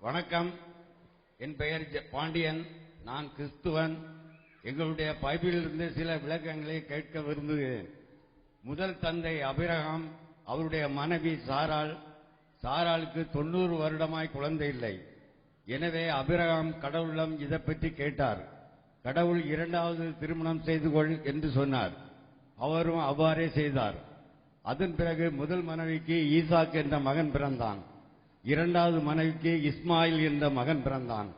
வணக்கம். என் பெயர் பாண்டியன். நான் கிறிஸ்துவன். எங்களுடைய பைபிளிலிருந்து சில விளக்கங்களை கேட்க விரும்புகிறேன். முதல் தந்தை ஆபிரகாம், அவருடைய மனைவி சாராளுக்கு 90 வருடமாய் குழந்தை இல்லை. எனவே ஆபிரகாம் கடவுளிடம் இதை பற்றி கேட்டார். கடவுள் 2வது திருமணம் செய்து கொள் என்று சொன்னார். அவரும் அவ்வாறே செய்தார். அதன் பிறகு முதல் மனைவிக்கு ஈசாக் என்ற மகன் பிறந்தான். 2வது மனைவிக்கு இஸ்மாயில் என்ற மகன் பிறந்தான்.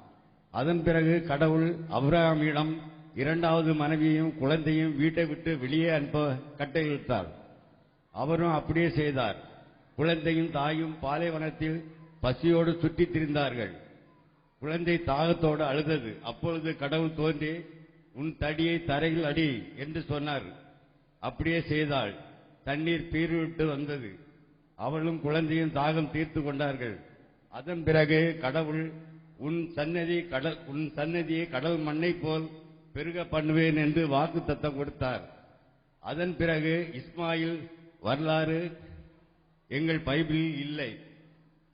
அதன் பிறகு கடவுள் ஆபிரகாமிடம் 2வது மனைவியையும் குழந்தையும் வீட்டை விட்டு வெளியே அனுப்ப கட்டளையிட்டார். அவரும் அப்படியே செய்தார். குழந்தையும் தாயும் பாலைவனத்தில் பசியோடு சுற்றித் திரிந்தார்கள். குழந்தை தாகத்தோடு அழுதது. அப்பொழுது கடவுள் தோன்றி, உன் தடியை தரையில் அடி என்று சொன்னார். அப்படியே செய்தாள். தண்ணீர் பீறிவிட்டு வந்தது. அவளும் குழந்தையும் தாகம் தீர்த்து கொண்டார்கள். அதன் பிறகு கடவுள், உன் சன்னதியை கடல் மண்ணை போல் பெருக பண்ணுவேன் என்று வாக்கு தத்தம் கொடுத்தார். அதன் பிறகு இஸ்மாயில் வரலாறு எங்கள் பைபிளில் இல்லை.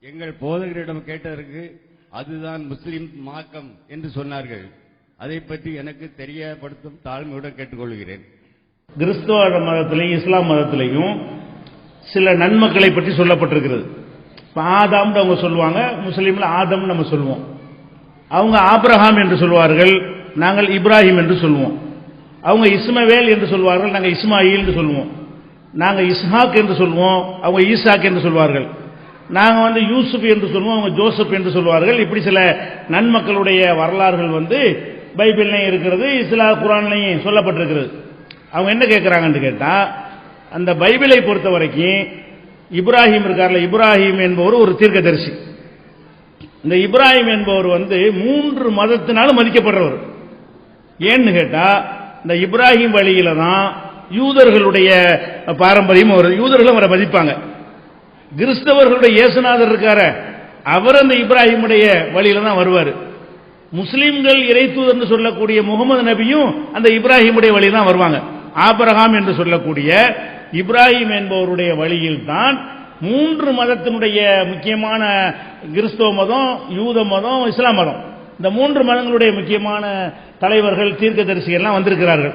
எங்கள் போதகரிடம் கேட்டதற்கு அதுதான் முஸ்லிம் மார்க்கம் என்று சொன்னார்கள். அதை பற்றி எனக்கு தெரியப்படுத்தும் தாழ்மையுடன் கேட்டுக்கொள்கிறேன். கிறிஸ்தவ மதத்திலையும் இஸ்லாம் மதத்திலையும் சில நன்மக்களை பற்றி சொல்லப்பட்டிருக்கிறது. ஆதாம் அவங்க சொல்லுவாங்க, முஸ்லீம்ல ஆதம் நம்ம சொல்லுவோம். அவங்க ஆபிரகாம் என்று சொல்வார்கள், நாங்கள் இப்ராஹிம் என்று சொல்லுவோம். அவங்க இஸ்மவேல் என்று சொல்வார்கள், நாங்கள் இஸ்மாயில் என்று சொல்லுவோம். நாங்கள் இஸ்ஹாக் என்று சொல்லுவோம், அவங்க ஈசாக் என்று சொல்வார்கள். நாங்கள் யூசுப் என்று சொல்லுவோம், அவங்க ஜோசப் என்று சொல்வார்கள். இப்படி சில நன்மக்களுடைய வரலாறுகள் பைபிள்லையும் இருக்கிறது, இஸ்லாம் குர்ஆன்லையும் சொல்லப்பட்டிருக்கிறது. அவங்க என்ன கேட்கிறாங்கன்னு கேட்டா, அந்த பைபிளை பொறுத்த வரைக்கும் இப்ராஹிம் இருக்கார்ல, இப்ராஹிம் என்பவர் ஒரு தீர்க்கதரிசி. இந்த இப்ராஹிம் என்பவர் 3 மதத்தினாலும் மதிக்கப்படுறவர். ஏன்னு கேட்டா, இந்த இப்ராஹிம் வழியில தான் யூதர்களுடைய பாரம்பரியம். யூதர்களும் அவரை மதிப்பாங்க. கிறிஸ்தவர்களுடைய இயேசுநாதர் இருக்கார, அவர் அந்த இப்ராஹிமுடைய வழியில தான் வருவார். முஸ்லிம்கள் இறைத்தூதர் சொல்லக்கூடிய முகமது நபியும் அந்த இப்ராஹிமுடைய வழியில் தான் வருவாங்க. ஆபிரகாம் என்று சொல்லக்கூடிய இப்ராஹிம் என்பவருடைய வழியில் தான் 3 மதத்தினுடைய முக்கியமான கிறிஸ்தவ மதம், யூத மதம், இஸ்லாம் மதம், இந்த 3 மதங்களுடைய முக்கியமான தலைவர்கள், தீர்க்கதரிசிகள் எல்லாம் வந்திருக்கிறார்கள்.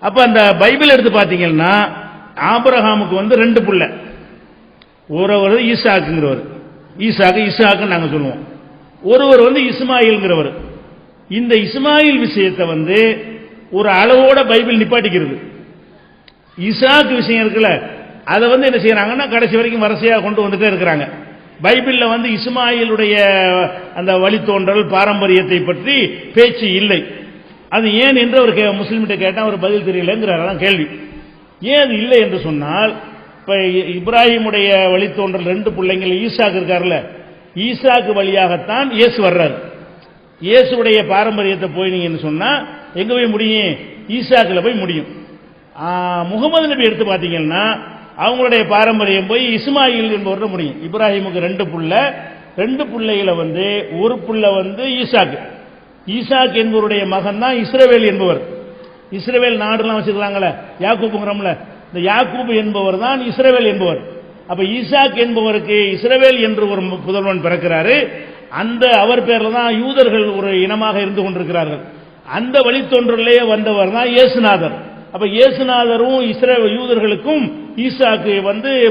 அப்ப அந்த பைபிள் எடுத்து பார்த்தீங்கன்னா, ஆபிரகாமுக்கு 2 புள்ள. ஒருவர் ஈசாக்குங்கிறவர், இஸ்ஹாக்கு நாங்க சொல்லுவோம். ஒருவர் இஸ்மாயில்ங்கிறவர். இந்த இஸ்மாயில் விஷயத்தை ஒரு அளவோட பைபிள் நிப்பாட்டிக்கிறது. ஈசாக்கு விஷயம் இருக்குல்ல, அதை என்ன செய்யறாங்கன்னா கடைசி வரைக்கும் வரிசையாக கொண்டு வந்துட்டே இருக்கிறாங்க. பைபிள்ல இஸ்மாயிலுடைய அந்த வழித்தோன்றல் பாரம்பரியத்தை பற்றி பேச்சு இல்லை. அது ஏன் என்று அவர் முஸ்லீம்கிட்ட கேட்டால் அவர் பதில் தெரியலங்கிறார். கேள்வி ஏன் அது இல்லை என்று சொன்னால், இப்ப இப்ராஹிமுடைய வழித்தோன்றல் 2 பிள்ளைங்கள் ஈசாக்கு இருக்காருல்ல, ஈசாக்கு வழியாகத்தான் இயேசு வர்றாரு. இயேசுடைய பாரம்பரியத்தை போயினீங்கன்னு சொன்னா எங்க போய் முடியும்? ஈசாக்குல போய் முடியும். முகமது நபி எடுத்து பார்த்தீங்கன்னா அவங்களுடைய பாரம்பரியம் போய் இஸ்மாயில் என்பவர்கிட்ட முடியும். இப்ராஹிமுக்கு 2 புள்ள, 2 பிள்ளைகளை ஒரு புள்ள ஈசாக்கு. ஈசாக் என்பவருடைய மகன் தான் இஸ்ரவேல் என்பவர். இஸ்ரவேல் நாடுலாம் வச்சிருக்காங்களே, யாக்கூபுங்கிறோம்ல, இந்த யாக்கூப் என்பவர் தான் இஸ்ரவேல் என்பவர். அப்ப ஈசாக் என்பவருக்கு இஸ்ரவேல் என்று ஒரு புதல்வன் பிறக்கிறாரு. அந்த அவர் பேர்ல தான் யூதர்கள் ஒரு இனமாக இருந்து கொண்டிருக்கிறார்கள். அந்த வழித்தோன்றலே வந்தவர் தான் இயேசுநாதர். அப்ப இயேசுநாதரும் யூதர்களுக்கும் ஈசாக்கு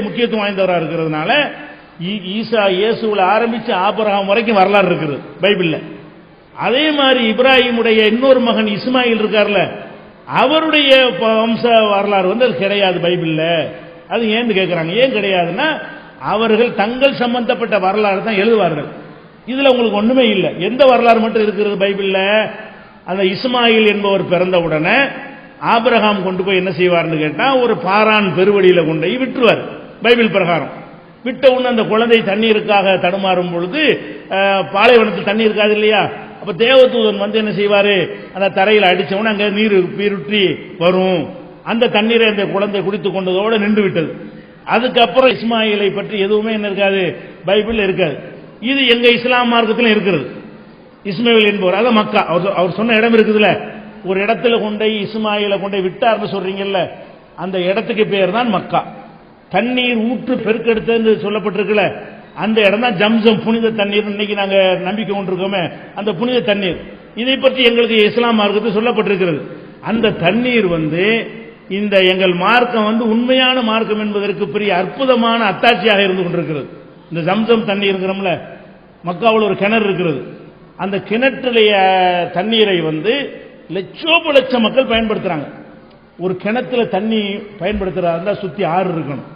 முக்கியத்துவம் வாய்ந்தவராக இருக்கிறதுனால இயேசுவில் ஆரம்பிச்சு ஆபிரகாம் வரைக்கும் வரலாறு இருக்குது பைபிள்ல. அதே மாதிரி இப்ராஹிமுடைய இன்னொரு மகன் இஸ்மாயில் இருக்கார்ல, அவருடைய வம்ச வரலாறு அது கிடையாது பைபிள்ல. அது ஏன்னு கேட்கிறாங்க. ஏன் கிடையாதுன்னா, அவர்கள் தங்கள் சம்பந்தப்பட்ட வரலாறு தான் எழுதுவார்கள். இதுல உங்களுக்கு ஒண்ணுமே இல்லை. எந்த வரலாறு மட்டும் இருக்கிறது பைபிள்ல? அந்த இஸ்மாயில் என்பவர் பிறந்த உடனே ஆபிரகாம் கொண்டு போய் என்ன செய்வார்னு கேட்டா, ஒரு பாரான் பெருவெளியில கொண்டு போய் விட்டுருவார். பைபிள் பிரகாரம் விட்ட உடனே அந்த குழந்தை தண்ணீருக்காக தடுமாறும் பொழுது, பாலைவனத்தில் தண்ணி இருக்காது இல்லையா, அப்ப தேவதூதன் என்ன செய்வாரு, அந்த தரையில் அடிச்ச உடனே அங்க நீர் பீருற்றி வரும். அந்த தண்ணீரை அந்த குழந்தை குடித்துக் கொண்டதோடு நின்று விட்டது. அதுக்கப்புறம் இஸ்மாயிலை பற்றி எதுவுமே என்ன இருக்காது, பைபிள் இருக்காது. இது எங்க இஸ்லாம் மார்க்கத்தில் இருக்கிறது. இஸ்மாயில் என்பவர், அதான் மக்கா, அவர் சொன்ன இடம் இருக்குதுல்ல, ஒரு இடத்துல கொண்டை இஸ்மாயிலை கொண்டை விட்டார்னு சொல்றீங்கல்ல, அந்த இடத்துக்கு பேர் தான் மக்கா. தண்ணீர் ஊற்று பெருக்கெடுத்து சொல்லப்பட்டிருக்கல, அந்த இடம் தான் ஜம்சம் புனித தண்ணீர். இன்னைக்கு நாங்க நம்பிக்கை கொண்டிருக்கோமே அந்த புனித தண்ணீர். இதை பற்றி எங்களுக்கு இஸ்லாம் மார்க்கத்தில் சொல்லப்பட்டிருக்கிறது. அந்த தண்ணீர் இந்த எங்கள் மார்க்கம் உண்மையான மார்க்கம் என்பதற்கு பெரிய அற்புதமான அத்தாட்சியாக இருந்து கொண்டிருக்கிறது. இந்த ஜம்சம் தண்ணீர்ங்கிறோம்ல, மக்காவில் ஒரு கிணறு இருக்கிறது. அந்த கிணற்றுடைய தண்ணீரை லட்சோப மக்கள் பயன்படுத்துறாங்க. ஒரு கிணத்துல தண்ணி பயன்படுத்துறதா சுத்தி ஆறு இருக்கணும்,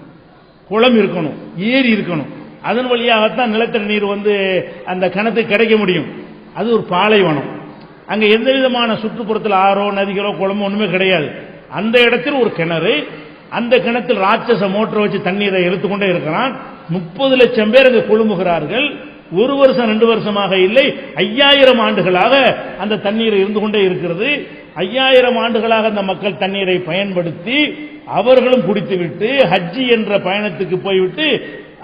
குளம் இருக்கணும், ஏரி இருக்கணும். அதன் வழியாகத்தான் நிலத்தடி நீர் அந்த கிணத்துக்கு கிடைக்க முடியும். அது ஒரு பாலைவனம். அங்க எந்த விதமான சுற்றுப்புறத்தில் ஆறோ நதிகளோ குளமோ ஒண்ணுமே கிடையாது. அந்த இடத்தில் ஒரு கிணறு, அந்த கிணத்தில் ராட்சச மோட்டரை வச்சு தண்ணீரை இழுத்துக்கொண்டே இருக்கிறான். 30 லட்சம் பேர் அங்கு குழுமுகிறார்கள். 1 வருஷம் 2 வருஷமாக இல்லை, 5000 ஆண்டுகளாக அந்த தண்ணீர் இருந்து கொண்டே இருக்கிறது. 5000 ஆண்டுகளாக அந்த மக்கள் தண்ணீரை பயன்படுத்தி அவர்களும் குடித்துவிட்டு ஹஜ்ஜி என்ற பயணத்துக்கு போய்விட்டு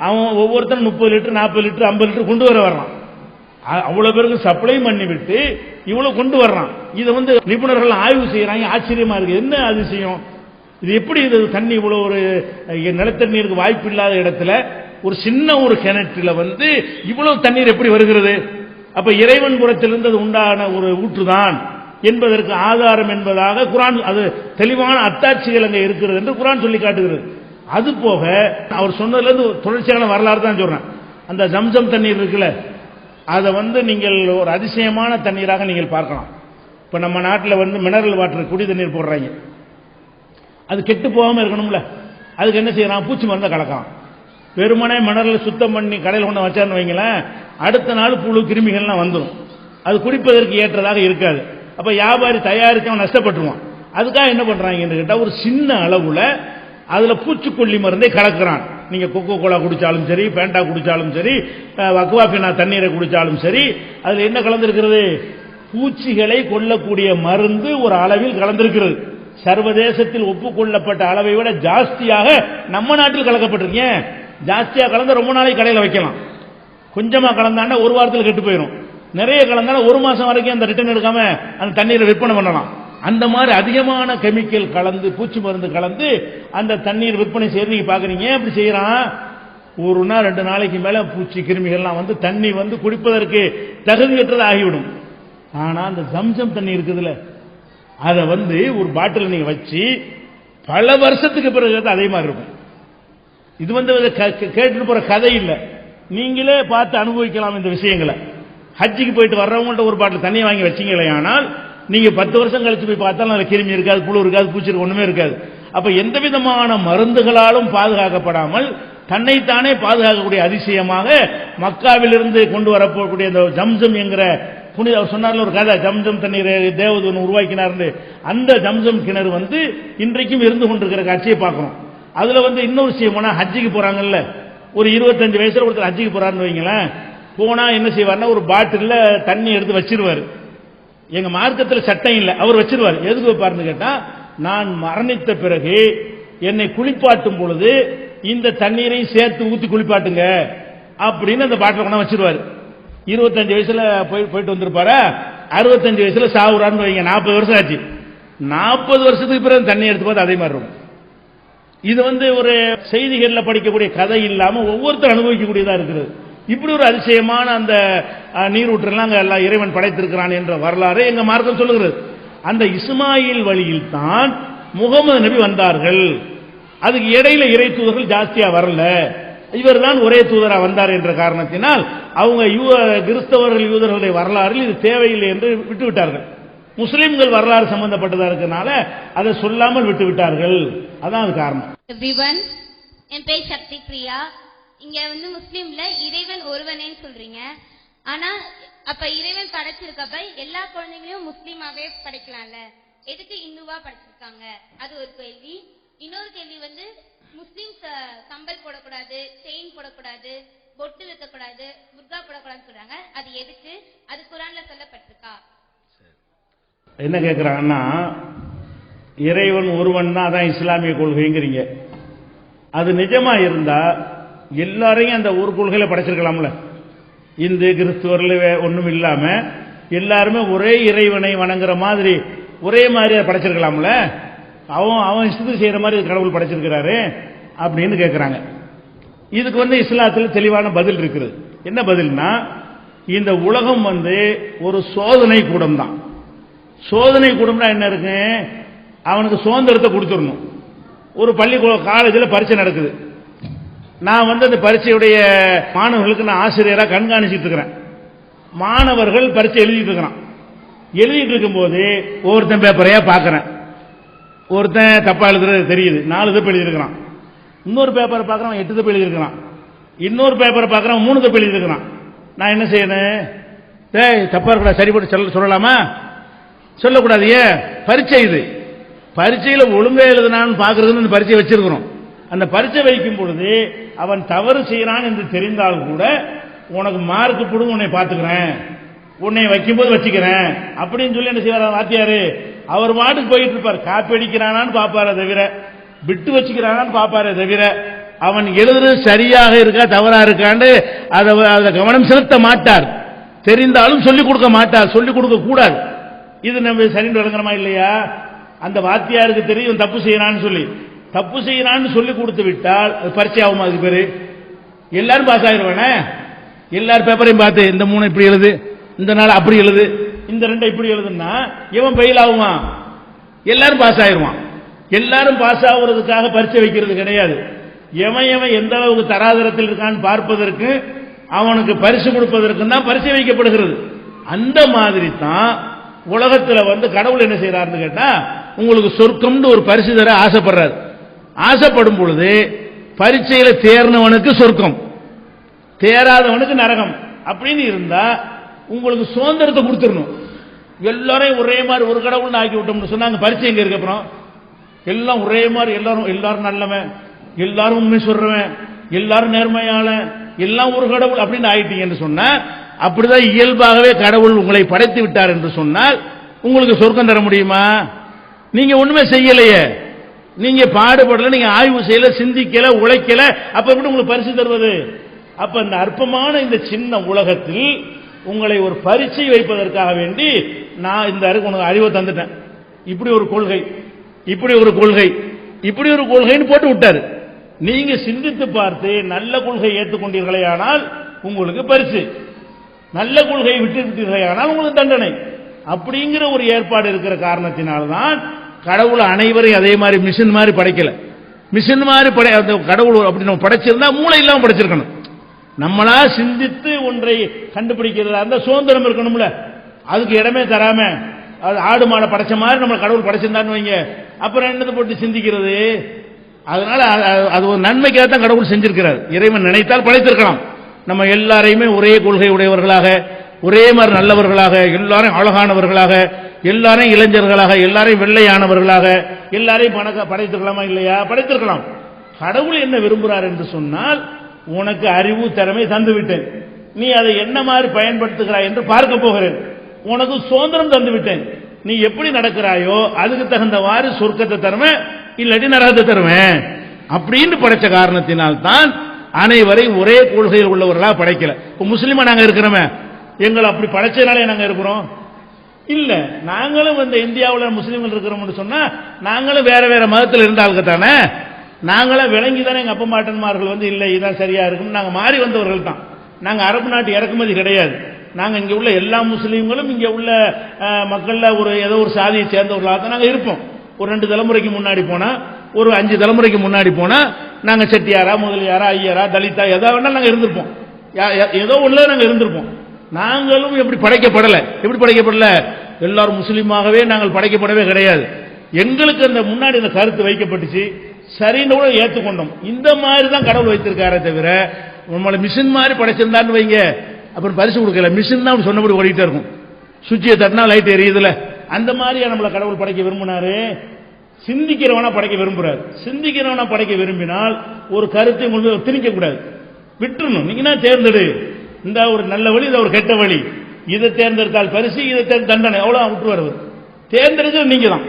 அவன் ஒவ்வொருத்தரும் 30 லிட்டர் 40 லிட்டர் 50 லிட்டர் கொண்டு வர்றான். அவ்வளவு பேருக்கு சப்ளை பண்ணிவிட்டு இவ்வளவு கொண்டு வர்றான். இதை நிபுணர்கள் ஆய்வு செய்யறாங்க. ஆச்சரியமா இருக்கு, என்ன அதிசயம் இது, எப்படி இது தண்ணி இவ்வளவு ஒரு நிலத்தண்ணீருக்கு வாய்ப்பு இல்லாத இடத்துல ஒரு சின்ன ஒரு கிணற்றில இவ்வளவு தண்ணீர் எப்படி வருகிறது? அப்ப இறைவன் புறத்திலிருந்து உண்டான ஒரு ஊற்றுதான் என்பதற்கு ஆதாரம் என்பதாக குர்ஆன் அது தெளிவான அத்தாட்சிகள் அங்கே இருக்கிறது என்று குர்ஆன் சொல்லி காட்டுகிறது. அது போக அவர் சொன்னதுல இருந்து தொடர்ச்சியான வரலாறு தான் சொல்றேன். அந்த ஜம்சம் தண்ணீர் இருக்குல்ல, அதை நீங்கள் ஒரு அதிசயமான தண்ணீராக நீங்கள் பார்க்கலாம். இப்ப நம்ம நாட்டில் மினரல் வாட்டர் குடி தண்ணீர் போடுறாங்க. அது கெட்டு போகாம இருக்கணும்ல, அதுக்கு என்ன செய்யறான்? பூச்சி மருந்தை கலக்கலாம். வெறுமனே மினரல் சுத்தம் பண்ணி கடையில் கொண்டு வச்சான்னு வைங்களேன், அடுத்த நாள் புழு கிருமிகள்லாம் வந்துடும். அது குடிப்பதற்கு ஏற்றதாக இருக்காது. அப்ப வியாபாரி தயாரித்து அவன் நஷ்டப்பட்டுருவான். அதுக்காக என்ன பண்றாங்கன்னு கேட்டா, ஒரு சின்ன அளவுல அதுல பூச்சிக்கொல்லி மருந்தை கலக்கிறான். நீங்க கொக்கோ கோலா குடிச்சாலும் சரி, பேண்டா குடிச்சாலும் சரி, அக்வாஃபினா தண்ணீரை குடிச்சாலும் சரி, அதுல என்ன கலந்திருக்கிறது? பூச்சிகளை கொல்லக்கூடிய மருந்து ஒரு அளவில் கலந்திருக்கிறது. சர்வதேசத்தில் ஒப்புக்கொள்ளப்பட்ட அளவை விட ஜாஸ்தியாக நம்ம நாட்டில் கலக்கப்பட்டிருக்கீங்க. ஜாஸ்தியா கலந்த ரொம்ப நாளைக்கு கடையில் வைக்கலாம். கொஞ்சமா கலந்தாண்டா ஒரு வாரத்தில் கெட்டு போயிடும். நிறைய கலந்தாலும் 1 மாசம் வரைக்கும் அந்த ரிட்டர்ன் எடுக்காம அந்த தண்ணீரை விற்பனை பண்ணலாம். அந்த மாதிரி அதிகமான கெமிக்கல் கலந்து, பூச்சி மருந்து கலந்து அந்த தண்ணீர் விற்பனை செய்யறது நீங்க பாக்குறீங்க. அப்படி செய்யறான். 1 நாள் 2 நாளைக்கு மேல பூச்சி கிருமிகள்லாம் தண்ணி குடிப்பதற்கு தகுதியற்றது ஆகிவிடும். ஆனா அந்த ஜம்சம் தண்ணி இருக்குதுல்ல, அதை ஒரு பாட்டில் நீங்க வச்சு பல வருஷத்துக்கு பிறகு அதே மாதிரி இருக்கும். இது கேட்டு போற கதை இல்லை, நீங்களே பார்த்து அனுபவிக்கலாம் இந்த விஷயங்களை. ஹஜ்ஜிக்கு போயிட்டு வர்றவங்கள்ட்ட ஒரு பாட்டில் தண்ணியை வாங்கி வச்சீங்களே, ஆனால் நீங்க 10 வருஷம் கழிச்சு போய் பார்த்தாலும் அதுல கிருமி இருக்காது, புழு இருக்காது, பூச்சி இருக்கு, ஒண்ணுமே இருக்காது. அப்ப எந்த விதமான மருந்துகளாலும் பாதுகாக்கப்படாமல் தன்னைத்தானே பாதுகாக்கக்கூடிய அதிசயமாக மக்காவிலிருந்து கொண்டு வரப்போக்கூடிய இந்த ஜம்சம் என்கிற புனித, அவர் சொன்னார்ல ஒரு கதை, ஜம்சம் தண்ணீரை தேவதூதன் உருவாக்கினார். அந்த ஜம்சம் கிணறு இன்றைக்கும் இருந்து கொண்டிருக்கிற காட்சியை பார்க்கணும். அதுல இன்னொரு விஷயம், ஹஜ்ஜிக்கு போறாங்கல்ல, ஒரு 25 வயசுல ஒருத்தர் ஹஜ்ஜிக்கு போறாருன்னு வைங்களேன், போனா என்ன செய்வார்னா ஒரு பாட்டில் தண்ணி எடுத்து வச்சிருவாரு. எங்க மார்க்கத்தில் சட்டம் இல்லை, அவர் வச்சிருவார். எதுக்கு வைப்பாருன்னு கேட்டா, நான் மரணித்த பிறகு என்னை குளிப்பாட்டும் பொழுது இந்த தண்ணீரையும் சேர்த்து ஊத்தி குளிப்பாட்டுங்க அப்படின்னு அந்த பாட்டில் கொண்டா வச்சிருவாரு. 25 வயசுல போயிட்டு வந்திருப்பாரு, 65 வயசுல சாவுறான்னு வைங்க, 40 வருஷம் ஆச்சு. 40 வருஷத்துக்கு பிறகு தண்ணி எடுத்து பார்த்து அதே மாதிரி இருக்கும். இது ஒரு செய்திகள்ல படிக்கக்கூடிய கதை இல்லாம ஒவ்வொருத்தரும் அனுபவிக்கக்கூடியதா இருக்கிறது. இப்படி ஒரு அதிசயமான அந்த நீரூற்றெல்லாம் எல்லாம் இறைவன் படைத்திருக்கிறான் என்ற வரலாறு எங்க மார்க்கம் சொல்லுகிறது. அந்த இஸ்மாயில் வழியில் தான் முகமது நபி வந்தார்கள். அதுக்கு இடையில இறை தூதர்கள் ஜாஸ்தியா வரல, இவர் தான் ஒரே தூதரா வந்தார் என்ற காரணத்தினால் அவங்க கிறிஸ்தவர்கள் யூதர்களுடைய வரலாறில் இது தேவையில்லை என்று விட்டுவிட்டார்கள். முஸ்லிம்கள் வரலாறு சம்பந்தப்பட்டதா இருக்கிறதுனால அதை சொல்லாமல் விட்டுவிட்டார்கள். அதான் அது காரணம். என் பேர் சக்தி பிரியா. இங்க முஸ்லிம்ல இறைவன் ஒருவனேன்னு சொல்றீங்க. ஆனா அப்ப இறைவன் படைச்சிருக்கப்ப எல்லா குழந்தைகளையும் முஸ்லீமாவே படைக்கலாம்ல, எதுக்கு இந்துவா படைச்சிருக்காங்க? அது ஒரு கேள்வி. இன்னொரு கேள்வி முஸ்லிம் கம்பல் போடக்கூடாது, செயின் போடக்கூடாது, பொட்டு வைக்கக்கூடாது, புர்கா போடக்கூடாதுன்னு சொல்றாங்க. அது எதுக்கு? அது குர்ஆன்ல சொல்லப்பட்டிருக்கா? என்ன கேட்கிறாங்கன்னா, இறைவன் ஒருவன் தான், அதான் இஸ்லாமிய கொள்கைங்கிறீங்க. அது நிஜமா இருந்தா எல்லாரையும் அந்த ஒரு கொள்கையில படைச்சிருக்கலாம்ல. இந்து கிறிஸ்துவர்கள் ஒண்ணும் இல்லாம எல்லாருமே ஒரே இறைவனை வணங்குற மாதிரி ஒரே மாதிரி படைச்சிருக்கலாம்ல. அவன் இஷ்டத்துக்கு செய்யற மாதிரி கடவுள் படைச்சிருக்கிறாரு அப்படின்னு கேட்கிறாங்க. இதுக்கு இஸ்லாத்தில் தெளிவான பதில் இருக்குது. என்ன பதில்னா, இந்த உலகம் ஒரு சோதனை கூடம் தான். சோதனை கூடம்னா என்ன இருக்கு, அவனுக்கு சுதந்திரத்தை கொடுத்துடணும். ஒரு பள்ளி காலேஜில் பரீட்சை நடக்குது. நான் அந்த பரீட்சையுடைய மாணவர்களுக்கு நான் ஆசிரியராக கண்காணிச்சிட்டு இருக்கிறேன். மாணவர்கள் பரீட்சை எழுதிட்டு இருக்கிறான். எழுதிட்டு இருக்கும்போது ஒவ்வொருத்தன் பேப்பரையா பார்க்கிறேன். ஒருத்தன் தப்பா எழுதுறது தெரியுது, 4 தப்பு எழுதியிருக்கிறான். இன்னொரு பேப்பரை பார்க்கறான், 8 தப்பு எழுதியிருக்கிறான். இன்னொரு பேப்பரை பார்க்கறான், 3 தப்பு எழுதியிருக்கிறான். நான் என்ன செய்யணும்? டேய் தப்பா இருக்கா, சரிபட்டு சொல்லலாமா? சொல்லக்கூடாது. ஏன்? பரீட்சை இது. பரீட்சையில் ஒழுங்கா எழுதுனான்னு பார்க்கறதுன்னு அந்த பரீட்சை வச்சிருக்கிறோம். அந்த பரீட்சை வைக்கும் பொழுது அவன் தவறு செய்யறான் என்று தெரிந்தால் கூட உனக்கு மார்க் போடும், உன்னை பார்த்துக்கிறேன், உன்னை வைக்கும்போது வச்சுக்கிறேன் அப்படின்னு சொல்லி என்ன செய்வார் வாத்தியாரு? அவர் மாட்டுக்கு போயிட்டு இருப்பார். காப்பி அடிக்கிறானான்னு பார்ப்பாரே தவிர, விட்டு வச்சுக்கிறானான்னு பார்ப்பாரே தவிர, அவன் எழுதுறது சரியாக இருக்கா தவறா இருக்கான்னு அதை கவனம் செலுத்த மாட்டார். தெரிந்தாலும் சொல்லிக் கொடுக்க மாட்டார், சொல்லிக் கொடுக்க கூடாது. இது நம்ம சரின்னு விளங்குறமா இல்லையா? அந்த வாத்தியாருக்கு தெரியும் தப்பு செய்யறான்னு சொல்லி, தப்பு செய்யறான்னு சொல்லி கொடுத்து விட்டால் பரீட்சை ஆகுமா? அதுக்கு பேரு எல்லாரும் பாஸ் ஆகிடுவானே. எல்லாரும் பேப்பரையும் பார்த்து இந்த 3 இப்படி எழுது, இந்த 4 அப்படி எழுது, இந்த 2 இப்படி எழுதுன்னா இவன் பெயில் ஆகுமா? எல்லாரும் பாஸ் ஆகிடுவான். எல்லாரும் பாஸ் ஆகுறதுக்காக பரீட்சை வைக்கிறது கிடையாது. எவன் எந்த அளவுக்கு தராதரத்தில் இருக்கான்னு பார்ப்பதற்கு, அவனுக்கு பரிசு கொடுப்பதற்கு தான் பரீட்சை வைக்கப்படுகிறது. அந்த மாதிரி தான் உலகத்தில் கடவுள் என்ன செய்யறாருன்னு கேட்டா, உங்களுக்கு சொர்க்கம்னு ஒரு பரிசு தர ஆசைப்படுறாரு. ஆசைப்படும் பொழுது பரீட்சையில தேர்னவனுக்கு சொர்க்கம், தேராதவனுக்கு நரகம் அப்படின்னு இருந்தா உங்களுக்கு சுதந்திரத்தை கொடுத்துடணும். எல்லாரையும் ஒரே மாதிரி ஒரு கடவுள் ஆக்கி விட்டோம்னு சொன்னாங்க. பரீட்சை எங்க இருக்கு அப்புறம்? எல்லாம் ஒரே மாதிரி, எல்லாரும் நல்லவன், எல்லாரும் உண்மை சொல்றவன், எல்லாரும் நேர்மையாள, எல்லாம் ஒரு கடவுள் அப்படின்னு ஆயிட்டீங்கன்னு சொன்னா, அப்படிதான் இயல்பாகவே கடவுள் உங்களை படைத்து விட்டார் என்று சொன்னால் உங்களுக்கு சொர்க்கம் தர முடியுமா? நீங்க ஒண்ணுமே செய்யலையே, நீங்க பாடுபடல, நீங்க ஆய்வு செய்யல, சிந்திக்கல, உழைக்கல, அப்ப எப்படி உங்களுக்கு பரிசு தருவது? அப்ப இந்த அற்பமான இந்த சின்ன உலகத்தில் உங்களை ஒரு பரீட்சை வைப்பதற்காக வேண்டி நான் இந்த உனக்கு அறிவை தந்துட்டேன், இப்படி ஒரு கொள்கை, இப்படி ஒரு கொள்கை, இப்படி ஒரு கொள்கைன்னு போட்டு விட்டாரு. நீங்க சிந்தித்து பார்த்து நல்ல கொள்கை ஏற்றுக்கொண்டீர்களே ஆனால் உங்களுக்கு பரிசு, நல்ல கொள்கையை விட்டு விட்டீர்களே ஆனால் உங்களுக்கு தண்டனை. அப்படிங்கிற ஒரு ஏற்பாடு இருக்கிற காரணத்தினால்தான் கடவுள் அனைவரையும் அதே மாதிரி மிஷின் மாதிரி படைக்கல. மிஷின் மாதிரி கடவுள் அப்படி நம்ம படைச்சிருந்தா மூளை இல்லாம படைச்சிருக்கணும். நம்மளா சிந்தித்து ஒன்றை கண்டுபிடிக்கிறதா இருந்தா சுதந்திரம் இருக்கணும்ல. அதுக்கு இடமே தராம ஆடு மாடை படைச்ச மாதிரி நம்ம கடவுள் படைச்சிருந்தான்னு வைங்க, அப்புறம் என்னது போட்டு சிந்திக்கிறது? அதனால அது ஒரு நன்மைக்காக தான் கடவுள் செஞ்சிருக்கிறார். இறைவன் நினைத்தால் படைத்திருக்கலாம். நம்ம எல்லாரையுமே ஒரே கொள்கை உடையவர்களாக, ஒரே மாதிரி நல்லவர்களாக, எல்லாரும் அழகானவர்களாக, எல்லாரையும் இளைஞர்களாக, எல்லாரையும் வெள்ளையானவர்களாக, எல்லாரையும் படைத்திருக்கலாமா? இல்லையா? படைத்திருக்கலாம். கடவுள் என்ன விரும்புகிறார் என்று சொன்னால், உனக்கு அறிவு திறமை தந்து விட்டேன், நீ அதை என்ன மாதிரி பயன்படுத்துகிறாய் என்று பார்க்க போகிறேன். உனக்கு சுதந்திரம் தந்து விட்டேன், நீ எப்படி நடக்கிறாயோ அதுக்கு தகுந்தவாறு சொர்க்கத்தை தருவேன், இல்லாட்டி நரகத்தை தருவேன் அப்படின்னு படைச்ச காரணத்தினால் தான் அனைவரையும் ஒரே கொள்கையில் உள்ளவர்களாக படைக்கல. இப்ப முஸ்லிமா நாங்க இருக்கிறோமே, எங்களை அப்படி படைச்சனாலே நாங்க இருக்கிறோம் இல்ல. நாங்களும் இந்தியாவில் முஸ்லீம்கள் இருக்கிறோம்னு சொன்னா நாங்களும் வேற வேற மதத்தில் இருந்த ஆளுங்க தானே. நாங்களும் விளங்கி தானே எங்க அப்பா மாட்டன்மார்கள் இல்லை இதான் சரியா இருக்கும் நாங்க மாறி வந்தவர்கள் தான். நாங்க அரபு நாட்டு இறக்குமதி கிடையாது. நாங்க இங்க உள்ள எல்லா முஸ்லீம்களும் இங்க உள்ள மக்கள்ல ஏதோ ஒரு சாதியை சேர்ந்தவர்களாக தான் நாங்க இருப்போம். ஒரு 2 தலைமுறைக்கு முன்னாடி போனா, ஒரு 5 தலைமுறைக்கு முன்னாடி போனா நாங்க செட்டியாரா, முதலியாரா, ஐயரா, தலிதா எதா வேணாலும் நாங்க இருந்திருப்போம். ஏதோ ஒண்ணு நாங்க இருந்திருப்போம். நாங்களும் எப்படி படைக்கப்படல? எப்படி படைக்கப்படல? எல்லாரும் முஸ்லீமாகவே நாங்கள் படைக்கப்படவே கிடையாது. எங்களுக்கு அந்த முன்னாடி இந்த கருத்து வைக்கப்பட்டுச்சு, சரின்னு கூட ஏற்றுக்கொண்டோம். இந்த மாதிரி தான் கடவுள் வைத்திருக்காரே தவிர நம்மளை மிஷின் மாதிரி படைச்சிருந்தான்னு வைங்க, அப்புறம் பரிசு கொடுக்கல. மிஷின் தான் சொன்னபடி ஓடிட்டே இருக்கும். சுவிட்சியை தட்டினா லைட் எரியுதுல, அந்த மாதிரியா நம்மளை கடவுள் படைக்க விரும்பினாரு? சிந்திக்கிறவனா படைக்க விரும்புறாரு. சிந்திக்கிறவனா படைக்க விரும்பினால் ஒரு கருத்தை உங்களுக்கு திணிக்க கூடாது, விட்டுறணும். நீங்க தேர்ந்தெடு, இந்த ஒரு நல்ல வழி, இந்த ஒரு கெட்ட வழி, இதை தேர்ந்தெடுத்தால் பரிசு, இதை தண்டனை, அவ்வளவு விட்டு வருவது. தேர்ந்தெடுக்கிறது நீங்க தான்.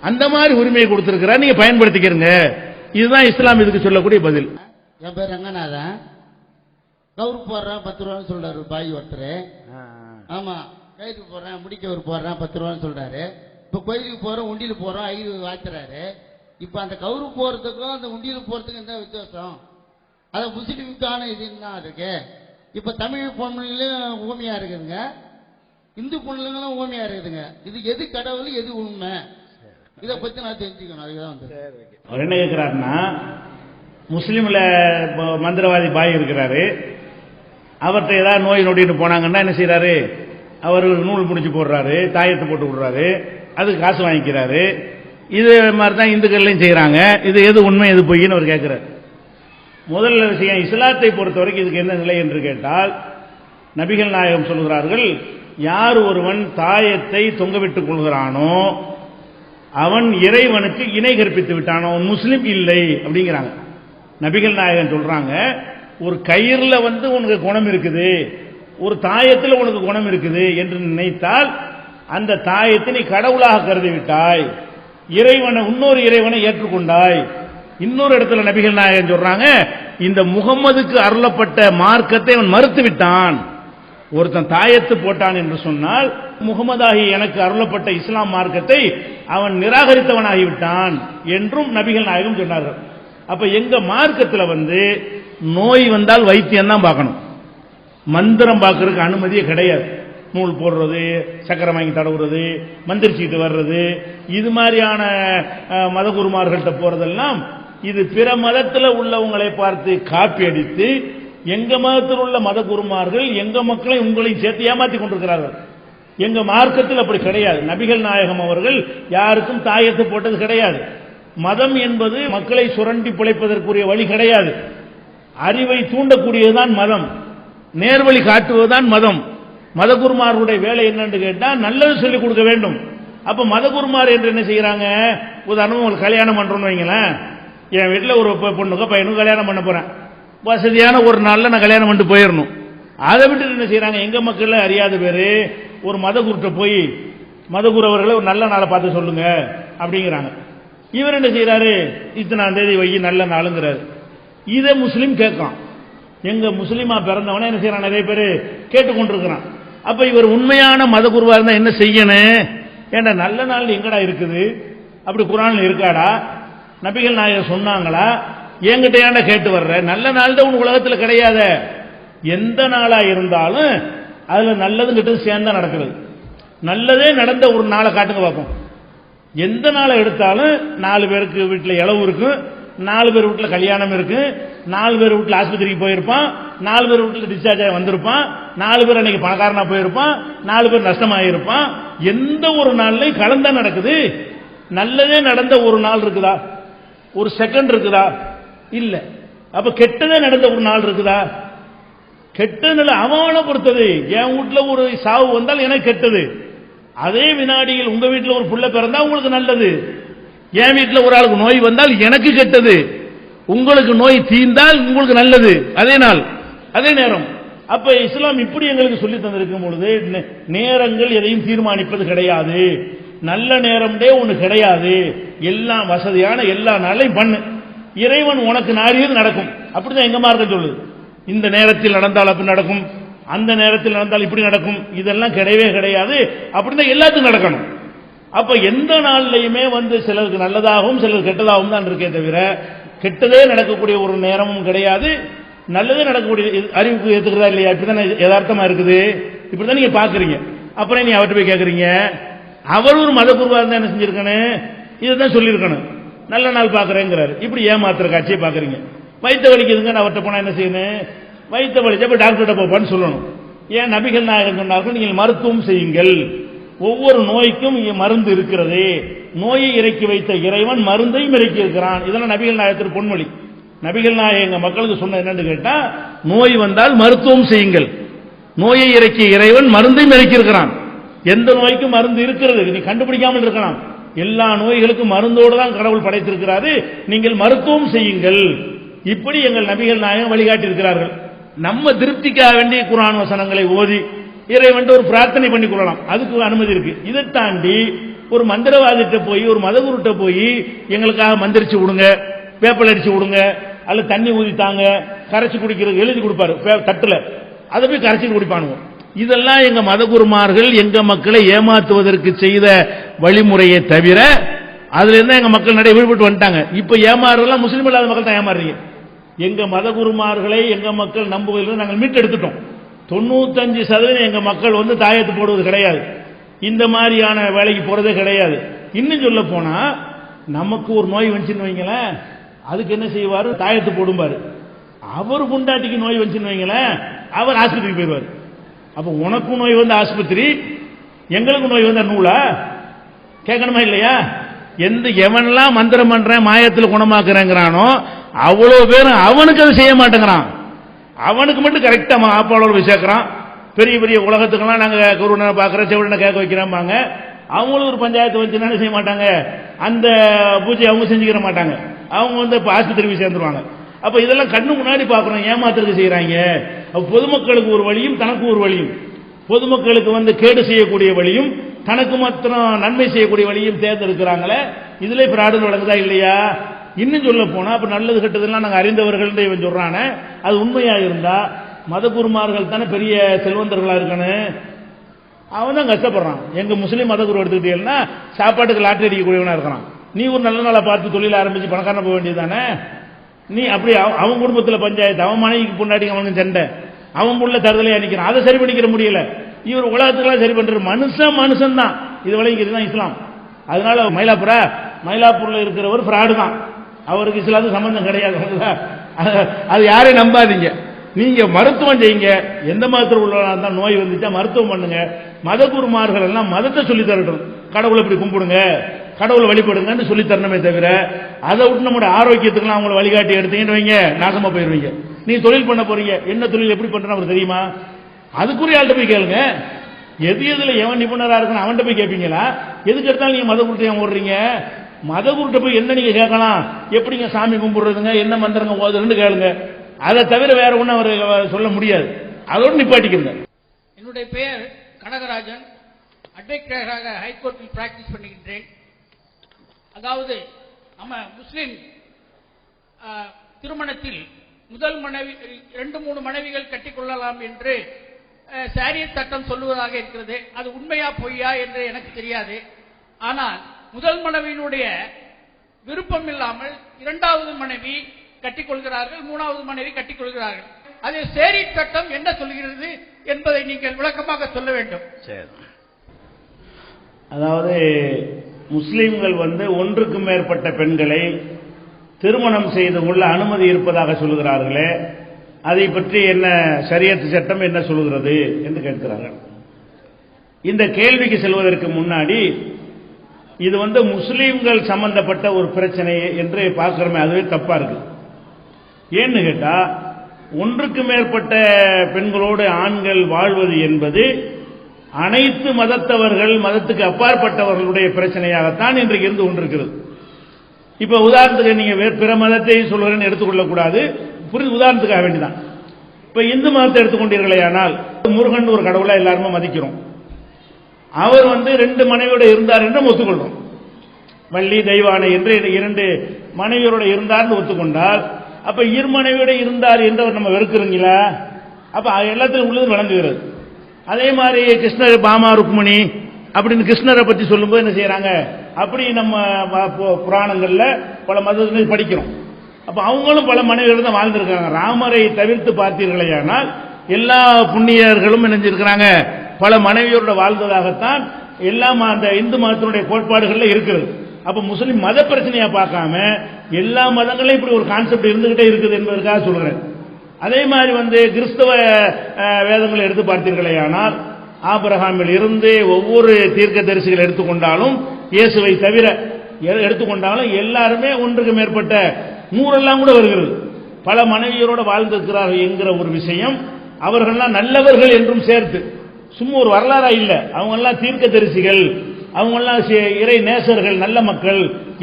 அந்த மாதிரி உரிமையை கொடுத்திருக்கிறார், நீங்க பயன்படுத்திக்கிறீங்க. இதுதான் இஸ்லாம் இதுக்கு சொல்லக்கூடிய பதில். என் பேர் ரங்கநாதன். கவுரு போடுறேன் 10 ரூபான்னு சொல்றாரு பாய் ஒருத்தர். ஆமா, கயிறு போடுறேன், முடிக்கவர் போடுறேன் 10 ரூபான்னு சொல்றாரு. இப்ப கோயிலுக்கு போறோம், உண்டியில் போறோம், 5 வாய்த்துறாரு. இப்ப அந்த கவுரு போறதுக்கும் அந்த உண்டியில் போறதுக்கும் என்ன வித்தியாசம்? அது முஸ்லீமுக்கான இது என்ன இருக்கு. இப்ப தமிழ் பொண்ணுலையும் ஊமையா இருக்குதுங்க, இந்து பொண்ணுங்களும் ஊமையா இருக்குதுங்க. இது எது கடவுள் எது உண்மை, இதை பத்தி நான் தெரிஞ்சுக்கணும். அதுக்குதான் வந்து அவர் என்ன கேட்கிறாருன்னா, முஸ்லீம்ல மந்திரவாதி பாய் இருக்கிறாரு, அவர்கிட்ட ஏதாவது நோய் நொடின்னு போனாங்கன்னா என்ன செய்யறாரு, அவர் நூல் முடிச்சு போடுறாரு, தாயத்தை போட்டு விடுறாரு, அதுக்கு காசு வாங்கிக்கிறாரு. இது மாதிரி தான் இந்துக்கள்லையும் செய்யறாங்க. இது எது உண்மை எது பொய்ன்னு அவர் கேட்கிறார். முதல்ல விஷயம், இஸ்லாத்தை பொறுத்த வரைக்கும் இதுக்கு என்ன நிலை என்று கேட்டால், நபிகள் நாயகம் சொல்கிறார்கள், யார் ஒருவன் தாயத்தை தொங்கவிட்டுக் கொள்கிறானோ அவன் இறைவனுக்கு இணை கற்பித்து விட்டானோ, அவன் முஸ்லிம் இல்லை அப்படிங்கிறாங்க. நபிகள் நாயகம் சொல்றாங்க, ஒரு கயிறுல உனக்கு குணம் இருக்குது, ஒரு தாயத்தில் உனக்கு குணம் இருக்குது என்று நினைத்தால் அந்த தாயத்தை நீ கடவுளாக கருதி விட்டாய், இறைவனை இன்னொரு இறைவனை ஏற்றுக்கொண்டாய். இன்னொரு இடத்துல நபிகள் நாயகம் சொல்றாங்க, இந்த முகம்மதுக்கு அருளப்பட்ட மார்க்கத்தை அவன் மறுத்து விட்டான். ஒருத்தன் தாயத்து போட்டான் என்று சொன்னால் முகமதாகி எனக்கு அருளப்பட்ட இஸ்லாம் மார்க்கத்தை அவன் நிராகரித்தவனாகிவிட்டான் என்றும் நபிகள் நாயகம் சொன்னார்கள். அப்ப எங்க மார்க்கத்தில் நோய் வந்தால் வைத்தியம் தான் பார்க்கணும், மந்திரம் பார்க்கறதுக்கு அனுமதியே கிடையாது. நூல் போடுறது, சக்கரை வாங்கி தடவுறது, மந்திரிச்சுட்டு வர்றது, இது மாதிரியான மதகுருமார்கள்ட்ட போறதெல்லாம் இது பிற மதத்தில் உள்ளவங்களை பார்த்து காப்பி அடித்து எங்க மதத்தில் உள்ள மதகுருமார்கள் எங்க மக்களை உங்களையும் சேர்த்து ஏமாற்றி கொண்டிருக்கிறார்கள். எங்க மார்க்கத்தில் அப்படி கிடையாது. நபிகள் நாயகம் அவர்கள் யாருக்கும் தாயத்து போட்டது கிடையாது. மதம் என்பது மக்களை சுரண்டி பிழைப்பதற்குரிய வழி கிடையாது. அறிவை தூண்டக்கூடியதுதான் மதம், நேர்வழி காட்டுவதுதான் மதம். மதகுருமார்களுடைய வேலை என்னன்னு கேட்டா நல்லது சொல்லிக் கொடுக்க வேண்டும். அப்ப மதகுருமார் என்று என்ன செய்யறாங்க, உதாரணம் உங்களுக்கு கல்யாணம் பண்றோம்னு வைங்களேன், என் வீட்டில் ஒரு பொண்ணுக்கோ பையனுக்கு கல்யாணம் பண்ண போறேன், வசதியான ஒரு நாள்ல நான் கல்யாணம் பண்ணிட்டு போயிடணும். அதை விட்டு என்ன செய்யறாங்க, எங்க மக்கள் அறியாத பேரு ஒரு மதகுருட்ட போய் மதகுரு அவர்களை ஒரு நல்ல நாளை பார்த்து சொல்லுங்க அப்படிங்கிறாங்க. இவர் என்ன செய்யறாரு, இத்தனாம் தேதி வை நல்ல நாளுங்கிறாரு. இதை முஸ்லீம் கேட்கான். எங்க முஸ்லீமா பிறந்தவன என்ன செய்யறான், நிறைய பேர் கேட்டுக்கொண்டிருக்கிறான். அப்ப இவர் உண்மையான மதகுருவா இருந்தா என்ன செய்யணும், ஏண்டா நல்ல நாள் எங்கடா இருக்குது, அப்படி குர்ஆன்ல இருக்காடா, நபிகள் நாயகம் சொன்னாங்களா, என்கிட்ட ஏன்டா கேட்டு வர்ற, நல்ல நாள் தான் உன் உலகத்தில் கிடையாத. எந்த நாளா இருந்தாலும் அதுல நல்லதும் கிட்ட சேர்ந்தா நடக்கிறது. நல்லதே நடந்த ஒரு நாளை காட்டுங்க பார்ப்போம். எந்த நாளை எடுத்தாலும் 4 பேருக்கு வீட்டில் இளவு இருக்கு, 4 பேர் வீட்டில் கல்யாணம் இருக்கு, 4 பேர் வீட்டில் ஆஸ்பத்திரிக்கு போயிருப்பான், 4 பேர் வீட்டில் டிஸ்சார்ஜ் ஆகி வந்திருப்பான், 4 பேர் அன்னைக்கு பணக்காரனா போயிருப்பான், 4 பேர் நஷ்டமாயிருப்பான். எந்த ஒரு நாள்லையும் கலந்தா நடக்குது. நல்லதே நடந்த ஒரு நாள் இருக்குதா, ஒரு செகண்ட் இருக்குதா, இல்ல. அப்ப கெட்டதே நடந்த ஒரு நாள் இருக்குதா, கெட்டதுல அவனை பொறுத்தது. என் வீட்டுல ஒரு சாவு வந்தால் எனக்கு கெட்டது, அதே வினாடியில் உங்க வீட்டில் ஒரு புள்ள பிறந்தா உங்களுக்கு நல்லது. என் வீட்டில் ஒரு ஆளுக்கு நோய் வந்தால் எனக்கு கெட்டது, உங்களுக்கு நோய் தீர்ந்தால் உங்களுக்கு நல்லது. அதே நாள் அதே நேரம். அப்ப இஸ்லாம் இப்படி எங்களுக்கு சொல்லி தந்திருக்கும் பொழுது நேரங்கள் எதையும் தீர்மானிப்பது கிடையாது. நல்ல நேரம்டே ஒண்ணு கிடையாது. எல்லாம் வசதியான எல்லா நாளையும் பண்ணு, இறைவன் உனக்கு நாடியது நடக்கும். அப்படிதான் எங்க மார்க்கம் சொல்லுது. இந்த நேரத்தில் நடந்தால் அப்படி நடக்கும், அந்த நேரத்தில் நடந்தால் இப்படி நடக்கும், இதெல்லாம் கிடையவே கிடையாது. அப்படிதான் எல்லாத்துக்கும் நடக்கணும். அப்ப எந்த நாள்லையுமே சிலருக்கு நல்லதாகவும் சிலருக்கு கெட்டதாகவும் தான் இருக்கே தவிர கெட்டதே நடக்கக்கூடிய ஒரு நேரமும் கிடையாது, நல்லதே நடக்கக்கூடிய அறிவுக்கு ஏத்துக்கிறதா இல்லையா? இப்படிதான் யதார்த்தமா இருக்குது. இப்படிதான் நீங்க பாக்குறீங்க. அப்புறம் நீ அவர்கிட்ட போய் கேட்கறீங்க, அவர் ஒரு மத குருவா இருந்தா என்ன செஞ்சிருக்கணும், இதுதான் சொல்லியிருக்கணும், நல்ல நாள் பாக்குறேங்கிறாரு. இப்படி ஏமாத்துற காட்சியை பாக்குறீங்க. வயிற்று வலிக்குதுங்க, அவர்கிட்ட போனா என்ன செய்யணும், வயிற்று வலிச்சா போய் டாக்டர்கிட்ட போப்பான்னு சொல்லணும். ஏன் நபிகள் நாயகம் சொன்னார்கள், நீங்கள் மருத்துவம் செய்யுங்கள், ஒவ்வொரு நோய்க்கும் மருந்து இருக்கிறது, நோயை இறக்கி வைத்த இறைவன் மருந்தையும் இறக்கி இருக்கிறான். இதெல்லாம் நபிகள் நாயகத்திற்கு பொன்மொழி. நபிகள் நாயகம் மக்களுக்கு சொன்ன என்னன்னு கேட்டா, நோய் வந்தால் மருத்துவம் செய்யுங்கள், நோயை இறக்கிய இறைவன் மருந்தையும் இறக்கி இருக்கிறான். எந்த நோய்க்கும் மருந்து இருக்கிறது, நீ கண்டுபிடிக்காமல் இருக்கலாம். எல்லா நோய்களுக்கும் மருந்தோடு தான் கடவுள் படைத்திருக்கிறாரு, நீங்கள் மருத்துவம் செய்யுங்கள். இப்படி எங்கள் நபிகள் நாயகம் வழிகாட்டி இருக்கிறார்கள். நம்ம திருப்திக்காக வேண்டிய குர்ஆன் வசனங்களை ஓதி இறைவன் ஒரு பிரார்த்தனை பண்ணி கொள்ளலாம், அதுக்கு அனுமதி இருக்கு. இதை தாண்டி ஒரு மந்திரவாதிட்ட போய் ஒரு மதகுருட்ட போய் எங்களுக்காக மந்திரிச்சு விடுங்க, பேப்பர் அடிச்சு விடுங்க, அல்ல தண்ணி ஊதித்தாங்க, கரைச்சி குடிக்கிறது எழுதி கொடுப்பாரு தட்டுல, அதை போய் கரைச்சி குடிப்பானுவோம். இதெல்லாம் எங்க மதகுருமார்கள் எங்க மக்களை ஏமாத்துவதற்கு செய்த வழிமுறையை தவிர அதுல இருந்தா எங்க மக்கள் நிறைய விடுபட்டு வந்துட்டாங்க. இப்ப ஏமாறுறதெல்லாம் முஸ்லீம் இல்லாத மக்கள் தான் ஏமாறுறீங்க. எங்க மதகுருமார்களை எங்க மக்கள் நம்புவதில் நாங்கள் மீட்டெடுத்துட்டோம். 95% எங்க மக்கள் வந்து தாயத்து போடுவது கிடையாது, இந்த மாதிரியான வேலைக்கு போறதே கிடையாது. இன்னும் சொல்ல போனா நமக்கு ஒரு நோய் வந்துச்சுன்னு வைங்களேன், அதுக்கு என்ன செய்வாரு, தாயத்து போடும்பாரு. அவர் பொண்டாட்டிக்கு நோய் வந்துச்சுன்னு வைங்களேன், அவர் ஆஸ்பத்திரிக்கு போயிடுவார். அப்ப உனக்கும் நோய் வந்து ஆஸ்பத்திரி, எங்களுக்கும் நோய் வந்த நூலா கேட்கணுமா இல்லையா? எவன்லாம் மந்திரம் பண்றேன் மாயத்தில் குணமாக்குறேங்கிறானோ அவ்வளவு பேரும் அவனுக்கு அதை செய்ய மாட்டேங்கிறான். அவனுக்கு மட்டும் கரெக்டா ஆப்பாளோட போய் சேர்க்கிறான். பெரிய பெரிய உலகத்துக்கெல்லாம் நாங்க குருடனை பார்க்கறோம் செவிடனை கேட்க வைக்கிறோம்பாங்க. அவங்களும் ஒரு பஞ்சாயத்து வச்சுனாலும் செய்ய மாட்டாங்க, அந்த பூஜை அவங்க செஞ்சுக்கிற மாட்டாங்க. அவங்க வந்து இப்ப ஆஸ்பத்திரிக்கு சேர்ந்துருவாங்க. அப்ப இதெல்லாம் கண்ணு முன்னாடி பார்க்கணும், ஏமாத்துறதுக்கு செய்யறாங்க. பொதுமக்களுக்கு ஒரு வழியும் தனக்கு ஒரு வழியும், பொதுமக்களுக்கு வந்து கேடு செய்யக்கூடிய வழியும் தனக்கு மாத்திரம் நன்மை செய்யக்கூடிய வழியும் தேர்ந்தெடுக்கிறாங்களே, இதுல பிராடு வழங்குதா இல்லையா? இன்னும் சொல்ல போனா அப்ப நல்லது கெட்டதெல்லாம் நாங்க அறிந்தவர்கள் இவன் சொல்றானே, அது உண்மையா இருந்தா மதகுருமார்கள் தானே பெரிய செல்வந்தர்களா இருக்கணும். அவன் தான் கஷ்டப்படுறான். எங்க முஸ்லீம் மதகுரு எடுத்துக்கிட்டீங்கன்னா சாப்பாட்டுக்கு லாட்டரி அடிக்கக்கூடியவனா இருக்கிறான். நீ ஒரு நல்ல நாளை பார்த்து தொழில் ஆரம்பிச்சு பணக்காரன போக வேண்டியதுதானே? நீ அப்படி அவன் குடும்பத்தில் பஞ்சாயத்து, அவன் மனைவிக்கு பொண்டாட்டி அவனுக்கு சண்டை, அவன் புள்ள தருதலையா நிற்கிறான், அதை சரி பண்ணிக்கிற முடியல. இவர் உலகத்துக்கெல்லாம் சரி பண்ற மனுஷன் தான். இது வழங்கிக்கிறது தான் இஸ்லாம். அதனால மயிலாப்பூர்ல இருக்கிறவர் ஃப்ராடு தான், அவருக்கு இஸ்லாத்துக்கு சம்பந்தம் கிடையாது. அது யாரையும் நம்பாதீங்க. நீங்க மருத்துவம் செய்யுங்க, எந்த மதத்தில் உள்ள நோய் வந்துச்சா மருத்துவம் பண்ணுங்க. மதகுருமார்கள் எல்லாம் மதத்தை சொல்லி தரட்டும், கடவுளை இப்படி கும்பிடுங்க, கடவுளை வழிபடுங்கன்னு சொல்லி தரணுமே தவிர அதை விட்டு நம்முடைய ஆரோக்கியத்துக்குலாம் அவங்களை வழிகாட்டி எடுத்தீங்கன்னு வைங்க, நாசமா போயிருவீங்க. நீ தொழில் பண்ண போறீங்க, என்ன தொழில் எப்படி பண்றேன்னு அவருக்கு தெரியுமா? அதுக்குரிய ஆள்கிட்ட போய் கேளுங்க. எதுல எவன் நிபுணரா இருக்கணும் அவன்கிட்ட போய் கேட்பீங்களா? எதுக்கு எடுத்தாலும் நீங்க மத குருட்டையா ஓடுறீங்க? மத குருட்ட போய் என்ன நீங்க கேட்கலாம், எப்படிங்க சாமி கும்பிடுறதுங்க, என்ன மந்திரங்க ஓதுறதுன்னு கேளுங்க. அதை தவிர வேற ஒன்றும் அவர் சொல்ல முடியாது. அதோடு நிப்பாட்டிக்கிறங்க. என்னுடைய பெயர் கனகராஜன், அட்வொகேட்டாக ஹைகோர்ட்டில் பிராக்டிஸ் பண்ணுகின்றேன். அதாவது நம்ம முஸ்லிம் திருமணத்தில் முதல் மனைவி 2-3 மனைவிகள் கட்டிக்கொள்ளலாம் என்று ஷரியத் சட்டம் சொல்லுவதாக இருக்கிறது. அது உண்மையா பொய்யா என்று எனக்கு தெரியாது. ஆனால் முதல் மனைவியினுடைய விருப்பம் இல்லாமல் 2வது மனைவி கட்டிக்கொள்கிறார்கள், 3வது மனைவி கட்டிக்கொள்கிறார்கள். அது ஷரியத் சட்டம் என்ன சொல்கிறது என்பதை நீங்கள் விளக்கமாக சொல்ல வேண்டும். அதாவது முஸ்லிம்கள் வந்து ஒன்றுக்கு மேற்பட்ட பெண்களை திருமணம் செய்து கொள்ள அனுமதி இருப்பதாக சொல்லுகிறார்களே, அதை பற்றி என்ன ஷரியத் சட்டம் என்ன சொல்கிறது என்று கேட்கிறார்கள். இந்த கேள்விக்கு செல்வதற்கு முன்னாடி இது வந்து முஸ்லிம்கள் சம்பந்தப்பட்ட ஒரு பிரச்சனை என்று பார்க்கிறோமே, அதுவே தப்பா இருக்கு. ஏன்னு கேட்டா, ஒன்றுக்கு மேற்பட்ட பெண்களோடு ஆண்கள் வாழ்வது என்பது அனைத்து மதத்தவர்கள், மதத்துக்கு அப்பாற்பட்டவர்களுடைய பிரச்சனையாகத்தான் இன்றைக்கு இருந்து கொண்டிருக்கிறது. இப்ப உதாரணத்துக்கு நீங்க பிற மதத்தை சொல்கிறேன்னு எடுத்துக்கொள்ளக்கூடாது, உதாரணத்துக்காக வேண்டிதான். இப்ப இந்து மதத்தை எடுத்துக்கொண்டீர்களே, ஆனால் முருகன் ஒரு கடவுளா எல்லாருமே மதிக்கிறோம். அவர் வந்து 2 மனைவியோட இருந்தார் என்று ஒத்துக்கொள்றோம். வள்ளி தெய்வானை என்று 2 மனைவியோட இருந்தார்னு ஒத்துக்கொண்டால், அப்ப இருமனைவியோட இருந்தார் என்று நம்ம வெறுக்கிறீங்களா? அப்ப எல்லாத்திலும் உள்ளது வழங்குகிறது. அதே மாதிரி கிருஷ்ணர் பாமா ருக்மணி அப்படின்னு கிருஷ்ணரை பற்றி சொல்லும்போது என்ன செய்யறாங்க, அப்படி நம்ம புராணங்கள்ல பல மதங்கள் படிக்கிறோம். அப்ப அவங்களும் பல மனைவிகள் தான் வாழ்ந்திருக்காங்க. ராமரை தவிர்த்து பார்த்தீர்களேயானால் எல்லா புண்ணியர்களும் நினைஞ்சிருக்கிறாங்க, பல மனைவியோட வாழ்ந்ததாகத்தான் எல்லாம் அந்த இந்து மதத்தினுடைய கோட்பாடுகள்ல இருக்கிறது. அப்ப முஸ்லிம் மத பிரச்சனையா பார்க்காம எல்லா மதங்களையும் இப்படி ஒரு கான்செப்ட் இருந்துகிட்டே இருக்குது என்பதற்காக சொல்றேன். அதே மாதிரி வந்து கிறிஸ்தவ வேதங்களை எடுத்து பார்த்தீர்களேயானால் ஆபிரகாமில் இருந்து ஒவ்வொரு தீர்க்க தரிசிகள் எடுத்துக்கொண்டாலும், இயேசுவை தவிர எடுத்துக்கொண்டாலும் எல்லாருமே ஒன்றுக்கு மேற்பட்ட 100 கூட வருகிறது, பல மனைவியரோட வாழ்ந்திருக்கிறார்கள் என்கிற ஒரு விஷயம் அவர்கள்லாம் நல்லவர்கள் என்றும் சேர்த்து, சும்மா ஒரு வரலாறா இல்ல, அவங்க எல்லாம் தீர்க்க தரிசிகள், அவங்க எல்லாம் இறை நேசர்கள், நல்ல மக்கள்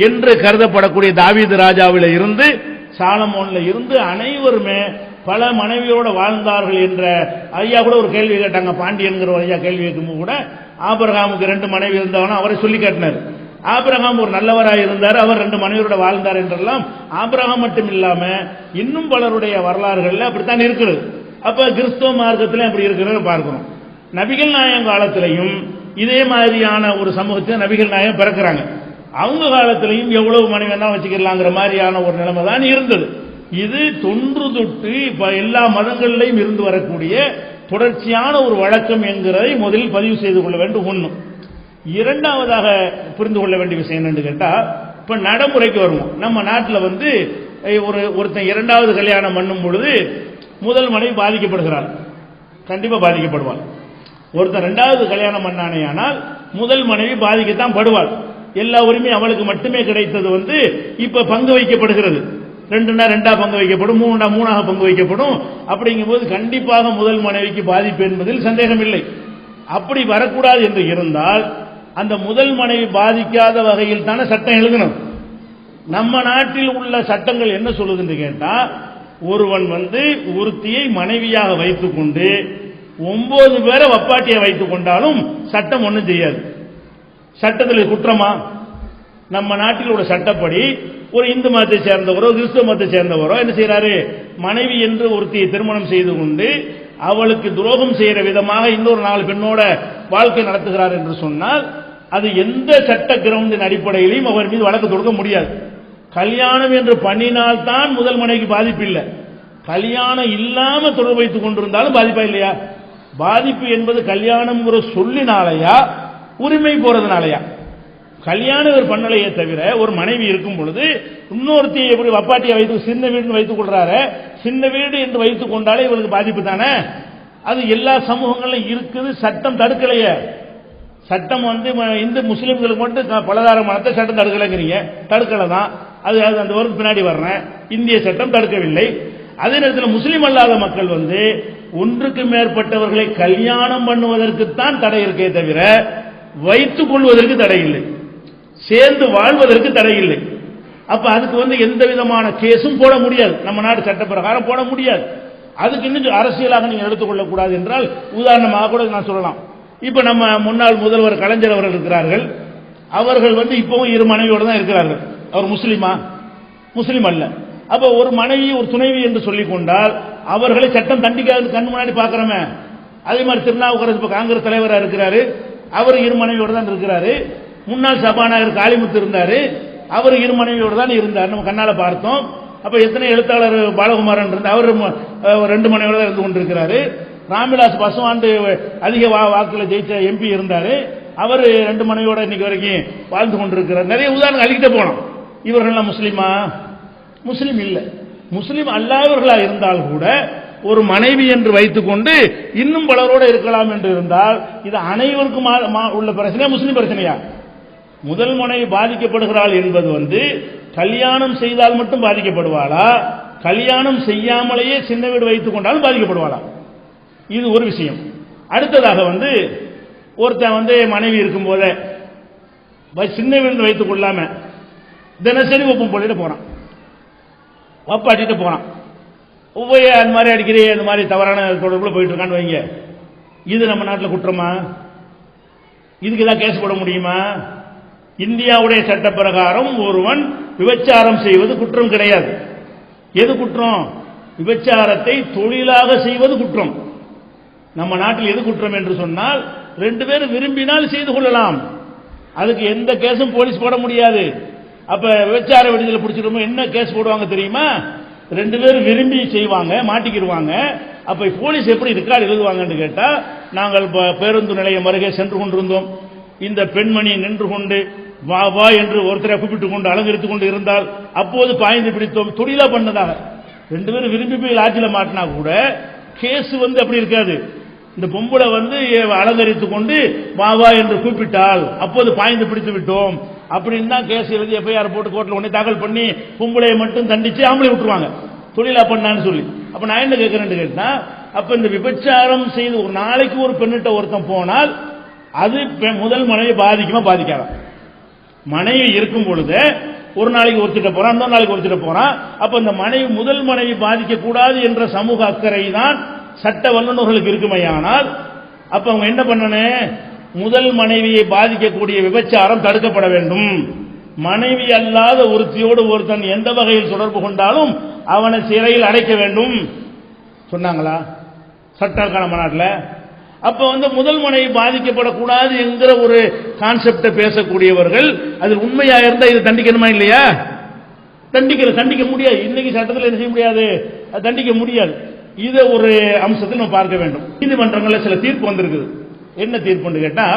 என்று கருதப்படக்கூடிய தாவீது ராஜாவில இருந்து சாலமோன்ல இருந்து அனைவருமே பல மனைவியோட வாழ்ந்தார்கள் என்ற ஐயா கூட ஒரு கேள்வி கேட்டாங்க. பாண்டியன்கிற ஐயா கேள்வி கேட்கும்போது கூட ஆபிரகாமுக்கு 2 மனைவி இருந்தாங்கன்னா அவரை சொல்லி காட்டினார். ஆபிரகாம் ஒரு நல்லவராக இருந்தார், அவர் 2 மனைவியோட வாழ்ந்தார் என்றெல்லாம் ஆபிரகாம் மட்டும் இல்லாம இன்னும் பலருடைய வரலாறுகள்ல அப்படித்தான் இருக்கிறது. அப்ப கிறிஸ்தவ மார்க்கத்தில் அப்படி இருக்கிறத பார்க்கிறோம். நபிகள் நாயகம் காலத்திலையும் இதே மாதிரியான ஒரு சமூகத்தில் நபிகள் நாயகம் பிறக்கிறாங்க. அவங்க காலத்திலையும் எவ்வளவு மனைவி வேணா வச்சுக்கலாங்கிற மாதிரியான ஒரு நிலைமை தான் இருந்தது. இது தொன்று தொட்டு இப்ப எல்லா மதங்களிலையும் இருந்து வரக்கூடிய தொடர்ச்சியான ஒரு வழக்கம் என்கிறதை முதலில் பதிவு செய்து கொள்ள வேண்டும். ஒன்று. இரண்டாவதாக புரிந்து கொள்ள வேண்டிய விஷயம் என்னன்னு கேட்டா, இப்ப நடைமுறைக்கு வருவோம். நம்ம நாட்டில் வந்து ஒருத்தன் இரண்டாவது கல்யாணம் பண்ணும் பொழுது முதல் மனைவி பாதிக்கப்படுகிறார், கண்டிப்பா பாதிக்கப்படுவாள். ஒருத்தன் இரண்டாவது கல்யாணம் பண்ணானே ஆனால் முதல் மனைவி பாதிக்கத்தான் படுவாள். எல்லா உரிமையும் அவளுக்கு மட்டுமே கிடைத்தது வந்து இப்ப பங்கு வைக்கப்படுகிறது. ரெண்டுனா ரெண்டா பங்கு வைக்கப்படும், மூணுனா மூணாக பங்கு வைக்கப்படும். அப்படிங்கும் போது கண்டிப்பாக முதல் மனைவிக்கு பாதிப்பு என்பதில் சந்தேகம் இல்லை. அப்படி வரக்கூடாது என்று இருந்தால் அந்த முதல் மனைவி பாதிக்காத வகையில் தானே சட்டம் எழுதணும். நம்ம நாட்டில் உள்ள சட்டங்கள் என்ன சொல்லுதுன்னு கேட்டா, ஒருவன் வந்து ஒருத்தியை மனைவியாக வைத்துக் கொண்டு 9 பேரை வப்பாட்டியை வைத்துக் கொண்டாலும் சட்டம் ஒன்றும் செய்யாது. சட்டத்தில் குற்றமா? நம்ம நாட்டில் உள்ள சட்டப்படி ஒரு இந்து மதத்தை சேர்ந்தவரோ கிறிஸ்துவ மதத்தை சேர்ந்தவரோ என்ன செய்யறாரு, மனைவி என்று ஒருத்தியை திருமணம் செய்து கொண்டு அவளுக்கு துரோகம் செய்யற விதமாக இன்னொரு 4 பெண்ணோட வாழ்க்கை நடத்துகிறார் என்று சொன்னால் அது எந்த சட்ட கிரவுண்டின் அடிப்படையிலையும் அவர் மீது வழக்கு தொடுக்க முடியாது. கல்யாணம் என்று பண்ணினால்தான் முதல் மனைவிக்கு பாதிப்பு இல்லை. கல்யாணம் இல்லாம தொடர்பு வைத்துக் கொண்டிருந்தாலும் பாதிப்பா இல்லையா? பாதிப்பு என்பது கல்யாணம் சொல்லினாலையா உரிமை போறதுனாலயா? கல்யாணம் ஒரு பண்ணலையே தவிர ஒரு மனைவி இருக்கும் பொழுது இன்னொருத்தையை எப்படி வப்பாட்டியை வைத்து சின்ன வீடு வைத்துக் கொள்றாரு, சின்ன வீடு என்று வைத்துக் கொண்டாலே இவருக்கு பாதிப்பு தானே. அது எல்லா சமூகங்களும் இருக்குது, சட்டம் தடுக்கலையே. சட்டம் வந்து இந்து முஸ்லிம்களுக்கு மட்டும் பலதார மதத்தை சட்டம் தடுக்கலைங்கிறீங்க, தடுக்கலை தான். அது அந்த வருஷம் பின்னாடி வர்றேன், இந்திய சட்டம் தடுக்கவில்லை. அதே நேரத்தில் முஸ்லீம் அல்லாத மக்கள் வந்து ஒன்றுக்கு மேற்பட்டவர்களை கல்யாணம் பண்ணுவதற்குத்தான் தடை இருக்கே தவிர வைத்துக் கொள்வதற்கு தடை இல்லை, சேர்ந்து வாழ்வதற்கு தடை இல்லை. அப்ப அதுக்கு வந்து எந்த விதமான கேஸும் போட முடியாது, நம்ம நாடு சட்ட பிரகாரம் போட முடியாது. அதுக்கு இன்னும் அரசியலாக நீங்க எடுத்துக்கொள்ளக் கூடாது என்றால் உதாரணமாக கூட நான் சொல்லலாம். இப்ப நம்ம முன்னாள் முதல்வர் கலைஞர் அவர்கள் இருக்கிறார்கள், அவர்கள் வந்து இப்பவும் 2 மனைவியோடு தான் இருக்கிறார்கள். அவர் முஸ்லீமா? முஸ்லீம் அல்ல. அப்ப ஒரு மனைவி ஒரு துணைவி என்று சொல்லிக் கொண்டால் அவர்களை சட்டம் தண்டிக்காது கண் முன்னாடி பார்க்கிறோமே. அதே மாதிரி திருநாவுக்கரசு இப்ப காங்கிரஸ் தலைவராக இருக்கிறாரு, அவர் 2 மனைவியோடு தான் இருக்கிறாரு. முன்னாள் சபாநாயகர் காளிமுத்து இருந்தாரு, அவர் 2 மனைவியோடு தான் இருந்தார், நம்ம கண்ணால பார்த்தோம். அப்ப எத்தனை எழுத்தாளர் பாலகுமாரன் இருந்தார், அவர் 2 மனைவியோடு தான் இருந்து கொண்டிருக்கிறாரு. ராமவிலாஸ் பசுவாண்டு அதிக வாக்குல ஜெயிச்ச எம்பி இருந்தாரு, அவர் 2 மனைவியோட இன்னைக்கு வரைக்கும் வாழ்ந்து கொண்டிருக்கிறார். நிறைய உதாரணம் அளிக்கிட்டே போனோம். இவர்கள்லாம் முஸ்லீமா? முஸ்லீம் இல்லை. முஸ்லீம் அல்லாதவர்களா இருந்தால் கூட ஒரு மனைவி என்று வைத்துக் கொண்டு இன்னும் பலரோடு இருக்கலாம் என்று இருந்தால் இது அனைவருக்கும் உள்ள பிரச்சனையா, முஸ்லீம் பிரச்சனையா? முதல் மனைவி பாதிக்கப்படுகிறாள் என்பது வந்து கல்யாணம் செய்தால் மட்டும் பாதிக்கப்படுவாளா, கல்யாணம் செய்யாமலேயே சின்ன வீடு வைத்துக் கொண்டாலும் பாதிக்கப்படுவாளா? இது ஒரு விஷயம். அடுத்ததாக வந்து ஒருத்தன் வந்து மனைவி இருக்கும் போதே சின்ன வீடு வைத்துக் கொள்ளாம தினசரி ஒப்பம் போட்டுட்டு போறான், வப்பாட்டிட்டு போறான், ஒவ்வைய அந்த மாதிரி அடிக்கிறே அந்த மாதிரி தவறான தொடர்புல போயிட்டு இருக்கான்னு வைங்க. இது நம்ம நாட்டில் குற்றமா? இதுக்கு தான் கேஸ் போட முடியுமா? இந்தியாவுடைய சட்ட பிரகாரம் ஒருவன் விபச்சாரம் செய்வது குற்றம் கிடையாது. எது குற்றம்? விபச்சாரத்தை தொழிலாக செய்வது குற்றம். நம்ம நாட்டில் எது குற்றம் என்று சொன்னால் 2 பேரும் விரும்பினால் செய்து கொள்ளலாம், அதுக்கு எந்த கேஸும் போலீஸ் போட முடியாது. அப்ப விபச்சார விடுதலை பிடிச்சிருமோ என்ன கேஸ் போடுவாங்க தெரியுமா? 2 பேரும் விரும்பி செய்வாங்க, மாட்டிக்கிடுவாங்க. அப்ப போலீஸ் எப்படி ரெக்கார்டு எழுதுவாங்கன்னு கேட்டா, நாங்கள் பேருந்து நிலையம் அருகே சென்று கொண்டிருந்தோம், இந்த பெண்மணி நின்று கொண்டு வா வா என்று ஒருத்தரை கூப்பிட்டுக் கொண்டு அலங்கரித்துக் கொண்டு இருந்தால் அப்போது பாய்ந்து பிடித்தோம், தொழிலா பண்ணதாக. 2 பேரும் விரும்பி போய் லாட்ஜில் மாட்டினா கூட கேஸ் வந்து அப்படி இருக்காது. இந்த பொம்பளை வந்து அலங்கரித்துக் கொண்டு வா வா என்று கூப்பிட்டால் அப்போது பாய்ந்து பிடித்து விட்டோம் அப்படின்னு தான் கேஸ் எழுதி எஃப்ஐஆர் போட்டு கோர்ட்டில் உடனே தாக்கல் பண்ணி பொம்பளையை மட்டும் தண்டிச்சு ஆம்பளை விட்டுருவாங்க, தொழிலா பண்ணான்னு சொல்லி. அப்ப நான் என்ன கேட்கிறேன்னு கேட்டா, அப்ப இந்த விபச்சாரம் செய்து ஒரு நாளைக்கு ஒரு பெண்ணிட்ட ஒருத்தன் போனால் அது முதல் மனைவி பாதிக்குமா பாதிக்காதான்? மனைவி இருக்கும் பொழுது ஒரு நாளைக்கு ஒருத்திட்ட போறான், இன்னொரு நாளைக்கு ஒருத்திட்ட போறான். அப்ப இந்த மனைவி முதல் மனைவி பாதிக்க கூடாது என்ற சமூக அக்கறை தான் சட்ட வல்லுநர்களுக்கு இருக்குமையானால் அப்ப அவங்க என்ன பண்ணணும்? முதல் மனைவியை பாதிக்கக்கூடிய விபச்சாரம் தடுக்கப்பட வேண்டும். மனைவி அல்லாத ஒருத்தியோடு ஒருத்தன் எந்த வகையில் தொடர்பு கொண்டாலும் அவனை சிறையில் அடைக்க வேண்டும் சொன்னாங்களா? சட்டம் இருக்கா நம்ம நாட்டில்? அப்ப வந்து முதல் மனைவி பாதிக்கப்படக்கூடாது என்கிற ஒரு கான்செப்டை பேசக்கூடியவர்கள் அது உண்மையா இருந்தா இது தண்டிக்கணுமா இல்லையா? தண்டிக்க முடியாது. இன்னைக்கு சட்டத்தில் என்ன செய்ய முடியாது, தண்டிக்க முடியாது. இதை ஒரு அம்சத்தில் நம்ம பார்க்க வேண்டும். நீதிமன்றங்களில் சில தீர்ப்பு வந்திருக்குது. என்ன தீர்ப்புன்னு கேட்டா,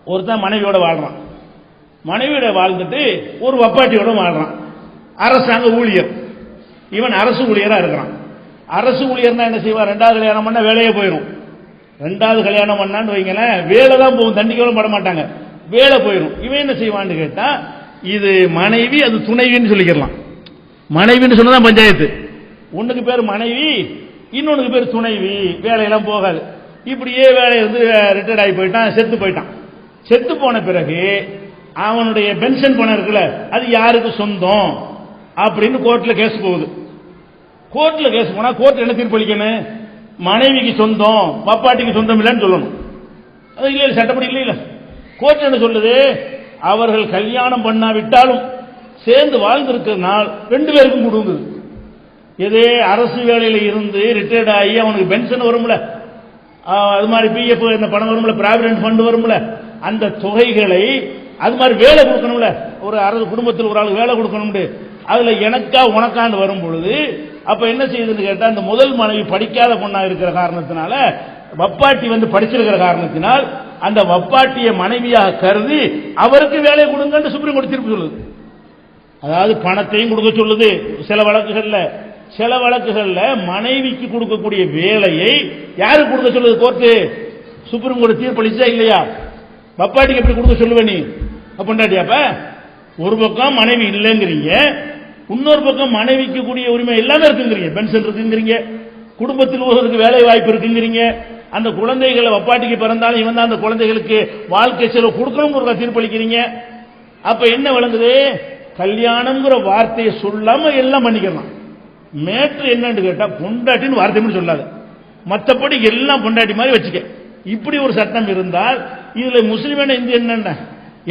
ஒருத்தன் மனைவியோட வாழ்றான், மனைவியோட வாழ்ந்துட்டு ஒரு வப்பாட்டியோட வாழ்றான். அரசாங்க ஊழியர், இவன் அரசு ஊழியரா இருக்கிறான். அரசு ஊழியர்னா என்ன செய்வான், ரெண்டாவது கல்யாணம் பண்ணா வேலையே போயிடும். ரெண்டாவது கல்யாணம் பண்ணான்னு வைங்களேன், வேலை தான் போகும், தண்டிக்கவும் பட மாட்டாங்க, வேலை போயிடும். இவன் என்ன செய்வான்னு கேட்டா, இது மனைவி அது துணைவின்னு சொல்லிக்கலாம். மனைவின்னு சொன்னதான் பஞ்சாயத்து. ஒண்ணுக்கு பேர் மனைவி, இன்னொன்னுக்கு பேர் துணைவி, வேலையெல்லாம் போகாது. இப்படியே வேலையை வந்து ரிட்டையர்ட் ஆகி போயிட்டான், செத்து போயிட்டான். செத்து போன பிறகு அவனுடைய பென்ஷன் பணம் இருக்குல்ல, அது யாருக்கு சொந்தம் அப்படின்னு கோர்ட்ல கேஸ் போகுது. கோர்ட்ல கேஸ் போனா கோர்ட் என்ன தீர்ப்பளிக்கணும், மனைவிக்கு சொந்தம் பப்பாட்டிக்கு சொந்தம் இல்லைன்னு சொல்லணும். அது இல்ல, சட்டப்படி இல்ல. கோர்ட் என்ன சொல்லுது, அவர்கள் கல்யாணம் பண்ணாவிட்டாலும் சேர்ந்து வாழ்ந்திருக்கிறதுனால் 2 பேருக்கும் கொடுக்குது. எதே அரசு வேலையில இருந்து ரிட்டையர்ட் ஆகி அவனுக்கு பென்ஷன் வரும்ல, அது மாதிரி பிஎஃப் இந்த பணம் வரும்ல, ப்ராவிடன்ட் ஃபண்ட் வரும்ல, அந்த தொகைகளை அது மாதிரி வேலை கொடுக்கணும்ல, ஒரு அரசு குடும்பத்தில் ஒரு ஆளுக்கு வேலை கொடுக்கணும்னு அதுல எனக்கா உனக்காண்டு வரும் பொழுது அப்ப என்ன செய்யுதுன்னு கேட்டா, அந்த முதல் மனைவி படிக்காத பொண்ணா இருக்கிற காரணத்தினால, வப்பாட்டி வந்து படிச்சிருக்கிற காரணத்தினால் அந்த வப்பாட்டிய மனைவியாக கருதி அவருக்கு வேலை கொடுங்கன்னு சுப்ரீம் கோர்ட் தீர்ப்பு சொல்லுது. அதாவது பணத்தையும் கொடுக்க சொல்லுது சில வழக்குகள்ல. சில வழக்குகள்ல மனைவிக்கு கொடுக்கக்கூடிய வேலையை யாருக்கு கொடுக்க சொல்லுது கோர்ட்டு, சுப்ரீம் கோர்ட் தீர்ப்பளிச்சா இல்லையா? வப்பாட்டிக்கு எப்படி கொடுக்க சொல்லுவ நீ பொண்டாட்டியாப்ப? ஒரு பக்கம் மனைவி இல்லைங்கிறீங்க, இன்னொரு பக்கம் மனைவிக்கு கூடிய உரிமை எல்லாமே இருக்குங்கிறீங்க, பென்ஷன் இருக்குங்கிறீங்க, குடும்பத்தில் ஒருவருக்கு வேலை வாய்ப்பு இருக்குங்கிறீங்க, அந்த குழந்தைகளை வப்பாட்டிக்கு பிறந்தாலும் இவன் தான் அந்த குழந்தைகளுக்கு வாழ்க்கை செலவு கொடுக்கணும் ஒரு தீர்ப்பளிக்கிறீங்க. அப்ப என்ன விளங்குது, கல்யாணம்ங்கிற வார்த்தையை சொல்லாம எல்லாம் பண்ணிக்கலாம். மேட்ரு என்னன்னு கேட்டா, பொண்டாட்டின்னு வார்த்தை மட்டும் சொல்லாது, மற்றபடி எல்லாம் பொண்டாட்டி மாதிரி வச்சுக்க. இப்படி ஒரு சட்டம் இருந்தால் இதுல முஸ்லிம் இந்திய என்ன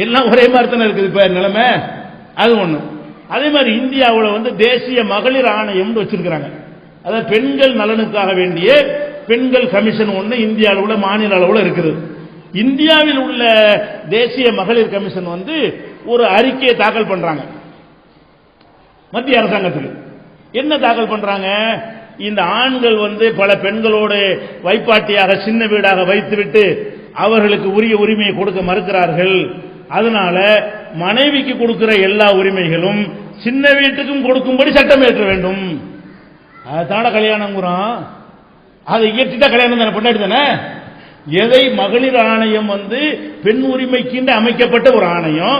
எல்லாம் ஒரே மாதிரி தானே இருக்குது இப்ப நிலைமை. அது ஒண்ணு. அதே மாதிரி இந்தியாவில் வந்து தேசிய மகளிர் ஆணையம் வச்சிருக்கிறாங்க. அதாவது பெண்கள் நலனுக்காக வேண்டிய பெண்கள் கமிஷன் ஒன்று இந்திய அளவில் மாநில அளவில் இருக்குது. இந்தியாவில் உள்ள தேசிய மகளிர் கமிஷன் வந்து ஒரு அறிக்கையை தாக்கல் பண்றாங்க மத்திய அரசாங்கத்துக்கு. என்ன தாக்கல் பண்றாங்க, இந்த ஆண்கள் வந்து பல பெண்களோடு வைப்பாட்டியாக சின்ன வீடாக வைத்துவிட்டு அவர்களுக்கு உரிய உரிமையை கொடுக்க மறுக்கிறார்கள். அதனால மனைவிக்கு கொடுக்கிற எல்லா உரிமைகளும் சின்ன வீட்டுக்கும் கொடுக்கும்படி சட்டம் ஏற்ற வேண்டும். அதான கல்யாணம், அதை இயற்றிட்டா கல்யாணம் தானே, பொண்டாட்டி தானே. எதை மகளிர் ஆணையம் வந்து பெண் உரிமைக்கு அமைக்கப்பட்ட ஒரு ஆணையம்,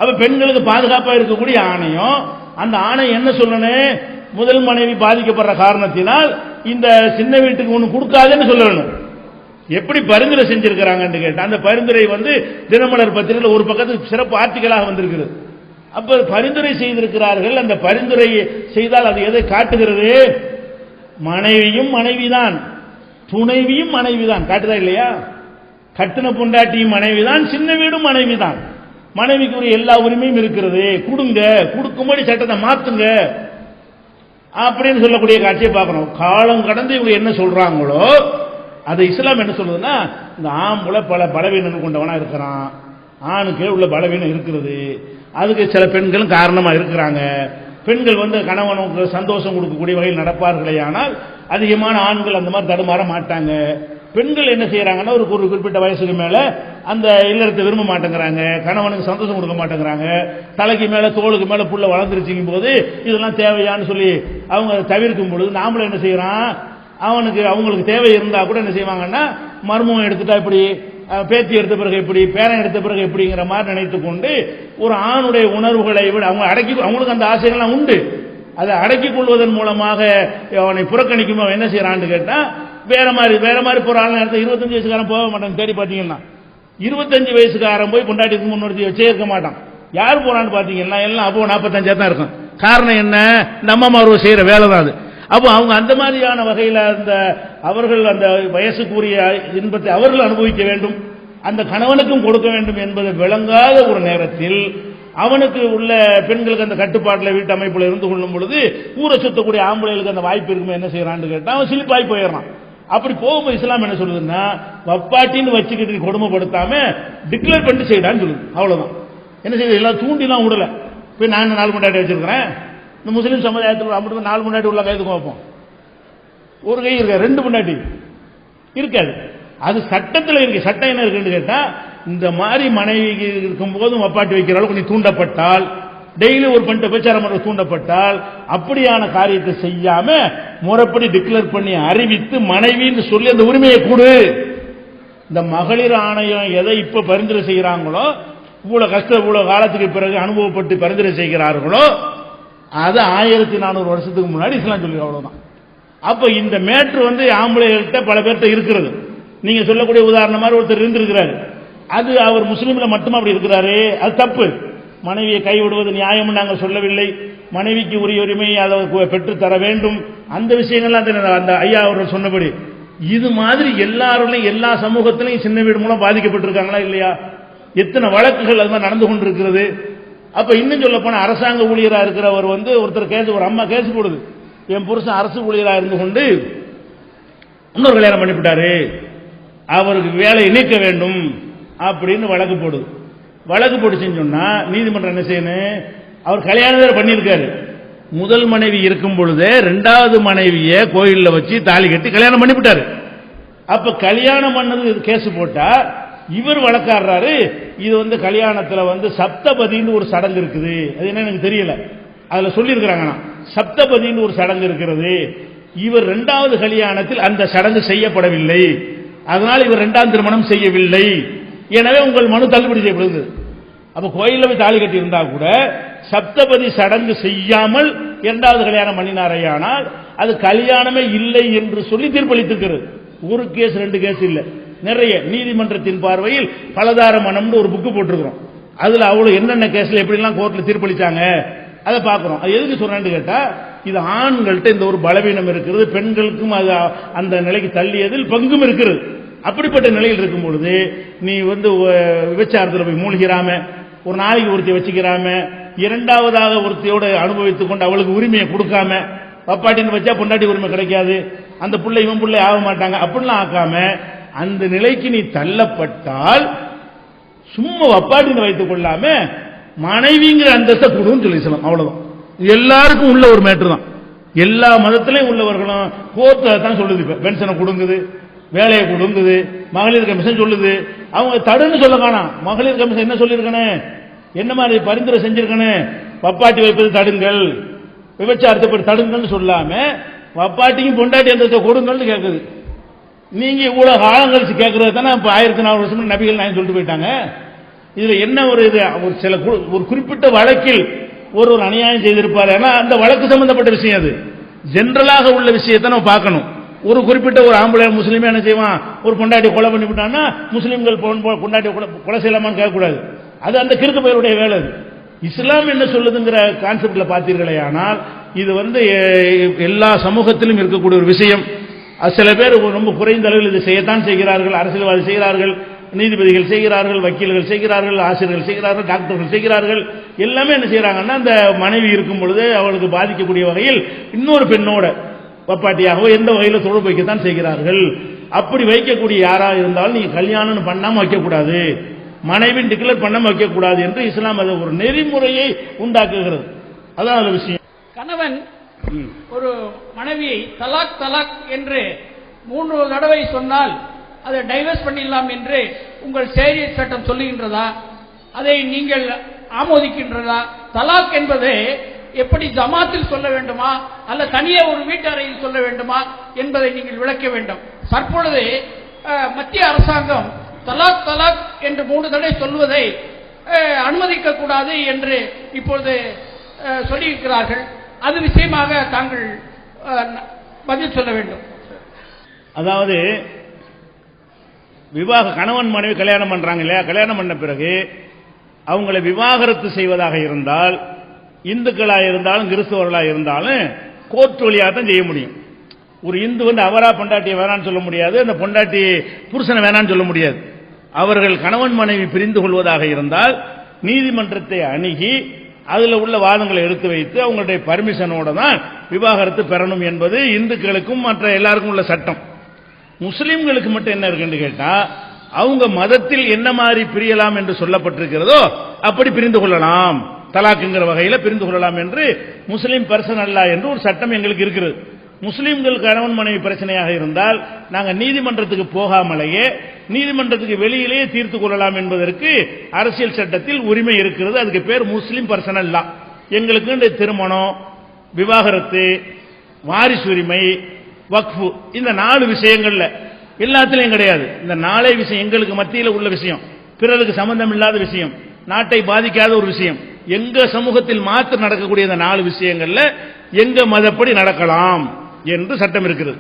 அப்ப பெண்களுக்கு பாதுகாப்பாக இருக்கக்கூடிய ஆணையம். அந்த ஆணையம் என்ன சொல்லணும், முதல் மனைவி பாதிக்கப்படுற காரணத்தினால் இந்த சின்ன வீட்டுக்கு ஒண்ணு கொடுக்காதுன்னு சொல்லணும். எப்படி பரிந்துரை செஞ்சிருக்கிறாங்கன்னு கேட்டா, அந்த பரிந்துரை வந்து தினமலர் பத்திரிகையில் ஒரு பக்கத்துக்கு சிறப்பு ஆர்டிகலாக வந்திருக்கிறது. அப்ப பரிந்துரை செய்திருக்கிறார்கள். அந்த பரிந்துரை செய்தால் அது எதை காட்டுகிறது, மனைவியும் மனைவிதான், துணைவியும் மனைவிதான் காட்டுதா இல்லையா? கட்டின பொண்டாட்டியும் மனைவிதான், சின்ன வீடும் மனைவிதான். மனைவிக்கு ஒரு எல்லா உரிமையும் இருக்கிறது, கொடுங்க, கொடுக்கும்படி சட்டத்தை மாத்துங்க அப்படின்னு சொல்லக்கூடிய காட்சியை பார்க்கணும். காலம் கடந்து இவங்க என்ன சொல்றாங்களோ அது இஸ்லாம் என்ன சொல்லுதுன்னா, இந்த ஆம்பளை பல பலவீனங்கள் கொண்டவனா இருக்கிறான், ஆணுக்கு உள்ள பலவீனம் இருக்கிறது, அதுக்கு சில பெண்களும் காரணமா இருக்கிறாங்க. பெண்கள் வந்து கணவனுக்கு சந்தோஷம் கொடுக்கக்கூடிய வகையில் நடப்பார்களே, ஆனால் அதிகமான ஆண்கள் அந்த மாதிரி தடுமாற மாட்டாங்க. பெண்கள் என்ன செய்யறாங்கன்னா, ஒரு குறிப்பிட்ட வயசுக்கு மேல அந்த இல்லறத்தை விரும்ப மாட்டேங்கிறாங்க, கணவனுக்கு சந்தோஷம் கொடுக்க மாட்டேங்கிறாங்க, தலைக்கு மேல தோளுக்கு மேல புள்ள வளர்ந்துருச்சுக்கும் போது இதெல்லாம் தேவையான்னு சொல்லி அவங்க தவிர்க்கும் பொழுது நாமளும் என்ன செய்யறான், அவங்களுக்கு தேவை இருந்தா கூட என்ன செய்வாங்கன்னா, மர்மம் எடுத்துட்டா இப்படி, பேத்தி எடுத்த பிறகு எப்படி, பேரன் எடுத்த பிறகு எப்படிங்கிற மாதிரி நினைத்து கொண்டு ஒரு ஆணுடைய உணர்வுகளை விட அவங்களுக்கு அந்த ஆசைகள்லாம் உண்டு, அதை அடக்கிக் கொள்வதன் மூலமாக அவனை புறக்கணிக்கும். அவன் என்ன செய்யறான்னு கேட்டா, வேற மாதிரி போற ஆள் நேரத்தில் 25 வயசுக்காரன் போக மாட்டான். தேடி பார்த்தீங்கன்னா 25 வயசுக்காரன் போய் பொண்டாட்டிக்கு முன்னோர்த்தி வச்சே இருக்க மாட்டான். யார் போறான்னு பாத்தீங்கன்னா எல்லாம் அப்போ 45 தான் இருக்கும். காரணம் என்ன, இந்த அம்மாமார் செய்யற வேலை தான் அது. அப்போ அவங்க அந்த மாதிரியான வகையில் அவர்கள் அந்த வயசுக்குரிய இன்பத்தை அவர்கள் அனுபவிக்க வேண்டும், அந்த கணவனுக்கும் கொடுக்க வேண்டும் என்பதை விளங்காத ஒரு நேரத்தில் அவனுக்கு உள்ள பெண்களுக்கு அந்த கட்டுப்பாட்டில் வீட்டு அமைப்புல இருந்து கொள்ளும் பொழுது ஊரை சுத்தக்கூடிய ஆம்பளைகளுக்கு அந்த வாய்ப்பு இருக்குமே, என்ன செய்யறான்னு கேட்டா அவன் சிலிப்பாய் போயிடறான். அப்படி போகும்போது இஸ்லாம் என்ன சொல்லுதுன்னா, வப்பாட்டின்னு வச்சுக்கிட்டு கொடுமைப்படுத்தாம டிக்ளேர் பண்ணிட்டு செய்யடான்னு சொல்லுது. அவ்வளவுதான். என்ன செய்யுது, எல்லாம் தூண்டிலாம் விடல, இப்போ நான் 4 முன்னாடி வச்சிருக்கிறேன். இந்த முஸ்லீம் சமுதாயத்தில் அப்படி 4 முன்னாடி உள்ள கைதுக்கு வைப்போம். ஒரு கை இருக்க 2 முன்னாடி இருக்காது. அது சட்டத்தில் இருக்கு. சட்டம் என்ன இருக்குன்னு கேட்டா, இந்த மாதிரி மனைவி இருக்கும் போதும் வப்பாட்டி வைக்கிற அளவுக்கு நீ தூண்டப்பட்டால், டெய்லி ஒரு பண்ணிட்டு பிரச்சாரம் பண்ண தூண்டப்பட்டால், அப்படியான காரியத்தை செய்யாம முறைப்படி டிக்ளேர் பண்ணி அறிவித்து மனைவின்னு சொல்லி அந்த உரிமையை கொடு. இந்த மகளிர் ஆணையம் எதை இப்ப பரிந்துரை செய்கிறாங்களோ, இவ்வளவு கஷ்டம் இவ்வளவு காலத்துக்கு பிறகு அனுபவப்பட்டு பரிந்துரை செய்கிறார்களோ, அது 1400 வருஷத்துக்கு முன்னாடி இஸ்லாம் சொல்லி அவ்வளவுதான். அப்ப இந்த மேட்ரு ஆம்பளைகள்கிட்ட பல பேர்கிட்ட இருக்கிறது. நீங்க சொல்லக்கூடிய உதாரணம் மாதிரி ஒருத்தர் இருந்திருக்கிறாரு. அது அவர் முஸ்லீம்ல மட்டும் அப்படி இருக்கிறாரு, அது தப்பு. மனைவியை கைவிடுவது நியாயம் நாங்கள் சொல்லவில்லை. மனைவிக்கு உரிய உரிமையை அதை பெற்று தர வேண்டும். அந்த விஷயங்கள்லாம் அந்த ஐயா அவர்கள் சொன்னபடி இது மாதிரி எல்லாரும் எல்லா சமூகத்திலையும் சின்ன வீடு மூலம் பாதிக்கப்பட்டிருக்காங்களா இல்லையா? எத்தனை வழக்குகள் அது மாதிரி நடந்து கொண்டிருக்கிறது. அப்ப இன்னும் சொல்ல போன அரசாங்க ஊழியரா இருக்கிறவர் ஒருத்தர் கேஸ், ஒரு அம்மா கேஸ் போடுது, என் புருஷன் அரசு ஊழியராக இருந்து கொண்டு இன்னொரு கல்யாணம் பண்ணிவிட்டாரு, அவருக்கு வேலையை நீக்க வேண்டும் அப்படின்னு வழக்கு போடுது. வழக்கு போட்டுச்சுன்னு சொன்னா நீதிமன்றம் என்ன செய்யணும்? அவர் கல்யாணம் வேற பண்ணியிருக்காரு. முதல் மனைவி இருக்கும் பொழுதே 2வது மனைவியை கோயில்ல வச்சு தாலி கட்டி கல்யாணம் பண்ணிவிட்டாரு. அப்ப கல்யாணம் பண்ணது கேஸ் போட்டா இவர் வழக்காடுறாரு. இது கல்யாணத்துல சப்தபதின்னு ஒரு சடங்கு இருக்குது. அது என்ன எனக்கு தெரியல, அதுல சொல்லி இருக்கிறாங்க. சப்தபதின்னு ஒரு சடங்கு இருக்கிறது. இவர் 2வது கல்யாணத்தில் அந்த சடங்கு செய்யப்படவில்லை, அதனால் இவர் 2ஆம் திருமணம் செய்யவில்லை. எனவே உங்கள் மனு தள்ளுபடி செய்யப்படுது. அப்ப கோயில்ல போய் தாலி கட்டி இருந்தா கூட சப்தபதி சடங்கு செய்யாமல் 2வது கல்யாணம் பண்ணினாரையானால் அது கல்யாணமே இல்லை என்று சொல்லி தீர்ப்பளித்திருக்கிறது. ஒரு கேஸ் 2 கேஸ் இல்ல, நிறைய. நீதிமன்றத்தின் பார்வையில் பலதார மனம்னு ஒரு புக்கு போட்டிருக்கிறோம். அதுல அவ்வளவு என்னென்ன கேஸ்ல எப்படிலாம் கோர்ட்ல தீர்ப்பளிச்சாங்க அதை பார்க்கிறோம். அது எதுக்கு சொல்றேன்னு கேட்டா, இது ஆண்கள்ட்ட இந்த ஒரு பலவீனம் இருக்கிறது, பெண்களுக்கும் அது அந்த நிலைக்கு தள்ளியதில் பங்கும் இருக்கிறது. அப்படிப்பட்ட நிலையில் இருக்கும் பொழுது நீ விபச்சாரத்தில் போய் மூழ்கிறாம, ஒரு நாளைக்கு ஒருத்தியை வச்சுக்கிறாம, 2வதாக ஒருத்தியோட அனுபவித்துக் கொண்டு அவளுக்கு உரிமையை கொடுக்காம, பப்பாட்டின்னு வச்சா பொண்டாட்டி உரிமை கிடைக்காது, அந்த பிள்ளை இவன் பிள்ளை ஆக மாட்டாங்க, அப்படிலாம் ஆக்காம அந்த நிலைக்கு நீ தள்ளப்பட்டால் சும்மா வப்பாட்டின்னு வைத்துக் கொள்ளாம மனைவிங்கிற அந்தஸ்தை கொடுன்னு சொல்லி சொல்லலாம். அவ்வளவுதான். எல்லாருக்கும் உள்ள ஒரு மேட்டர் தான். எல்லா மதத்திலையும் உள்ளவர்களும் கோர்ட் தான் சொல்லுது. இப்ப பென்ஷனை கொடுங்குது, வேலையை கொடுங்குது, மகளிர் கமிஷன் சொல்லுது. அவங்க தடுன்னு சொல்ல காணாம். மகளிர் கமிஷன் என்ன சொல்லியிருக்கணும், என்ன மாதிரி பரிந்துரை செஞ்சிருக்கணும், வப்பாட்டி வைப்பது தடுங்கள், விபச்சாரத்தை தடுங்கள்னு சொல்லாம வப்பாட்டிக்கும் பொண்டாட்டி அந்தஸ்தை கொடுங்கள்னு கேட்குது. நீங்க இவ்வளவு காலம் கழிச்சு கேட்கறது தானே. இப்ப 1400 வருஷம் நபிகள் நான் சொல்லிட்டு போயிட்டாங்க. இதுல என்ன ஒரு சில ஒரு குறிப்பிட்ட வழக்கில் ஒரு அநியாயம் செய்திருப்பார். ஏன்னா அந்த வழக்கு சம்பந்தப்பட்ட விஷயம், அது ஜெனரலாக உள்ள விஷயத்தை நம்ம பார்க்கணும். ஒரு குறிப்பிட்ட ஒரு ஆம்பளை முஸ்லீமே என்ன செய்வான், ஒரு பொண்டாட்டி கொலை பண்ணி விட்டான்னா முஸ்லீம்கள் பொண்டாட்டி கொலை செய்யலாமான்னு கேட்கக்கூடாது. அது அந்த கிறுக்கு பையனுடைய வேலை. இஸ்லாம் என்ன சொல்லுதுங்கிற கான்செப்ட்ல பார்த்தீர்களே, ஆனால் இது எல்லா சமூகத்திலும் இருக்கக்கூடிய ஒரு விஷயம். சில பேர் ரொம்ப குறைந்த அளவில் இதை செய்யத்தான் செய்கிறார்கள். அரசியல்வாதி செய்கிறார்கள், நீதிபதிகள் செய்கிறார்கள், வக்கீல்கள் செய்கிறார்கள், ஆசிரியர்கள் செய்கிறார்கள், டாக்டர்கள் செய்கிறார்கள். எல்லாமே என்ன செய்யறாங்கன்னா, அந்த மனைவி இருக்கும் பொழுது அவளுக்கு பாதிக்கக்கூடிய வகையில் இன்னொரு பெண்ணோட வப்பாட்டியாகவோ எந்த வகையில் தொடர்பு வைக்கத்தான் செய்கிறார்கள். அப்படி வைக்கக்கூடிய யாரா இருந்தாலும் நீங்க கல்யாணம் பண்ணாம வைக்கக்கூடாது, மனைவின் டிக்ளேர் பண்ணாம வைக்கக்கூடாது என்று இஸ்லாம் அது ஒரு நெறிமுறையை உண்டாக்குகிறது. அதான் அந்த விஷயம். கணவன் ஒரு மனைவியை தலாக் தலாக் என்று 3 தடவை சொன்னால் அதை டைவர்ஸ் பண்ணிடலாம் என்று உங்கள் ஷரியத் சட்டம் சொல்லுகின்றதா? அதை நீங்கள் ஆமோதிக்கின்றதா? தலாக் என்பது எப்படி ஜமாத்தில் சொல்ல வேண்டுமா அல்ல தனியே ஒரு வீட்டறையில் சொல்ல வேண்டுமா என்பதை நீங்கள் விளக்க வேண்டும். தற்பொழுது மத்திய அரசாங்கம் தலாக் தலாக் என்று 3 தடவை சொல்வதை அனுமதிக்க கூடாது என்று இப்பொழுது சொல்லியிருக்கிறார்கள். அது விஷயமாக தாங்கள் பதில் சொல்ல வேண்டும். அதாவது கணவன் மனைவி கல்யாணம் பண்றாங்க இல்லையா, கல்யாணம் பண்ண பிறகு அவங்களை விவாகரத்து செய்வதாக இருந்தால், இந்துக்களாக இருந்தாலும் கிறிஸ்தவர்களாக இருந்தாலும் கோர்ட் வழியாக தான் செய்ய முடியும். ஒரு இந்து அவரா பொண்டாட்டியை வேணான்னு சொல்ல முடியாது, அந்த பொண்டாட்டி புருஷனை வேணான்னு சொல்ல முடியாது. அவர்கள் கணவன் மனைவி பிரிந்து கொள்வதாக இருந்தால் நீதிமன்றத்தை அணுகி அதில் உள்ள வாதங்களை எடுத்து வைத்து அவங்களுடைய பர்மிஷனோட தான் விவாகரத்து பெறணும் என்பது இந்துக்களுக்கும் மற்ற எல்லாருக்கும் உள்ள சட்டம். முஸ்லிம்களுக்கு மட்டும் என்ன இருக்குன்னு கேட்டா, அவங்க மதத்தில் என்ன மாதிரி பிரியலாம் என்று சொல்லப்பட்டிருக்கிறதோ அப்படி பிரிந்து கொள்ளலாம். தலாக்குங்கிற வகையில் பிரிந்து கொள்ளலாம் என்று முஸ்லீம் பர்சன் அல்ல என்று ஒரு சட்டம் எங்களுக்கு இருக்கிறது. முஸ்லீம்கள் கணவன் மனைவி பிரச்சனையாக இருந்தால் நாங்கள் நீதிமன்றத்துக்கு போகாமலேயே நீதிமன்றத்துக்கு வெளியிலேயே தீர்த்து கொள்ளலாம் என்பதற்கு அரசியல் சட்டத்தில் உரிமை இருக்கிறது. அதுக்கு பேர் முஸ்லீம் பர்சனல் லா. எங்களுக்கு திருமணம், விவாகரத்து, வாரிசு உரிமை, வக்ஃபு, இந்த 4 விஷயங்கள்ல எல்லாத்திலையும் கிடையாது. இந்த 4 விஷயம் எங்களுக்கு மத்தியில் உள்ள விஷயம், பிறருக்கு சம்பந்தம் இல்லாத விஷயம், நாட்டை பாதிக்காத ஒரு விஷயம், எங்க சமூகத்தில் மாத்திரம் நடக்கக்கூடிய இந்த 4 விஷயங்கள்ல எங்க மதப்படி நடக்கலாம் என்று சட்டம் இருக்கிறது.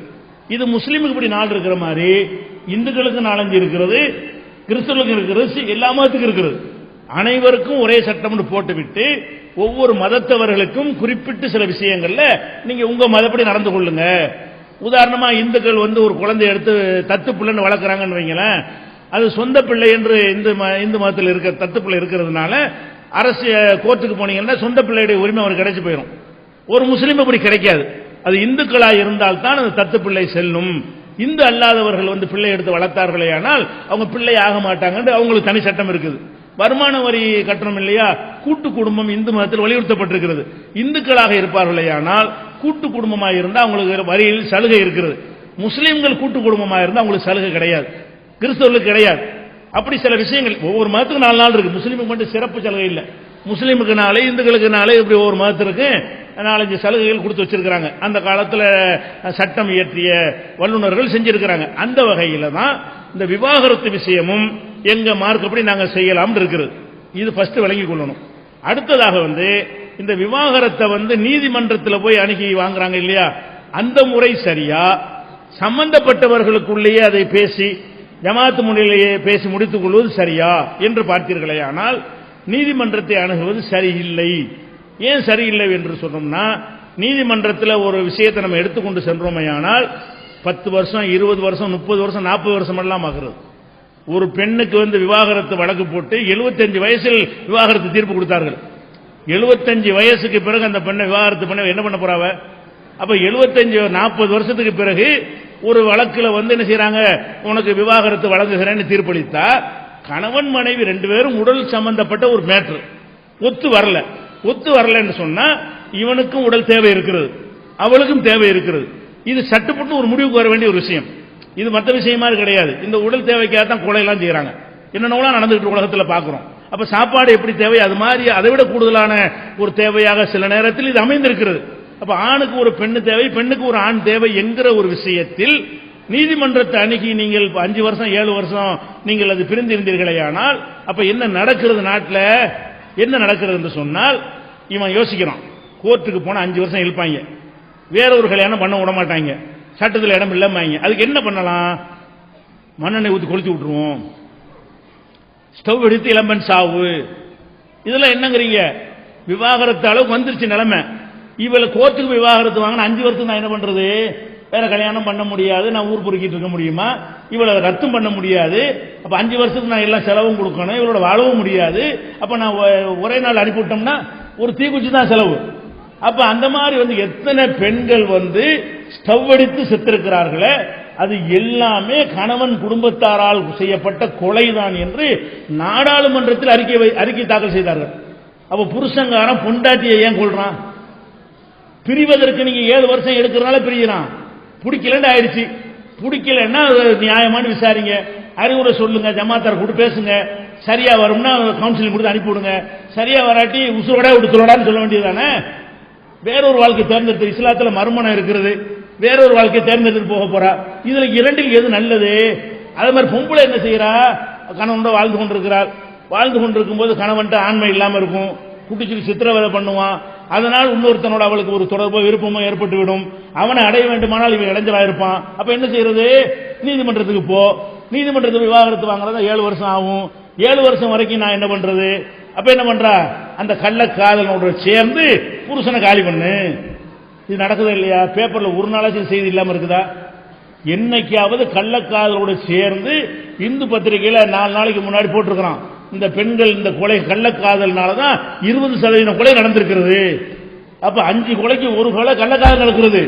இது முஸ்லீமுக்கு இப்படி 4 இருக்கிற மாதிரி இந்துக்களுக்கு 4 இருக்கிறது, கிறிஸ்தவர்களுக்கு இருக்கிறது, எல்லா மதத்துக்கும் இருக்கிறது. அனைவருக்கும் ஒரே சட்டம் போட்டுவிட்டு ஒவ்வொரு மதத்தவர்களுக்கும் குறிப்பிட்டு சில விஷயங்கள்ல நீங்க உங்க மதப்படி நடந்து கொள்ளுங்க. உதாரணமா இந்துக்கள் ஒரு குழந்தை எடுத்து தத்து பிள்ளைன்னு வளர்க்குறாங்கன்னு வைங்களேன், அது சொந்த பிள்ளை என்று இந்து மதத்தில் இருக்க தத்து பிள்ளை இருக்கிறதுனால அரசு கோர்ட்டுக்கு போனீங்கன்னா சொந்த பிள்ளையுடைய உரிமை அவருக்கு கிடைச்சு போயிடும். ஒரு முஸ்லீம் அப்படி கிடைக்காது. அது இந்துக்களாக இருந்தால் தான் அந்த தத்து பிள்ளை செல்லும். இந்து அல்லாதவர்கள் பிள்ளை எடுத்து வளர்த்தார்களே ஆனால் அவங்க பிள்ளை ஆக மாட்டாங்க. அவங்களுக்கு தனி சட்டம் இருக்குது. வருமான வரி கட்டணம் இல்லையா, கூட்டு குடும்பம் இந்து மதத்தில் வலியுறுத்தப்பட்டிருக்கிறது. இந்துக்களாக இருப்பார்களே ஆனால் கூட்டு குடும்பமாக இருந்தால் அவங்களுக்கு வரியில் சலுகை இருக்கிறது. முஸ்லீம்கள் கூட்டு குடும்பமாக இருந்தால் அவங்களுக்கு சலுகை கிடையாது, கிறிஸ்தவர்களுக்கு கிடையாது. அப்படி சில விஷயங்கள் ஒவ்வொரு மதத்துக்கு 4 நாள் இருக்கு. முஸ்லீமுக்கு மட்டும் சிறப்பு சலுகை இல்லை. முஸ்லீமுக்கு 4, இந்துக்களுக்கு 4, இப்படி ஒவ்வொரு மதத்திற்கு 4-5 சலுகைகள் கொடுத்து வச்சிருக்கிறாங்க. அந்த காலத்தில் சட்டம் இயற்றிய வல்லுநர்கள் செஞ்சிருக்கிறாங்க. அந்த வகையில் தான் இந்த விவாகரத்து விஷயமும் எங்க மார்க்கப்படி நாங்கள் செய்யலாம் இருக்கிறது. இது ஃபர்ஸ்ட் விளங்கி கொள்ளணும். அடுத்ததாக இந்த விவாகரத்தை நீதிமன்றத்தில் போய் அணுகி வாங்குறாங்க இல்லையா, அந்த முறை சரியா, சம்பந்தப்பட்டவர்களுக்குள்ளேயே அதை பேசி ஜமாத்து முறையிலேயே பேசி முடித்துக் கொள்வது சரியா என்று பார்த்தீர்களே ஆனால் நீதிமன்றத்தை அணுகுவது சரியில்லை. ஏன் சரியில்லை என்று சொன்னோம்னா, நீதிமன்றத்தில் ஒரு விஷயத்தை நம்ம எடுத்துக்கொண்டு சென்றோமே ஆனால் 10 வருஷம் 20 வருஷம் 30 வருஷம் 40 வருஷம் எல்லாம் ஆகிறது. ஒரு பெண்ணுக்கு விவாகரத்து வழக்கு போட்டு 75 வயசில் விவாகரத்து தீர்ப்பு கொடுத்தார்கள். 75 வயசுக்கு பிறகு அந்த பெண்ணை விவாகரத்து பண்ண என்ன பண்ண போறாவ? அப்ப 75-40 வருஷத்துக்கு பிறகு ஒரு வழக்குல என்ன செய்யறாங்க, உனக்கு விவாகரத்து வழங்குகிறேன்னு தீர்ப்பளித்தா கணவன் மனைவி 2 பேரும் உடல் சம்பந்தப்பட்ட ஒரு மேட்ரு ஒத்து வரலன்னு சொன்னா இவனுக்கும் உடல் தேவை இருக்கிறது, அவளுக்கும் தேவை இருக்கிறது. இது சட்டுப்பட்டு ஒரு முடிவுக்கு வர வேண்டிய ஒரு விஷயம். இது மற்ற விஷயமா கிடையாது. இந்த உடல் தேவைக்காக தான் கொலையெல்லாம் செய்யறாங்க, என்னென்னலாம் நடந்துகிட்டு உலகத்தில் பார்க்கிறோம். அப்ப சாப்பாடு எப்படி தேவை அது மாதிரி அதை விட கூடுதலான ஒரு தேவையாக சில நேரத்தில் இது அமைந்திருக்கிறது. அப்ப ஆணுக்கு ஒரு பெண்ணு தேவை, பெண்ணுக்கு ஒரு ஆண் தேவை என்கிற ஒரு விஷயத்தில் நீதிமன்றத்தை அணுகி நீங்கள் 5 வருஷம் 7 வருஷம் நீங்கள் அது பிரிந்திருந்தீர்களே ஆனால் அப்ப என்ன நடக்கிறது, நாட்டில் என்ன நடக்கிறது என்று சொன்னால், இவன் யோசிக்கிறான், கோர்ட்டுக்கு போனா 5 வருஷம் இழுப்பாங்க, வேற ஒரு கல்யாணம் பண்ண விட மாட்டாங்க, சட்டத்தில் இடம் இல்லாம. அதுக்கு என்ன பண்ணலாம், மண்ணெண்ணெய் ஊற்றி கொளுத்தி விட்டுருவோம், ஸ்டவ் எடுத்து இளம்பன் சாவு, இதெல்லாம் என்னங்கிறீங்க? விவாகரத்து அளவுக்கு வந்துருச்சு நிலைமை. இவளை கோர்ட்டுக்கு விவாகரத்து வாங்கினா 5 வருஷம் நான் என்ன பண்றது, வேற கல்யாணம் பண்ண முடியாது, நான் ஊர் பொறுக்கிட்டு இருக்க முடியுமா, இவளை ரத்தும் பண்ண முடியாது. அப்ப 5 வருஷத்துக்கு நான் எல்லாம் செலவும் கொடுக்கணும், இவளோட வாழவும் முடியாது. அப்ப நான் ஒரே நாள் அனுப்பிவிட்டோம்னா ஒரு தீக்குச்சி தான் செலவு. அப்ப அந்த மாதிரி எத்தனை பெண்கள் ஸ்டவ் அடித்து செத்திருக்கிறார்களே, அது எல்லாமே கணவன் குடும்பத்தாரால் செய்யப்பட்ட கொலைதான் என்று நாடாளுமன்றத்தில் அறிக்கை தாக்கல் செய்தார்கள். அப்ப புருஷங்காரன் பொண்டாட்டியை ஏன் கொள்றான்? பிரிவதற்கு நீங்க 7 வருஷம் எடுக்கிறனால பிரிகிறான், பிடிக்கலன்னு ஆயிடுச்சு. பிடிக்கலன்னா நியாயமான விசாரிங்க, அறிவுரை சொல்லுங்க, ஜமாத்தார் கூட பேசுங்க, சரியா வரும்னா கவுன்சிலிங் கொடுத்து அனுப்பி விடுங்க, சரியா வராட்டி உசுரோட விடுத்துலடான்னு சொல்ல வேண்டியதுதானே. வேறொரு வாழ்க்கை தேர்ந்தெடுத்து, இஸ்லாத்தில் மறுமணம் இருக்கிறது, வேறொரு வாழ்க்கை தேர்ந்தெடுத்து போக போறா. இதுல 2ல் எது நல்லது? அதே மாதிரி பொம்பளை என்ன செய்யறா, கணவன் வாழ்ந்து கொண்டிருக்கிறார், வாழ்ந்து கொண்டிருக்கும் போது கணவன்ட்ட ஆண்மை இல்லாம இருக்கும், குட்டிச்சுக்கு சித்திரவதை பண்ணுவான், அதனால் இன்னொருத்தனோட அவளுக்கு ஒரு தொடர்போ விருப்பமோ ஏற்பட்டு விடும், அவனை அடைய வேண்டுமானால் இவன் இளைஞராக இருப்பான். அப்ப என்ன செய்யறது, நீதிமன்றத்துக்கு போ, நீதிமன்றத்துக்கு விவாகரத்து வாங்குறதா 7 வருஷம் ஆகும். 7 வருஷம் வரைக்கும் நான் என்ன பண்றது? அப்ப என்ன பண்றா, அந்த கள்ளக்காதலோட சேர்ந்து புருஷனை காலி பண்ணு. இது நடக்குதா இல்லையா? பேப்பர்ல ஒரு நாளாச்சும் செய்தி இல்லாம இருக்குதா? என்னைக்காவது கள்ளக்காதலோட சேர்ந்து இந்து பத்திரிகையில 4 நாளைக்கு முன்னாடி போட்டிருக்கிறான், இந்த பெண்கள் இந்த கொலை கள்ளக்காதல்னாலதான் 20% கொலை நடந்திருக்கிறது. அப்ப 5 கொலைக்கு 1 கொலை கள்ளக்காதல் நடக்கிறது.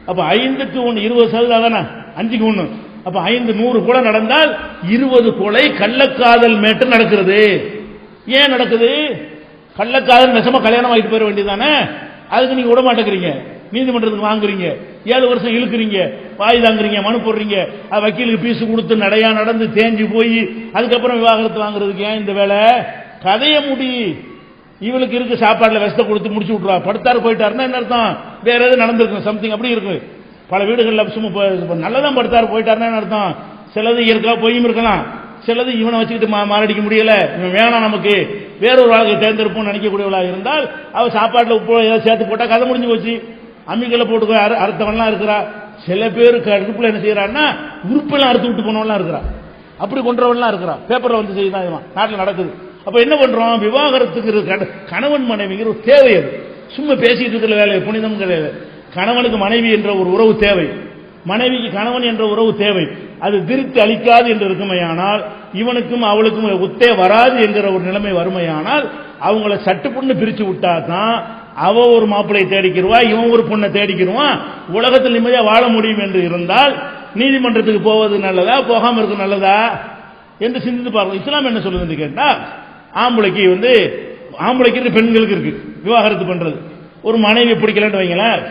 அப்ப 5க்கு 1 20% தானே, 5க்கு 1, அப்ப 5 100 கொலை நடந்தால் 20 கொலை கள்ளக்காதல் மேட்டு நடக்கிறது. ஏன் நடக்குது? கள்ளக்காதல் நெசமா கல்யாணம் ஆகிட்டு போயிட வேண்டியதானே? அதுக்கு நீங்க விட மாட்டேங்கிறீங்க, நீதிமன்றத்துக்கு வாங்குறீங்க, 7 வருஷம் இழுக்கிறீங்க, வாய் தாங்குறீங்க, மனு போடுறீங்க, வக்கீலுக்கு பீஸ் கொடுத்து நடையா நடந்து தேஞ்சு போய் அதுக்கப்புறம் விவாகரத்து வாங்குறதுக்கு ஏன் இந்த வேலை? கதைய முடி. இவளுக்கு இருக்கு சாப்பாடுல விஷத்தை கொடுத்து முடிச்சு விட்டுருவா. படுத்தாரு போயிட்டாருன்னா என்ன அர்த்தம்? வேற எதுவும் நடந்திருக்கும், சம்திங் அப்படி இருக்கு. பல வீடுகளில் சும்மா நல்லதான் படுத்தாரு போயிட்டாருன்னா என்ன அர்த்தம்? சிலது இயற்கா பொய்யும் இருக்கலாம், சிலது இவனை வச்சுக்கிட்டு மாரடிக்க முடியல, இவன் வேணாம் நமக்கு வேறொரு வாழ்க்கை தேர்ந்தெடுப்போம் நினைக்கக்கூடியவளாக இருந்தால் அவ சாப்பாட்டில் உப்பு ஏதாவது சேர்த்து போட்டா கதை முடிஞ்சு போச்சு. அம்மிக்கல்ல போட்டு அறுத்தவன்லாம் இருக்கிறா. சில பேருக்கு அடுப்புல என்ன செய்யறான்னா உறுப்பெல்லாம் அறுத்து விட்டு போனவன்லாம் இருக்கிறா. அப்படி கொன்றவன்லாம் இருக்கிறா. பேப்பர்ல வந்து செய்தான் நாட்டில் நடக்குது. அப்ப என்ன பண்றோம்? விவாகரத்துக்கு கணவன் மனைவிங்கிற ஒரு தேவை. அது சும்மா பேசிட்டு இருக்கிற வேலை புனிதம் கிடையாது. கணவனுக்கு மனைவி என்ற ஒரு உறவு தேவை, மனைவிக்கு கணவன் என்ற உறவு தேவை. அது திருப்தி அளிக்காது என்று இருக்குமையானால், இவனுக்கும் அவளுக்கும் ஒத்தே வராது என்கிற ஒரு நிலைமை வறுமையானால் அவங்கள சட்டுப்புண்ணு பிரிச்சு விட்டா தான் அவ ஒரு மாப்பிளை தேடிக்கிறவா, இவன் ஒரு பொண்ணை தேடிக்கிறவான், உலகத்தில் நிம்மதியா வாழ முடியும் என்று இருந்தால் நீதிமன்றத்துக்கு போவது நல்லதா போகாம இருக்கு நல்லதா என்று சிந்தித்து பாருங்க. இஸ்லாம் என்ன சொல்லுதுன்னு கேட்டா, ஆம்பளைக்கு பெண்களுக்கு இருக்கு விவாகரத்து பண்றது. ஒரு மனைவி பிடிக்கலன்னு வைங்களேன்,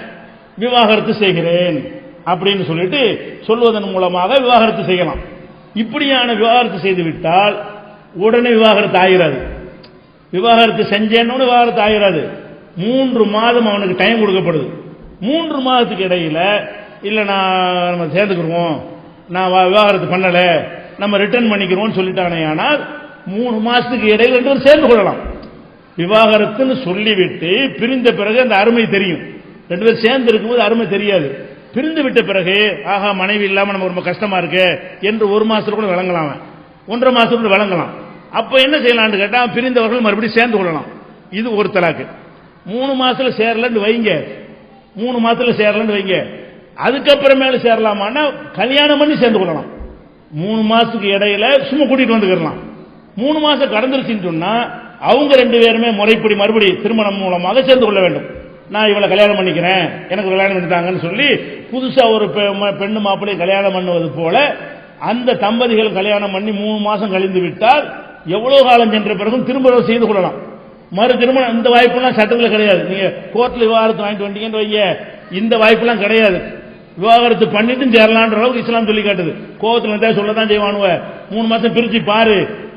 விவாகரத்து செய்கிறேன் அப்படின்னு சொல்லிட்டு சொல்வதன் மூலமாக விவாகரத்து செய்யலாம். இப்படியான விவாகரத்து செய்து விட்டால் உடனே விவாகரத்து ஆகிறாது. விவாகரத்து செஞ்சேன்னு விவாகரத்து ஆகிறாது. 3 மாதம் அவனுக்கு டைம் கொடுக்கப்படுது. 3 மாதத்துக்கு இடையில இல்ல நம்ம சேர்ந்துக்கிறோம், நான் விவாகரத்து பண்ணல, நம்ம ரிட்டர்ன் பண்ணிக்கிறோம் சொல்லிட்டானே. ஆனால் 3 மாசத்துக்கு இடையில 2 பேரும் சேர்ந்து கொள்ளலாம். விவாகரத்துன்னு சொல்லிவிட்டு பிரிந்த பிறகு அந்த அருமை தெரியும். 2 பேரும் சேர்ந்து இருக்கும்போது அருமை தெரியாது. பிரிந்து விட்ட பிறகு ஆஹா மனைவி இல்லாம நம்ம ரொம்ப கஷ்டமா இருக்கு என்று 1 மாசத்துல கூட விளங்கலாம், 1.5 மாசத்துல விளங்கலாம். அப்ப என்ன செய்யலாம்னு கேட்டா, பிரிந்தவர்கள் மறுபடியும் சேர்ந்து கொள்ளலாம். இது ஒரு தலாக்கு. 3 மாசத்துல சேரலன்னு வைங்க, 3 மாசத்துல சேரலன்னு வைங்க, அதுக்கப்புறமேல சேரலாமான்னா கல்யாணம் பண்ணி சேர்ந்து கொள்ளலாம். 3 மாசத்துக்கு இடையில சும்மா கூட்டிட்டு வந்துக்கலாம். 3 மாசம் கடந்துருச்சுன்னு சொன்னா அவங்க 2 பேருமே முறைப்படி மறுபடி திருமணம் மூலமாக சேர்ந்து கொள்ள வேண்டும். நான் இவளை கல்யாணம் பண்ணிக்கிறேன், எனக்கு கல்யாணம் பண்ணிட்டாங்கன்னு சொல்லி புதுசா ஒரு பெண்ணு மாப்பிள்ளை கல்யாணம் பண்ணுவது போல அந்த தம்பதிகள் கல்யாணம் பண்ணி 3 மாசம் கழிந்து விட்டால் எவ்வளவு காலம் சென்ற பிறகும் திரும்ப செய்து கொள்ளலாம். மறு திருமணம் இந்த வாய்ப்புலாம் சட்டத்தில் கிடையாது. நீங்க கோர்ட்ல விவாகரத்து வாங்கிட்டு வந்தீங்கன்னு வைங்க, இந்த வாய்ப்புலாம் கிடையாது. விவாகரத்து பண்ணிட்டு சேரலான்ற அளவுக்கு இஸ்லாம் சொல்லி காட்டுது. கோவத்தில் இருந்தா சொல்லதான் செய்வானுவ, 3 மாசம் பிரிச்சு பாரு,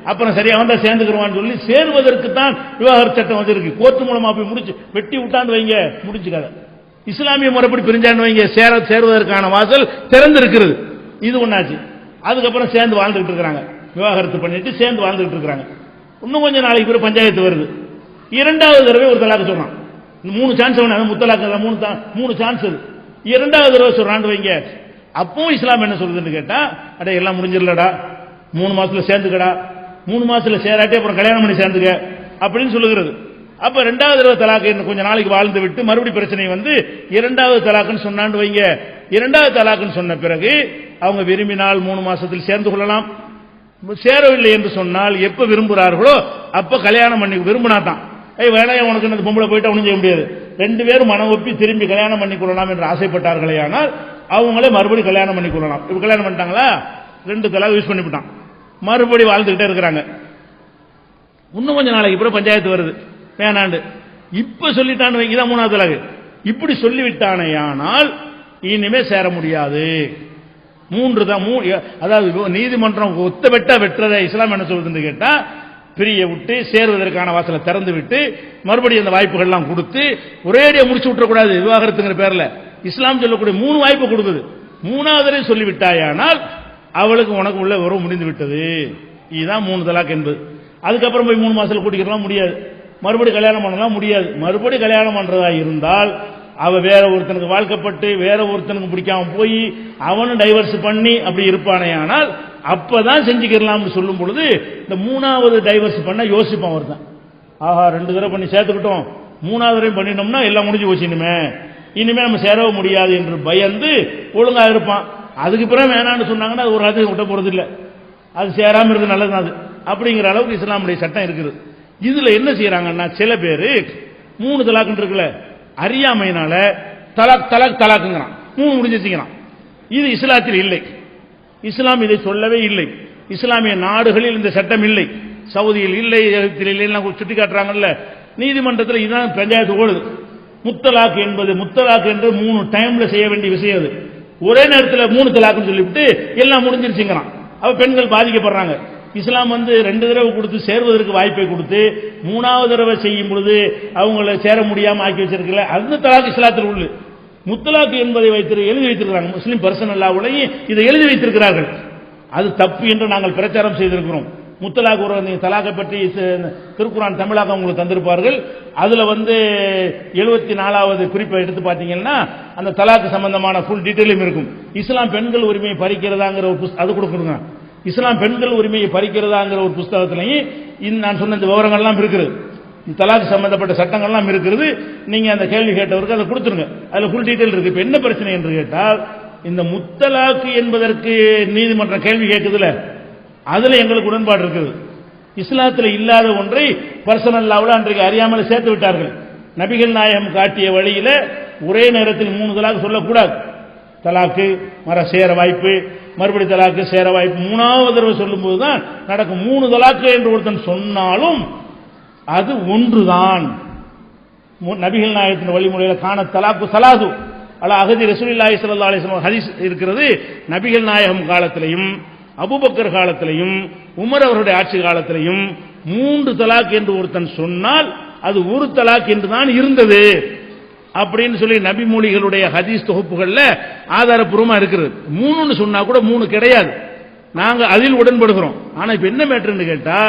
அப்புறம் சரியா வந்தா சேர்ந்துக்கிறவான்னு சொல்லி சேருவதற்கு தான் விவாகரத்து சட்டம் வந்திருக்கு. கோர்ட்டு மூலமா போய் முடிச்சு வெட்டி விட்டான்னு வைங்க, முடிச்சுக்காத. இஸ்லாமிய முறைப்படி பிரிஞ்சான்னு வைங்க, சேருவதற்கான வாசல் திறந்து இருக்கிறது. இது ஒண்ணாச்சு. அதுக்கப்புறம் சேர்ந்து வாழ்ந்துட்டு இருக்கிறாங்க, விவாகரத்து பண்ணிட்டு சேர்ந்து வாழ்ந்துட்டு இருக்கிறாங்க. இன்னும் கொஞ்சம் நாளைக்கு பிறகு பஞ்சாயத்து வருது. 2வது தடவை ஒரு தலாக்கு சொல்றான். 3 சான்ஸ் முத்தலாக்கு 3 சான்ஸ். அது 2வது தடவை சொல்றான்னு வைங்க, அப்போ இஸ்லாம் என்ன சொல்லுதுன்னு கேட்டா, அட எல்லாம் முடிஞ்சிடலடா, 3 மாசத்துல சேர்ந்துக்கடா, 3 மாசத்துல சேராட்டி அப்புறம் கல்யாணம் பண்ணி சேர்ந்துக்க அப்படின்னு சொல்லுகிறது. அப்ப 2வது தடவை தலாக்கு இன்னும் கொஞ்சம் நாளைக்கு வாழ்ந்து விட்டு மறுபடியும் பிரச்சனை வந்து 2வது தலாக்குன்னு சொன்னான்னு வைங்க. 2வது தலாக்குன்னு சொன்ன பிறகு அவங்க விரும்பினால் 3 மாசத்தில் சேர்ந்து கொள்ளலாம். சேரவில்லை என்று சொன்னால் எப்ப விரும்புகிறார்களோ அப்ப கல்யாணம் பண்ணி விரும்பினாதான் வேலையா உனக்கு இந்த பொம்பளை போயிட்டு ஒன்றும் செய்ய முடியாது. 2 பேரும் மனம் ஒப்பி திரும்பி கல்யாணம் பண்ணி கொள்ளலாம் என்று ஆசைப்பட்டார்களே, ஆனால் அவங்களே மறுபடியும் கல்யாணம் பண்ணி கொள்ளலாம். இப்ப கல்யாணம் பண்ணிட்டாங்களா, 2 தலாக் யூஸ் பண்ணிவிட்டான், மறுபடியும் வாழ்ந்துகிட்டே இருக்கிறாங்க. இன்னும் கொஞ்சம் நாளைக்கு பிறகு பஞ்சாயத்து வருது வேணாண்டு. இப்ப சொல்லிட்டான்னு வைங்கதான் 3வது தலாக். இப்படி சொல்லிவிட்டானே ஆனால் இனிமே சேர முடியாது. 3 தான். அதாவது நீதிமன்றம் ஒத்த வெட்டா வெட்டுறதை இஸ்லாம் என்ன சொல்லுதுன்னு கேட்டா, பிரிய விட்டு சேருவதற்கான வாசலை திறந்து விட்டு மறுபடியும் அந்த வாய்ப்புகள்லாம் கொடுத்து ஒரேடியா முடிச்சு விட்டுறக்கூடாது. விவாகரத்துங்கிற பேர்ல இஸ்லாம் சொல்லக்கூடிய 3 வாய்ப்பு கொடுக்குது. 3வது சொல்லிவிட்டாயானால் அவளுக்கு உனக்கு உள்ள உறவு முடிந்து விட்டது. இதுதான் 3 தலாக் என்பது. அதுக்கப்புறம் போய் 3 மாசத்துல கூட்டிக்கலாம் முடியாது, மறுபடியும் கல்யாணம் பண்ணலாம் முடியாது. மறுபடியும் கல்யாணம் பண்றதா இருந்தால் அவ வேற ஒருத்தனுக்கு வாழ்க்கப்பட்டு வேற ஒருத்தனுக்கு பிடிக்காம போய் அவனும் டைவர்ஸ் பண்ணி அப்படி இருப்பானே, ஆனால் அப்பதான் செஞ்சுக்கலாம்னு சொல்லும் பொழுது இந்த 3வது டைவர்ஸ் பண்ண யோசிப்பான் ஒருத்தன். ஆஹா 2 தடவை பண்ணி சேர்த்துக்கிட்டோம், 3வது தடவை பண்ணிட்டோம்னா எல்லாம் முடிஞ்சு போச்சு, இனிமே நம்ம சேரவே முடியாது என்று பயந்து ஒழுங்கா இருப்பான். அதுக்கு பிறகு வேணான்னு சொன்னாங்கன்னா அது ஒரு ராஜ்யம் விட்ட போறது இல்லை, அது சேராம இருக்கு நல்லது. அது அப்படிங்கிற அளவுக்கு இஸ்லாமுடைய சட்டம் இருக்குது. இதுல என்ன செய்யறாங்கன்னா சில பேரு 3 தலாக்குன்னு இருக்குல்ல, அறியாமையினால தலாக் தலாக் தலாக்குங்கிறான், 3 முடிஞ்சுக்கிறான். இது இஸ்லாத்தில் இல்லை. இஸ்லாம் இதை சொல்லவே இல்லை. இஸ்லாமிய நாடுகளில் இந்த சட்டம் இல்லை. சவுதியில் இல்லை, எகிப்தில் இல்லை, சுட்டி காட்டுறாங்கல்ல. நீதிமன்றத்தில் இதுதான் பஞ்சாயத்து ஓடுது. முத்தலாக் என்று 3 டைம்ல செய்ய வேண்டிய விஷயம் அது. ஒரே நேரத்தில் 3 தலாக்குன்னு சொல்லிவிட்டு எல்லாம் முடிஞ்சிருச்சுங்கிறான். அப்ப பெண்கள் பாதிக்கப்படுறாங்க. இஸ்லாம் 2 தடவை கொடுத்து சேர்வதற்கு வாய்ப்பை கொடுத்து 3வது தடவை செய்யும் பொழுது அவங்கள சேர முடியாம ஆக்கி வச்சிருக்கல, அந்த தலாக் இஸ்லாத்தில் உள்ள. முத்தலாக் என்பதை எழுதி வைத்திருக்கிறாங்க. முஸ்லிம் பர்சனல் லாவுலையும் இதை எழுதி வைத்திருக்கிறார்கள். அது தப்பு என்று நாங்கள் பிரச்சாரம் செய்திருக்கிறோம். முத்தலாக் தலாக்கை பற்றி திருக்குரான் தமிழாக உங்களுக்கு தந்திருப்பார்கள். அதுல 74வது குறிப்பை எடுத்து பார்த்தீங்கன்னா அந்த தலாக்கு சம்பந்தமான ஃபுல் டீட்டெயிலும் இருக்கும். இஸ்லாம் பெண்கள் உரிமையை பறிக்கிறதாங்கிற ஒரு அது கொடுக்கணுங்க. இஸ்லாம் பெண்கள் உரிமையை பறிக்கிறதாங்கிற ஒரு புஸ்தகத்திலையும் நான் சொன்ன இந்த விவரங்கள்லாம் இருக்குது. தலாக்கு சம்பந்தப்பட்ட சட்டங்கள்லாம் இருக்கிறது. நீங்க அந்த கேள்வி கேட்டவருக்கு அதை கொடுத்துருங்க. அதுல ஃபுல் டீட்டெயில் இருக்கு. இப்ப என்ன பிரச்சனை என்று கேட்டால், இந்த முத்தலாக்கு என்பதற்கு நீதிமன்றம் கேள்வி கேட்குதுல, அதுல எங்களுக்கு உடன்பாடு இருக்குது. இஸ்லாத்தில் இல்லாத ஒன்றை பர்சனல் லாவில் அன்றைக்கு அறியாமல் சேர்த்து விட்டார்கள். நபிகள் நாயகம் காட்டிய வழியில ஒரே நேரத்தில் 3 தலாக்கு சொல்லக்கூடாது. தலாக்கு சேர வாய்ப்பு, மறுபடி தலாக்கு சேர வாய்ப்பு, 3வது தடவை சொல்லும் போதுதான் நடக்கும். 3 தலாக்கு என்று ஒருத்தன் சொன்னாலும் அது ஒன்றுதான். நபிகள் நாயகத்தின் வழிமுறையில் காண தலாக்கு சலாது அல்ல அகதி ரசூலுல்லாஹி ஸல்லல்லாஹு அலைஹி வஸல்லம் ஹதீஸ் இருக்கிறது. நபிகள் நாயகம் காலத்திலையும் அபூபக்கர் காலத்திலையும் உமர் அவருடைய ஆட்சி காலத்திலையும் 3 தலாக் என்று ஒருத்தன் சொன்னால் அது 1 தலாக் என்று தான் இருந்தது அப்படின்னு சொல்லி நபிமொழிகளுடைய ஹதீஸ் தொகுப்புகள்ல ஆதாரப்பூர்வமா இருக்கிறது. 3ன்னு சொன்னா கூட 3 கிடையாது. நாங்க அதில் உடன்படுகிறோம். ஆனா இப்ப என்ன மேட்டர்னு கேட்டா,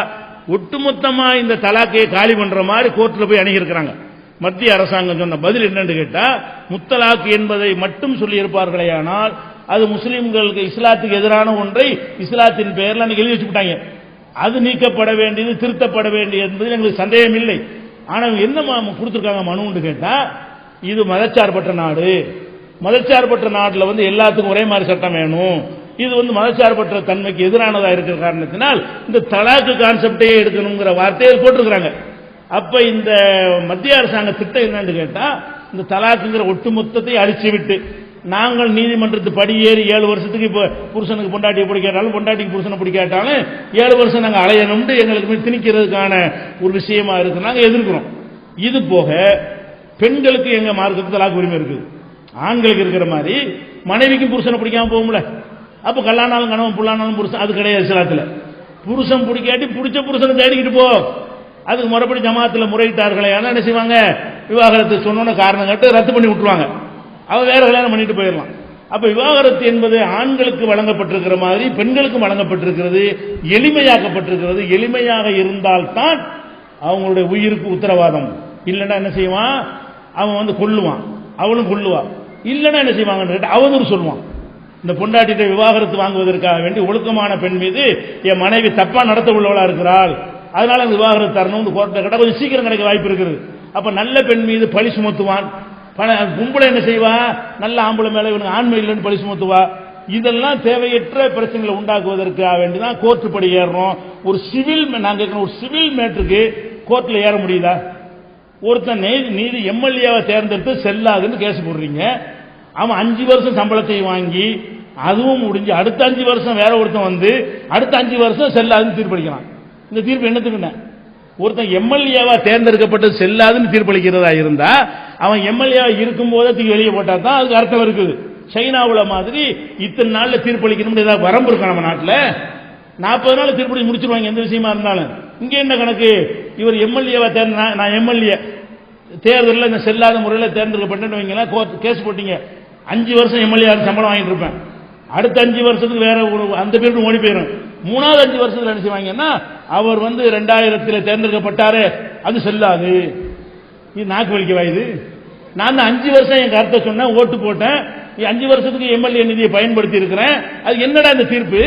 ஒட்டுமொத்தமா இந்த தலாக்கையை காலி பண்ற மாதிரி கோர்ட்ல போய் அணுகியிருக்கிறாங்க. மத்திய அரசாங்கம் சொன்ன பதில் என்னன்னு கேட்டா, முத்தலாக் என்பதை மட்டும் சொல்லி இருப்பார்களே ஆனால் அது முஸ்லிம்களுக்கு இஸ்லாத்துக்கு எதிரான ஒன்றை இஸ்லாத்தின் பெயர்ல எழுதி வச்சுட்டாங்க. அது நீக்கப்பட வேண்டியது, திருத்தப்பட வேண்டியது என்பதில் எங்களுக்கு சந்தேகம் இல்லை. ஆனா என்ன கொடுத்திருக்காங்க மனுன்னு கேட்டா, இது மதச்சார்பற்ற நாடு, மதச்சார்பற்ற நாட்டில் எல்லாத்துக்கும் ஒரே மாதிரி சட்டம் வேணும், இது மதச்சார்பற்ற தன்மைக்கு எதிரானதா இருக்கிற காரணத்தினால் இந்த தலாக்கு கான்செப்டையே எடுக்கணுங்கிற வார்த்தையை போட்டிருக்கிறாங்க. அப்ப இந்த மத்திய அரசாங்க திட்டம் என்னன்னு கேட்டா, இந்த தலாக்குங்கிற ஒட்டுமொத்தத்தை அழிச்சு விட்டு நாங்கள் நீதிமன்றத்து படியேறி 7 வருஷத்துக்கு இப்ப புருஷனுக்கு பொண்டாட்டியை பிடிக்காட்டாலும் பொண்டாட்டிக்கு புருஷனை பிடிக்காட்டாலும் 7 வருஷம் நாங்கள் அலையணும்னு எங்களுக்கு திணிக்கிறதுக்கான ஒரு விஷயமா இருக்கு. நாங்கள் எதிர்க்கிறோம். இது போக பெண்களுக்கு எங்க மார்க்கத்தில் தலாக்கு உரிமை இருக்குது. ஆண்களுக்கு இருக்கிற மாதிரி மனைவிக்கு புருஷனை பிடிக்காம போகும்ல. அப்ப கல்லானாலும் கணவன் புல்லானாலும் புருஷன் அது கிடையாது இஸ்லாத்துல. புருஷன் பிடிக்காட்டி பிடிச்ச புருஷனை தேடிக்கிட்டு போ. அதுக்கு முறைப்படி ஜமாத்துல முறையிட்டார்களே என்ன செய்வாங்க, விவாகரத்து சொன்ன காரணம் கேட்டு ரத்து பண்ணி விட்டுருவாங்க. அவ வேற கல்யாணம் பண்ணிட்டு போயிடலாம். அப்ப விவாகரத்து என்பது ஆண்களுக்கு வழங்கப்பட்டிருக்கிற மாதிரி பெண்களுக்கும் வழங்கப்பட்டிருக்கிறது, எளிமையாக்கப்பட்டிருக்கிறது. எளிமையாக இருந்தால்தான் அவங்களுடைய உயிருக்கு உத்தரவாதம். இல்லைன்னா என்ன செய்வான், அவன் கொல்லுவான், அவளும் கொல்லுவான். இல்லைன்னா என்ன செய்வாங்கன்னு கேட்டு அவதூறு சொல்லுவான். இந்த பொண்டாட்டிட்ட விவாகரத்து வாங்குவதற்காக வேண்டி ஒழுக்கமான பெண் மீது என் மனைவி தப்பா நடத்த உள்ளவளா இருக்கிறாள், அதனால விவாகரத்து தரணும் கோர்ட்டை கேட்டா கொஞ்சம் சீக்கிரம் கிடைக்க வாய்ப்பு இருக்குது. அப்ப நல்ல பெண் மீது பழி சுமத்துவான். கும்பலை என்ன செய்வா, நல்ல ஆம்பளை மேல இவனுக்கு ஆண்மை இல்லைன்னு பழி சுமத்துவா. இதெல்லாம் தேவையற்ற பிரச்சனைகளை உண்டாக்குவதற்காக வேண்டிதான் கோர்ட்டு படி ஏறணும். ஒரு சிவில் நாங்க ஒரு சிவில் மேட்டருக்கு கோர்ட்ல ஏற முடியுதா? ஒருத்தன் நீதி எம்எல்ஏவை தேர்ந்தெடுத்து செல்லாதுன்னு கேஸ் போடுறீங்க. அவன் 5 வருஷம் சம்பளத்தை வாங்கி அதுவும் முடிஞ்சு அடுத்த 5 வருஷம் வேற ஒருத்தன் அடுத்த 5 வருஷம் செல்லாதுன்னு தீர்ப்பளிக்கிறான். இந்த தீர்ப்பு என்னத்துக்குன்னு, ஒருத்தன் எம்எல்ஏவா தேர்ந்தெடுக்கப்பட்டு செல்லாதுன்னு தீர்ப்பளிக்கிறதா இருந்தா அவன் எம்எல்ஏவா இருக்கும் போதே தூக்கி வெளியே போட்டா தான் அதுக்கு அர்த்தம் இருக்குது. சைனாவுல மாதிரி இத்தனை நாள்ல தீர்ப்பளிக்கணும் ஏதாவது வரம்பு இருக்கா நம்ம நாட்டில்? 40 நாள் தீர்ப்பளி முடிச்சிருவாங்க எந்த விஷயமா இருந்தாலும். இங்க என்ன கணக்கு, இவர் எம்எல்ஏவா நான் எம்எல்ஏ தேர்தலில் இந்த செல்லாத முறையில் தேர்ந்தெடுக்கப்பட்டேன்னு வைங்களா, கேஸ் போட்டீங்க 5 வருஷம் எம்எல்ஏ சம்பளம் வாங்கிட்டு இருப்பேன். அடுத்த 5 வருஷத்துக்கு வேற அந்த பேருக்கு ஓடி போயிடும். 3வது 5 வருஷத்துல என்ன செய்வாங்கன்னா, அவர் 2000 தேர்ந்தெடுக்கப்பட்டாரு அது செல்லாது. இது நாக்கு வலிக்கவா? இது நான் 5 வருஷம் என் கருத்தை சொன்னேன், ஓட்டு போட்டேன், 5 வருஷத்துக்கு எம்எல்ஏ நிதியை பயன்படுத்தி இருக்கிறேன், அது என்னடா இந்த தீர்ப்பு?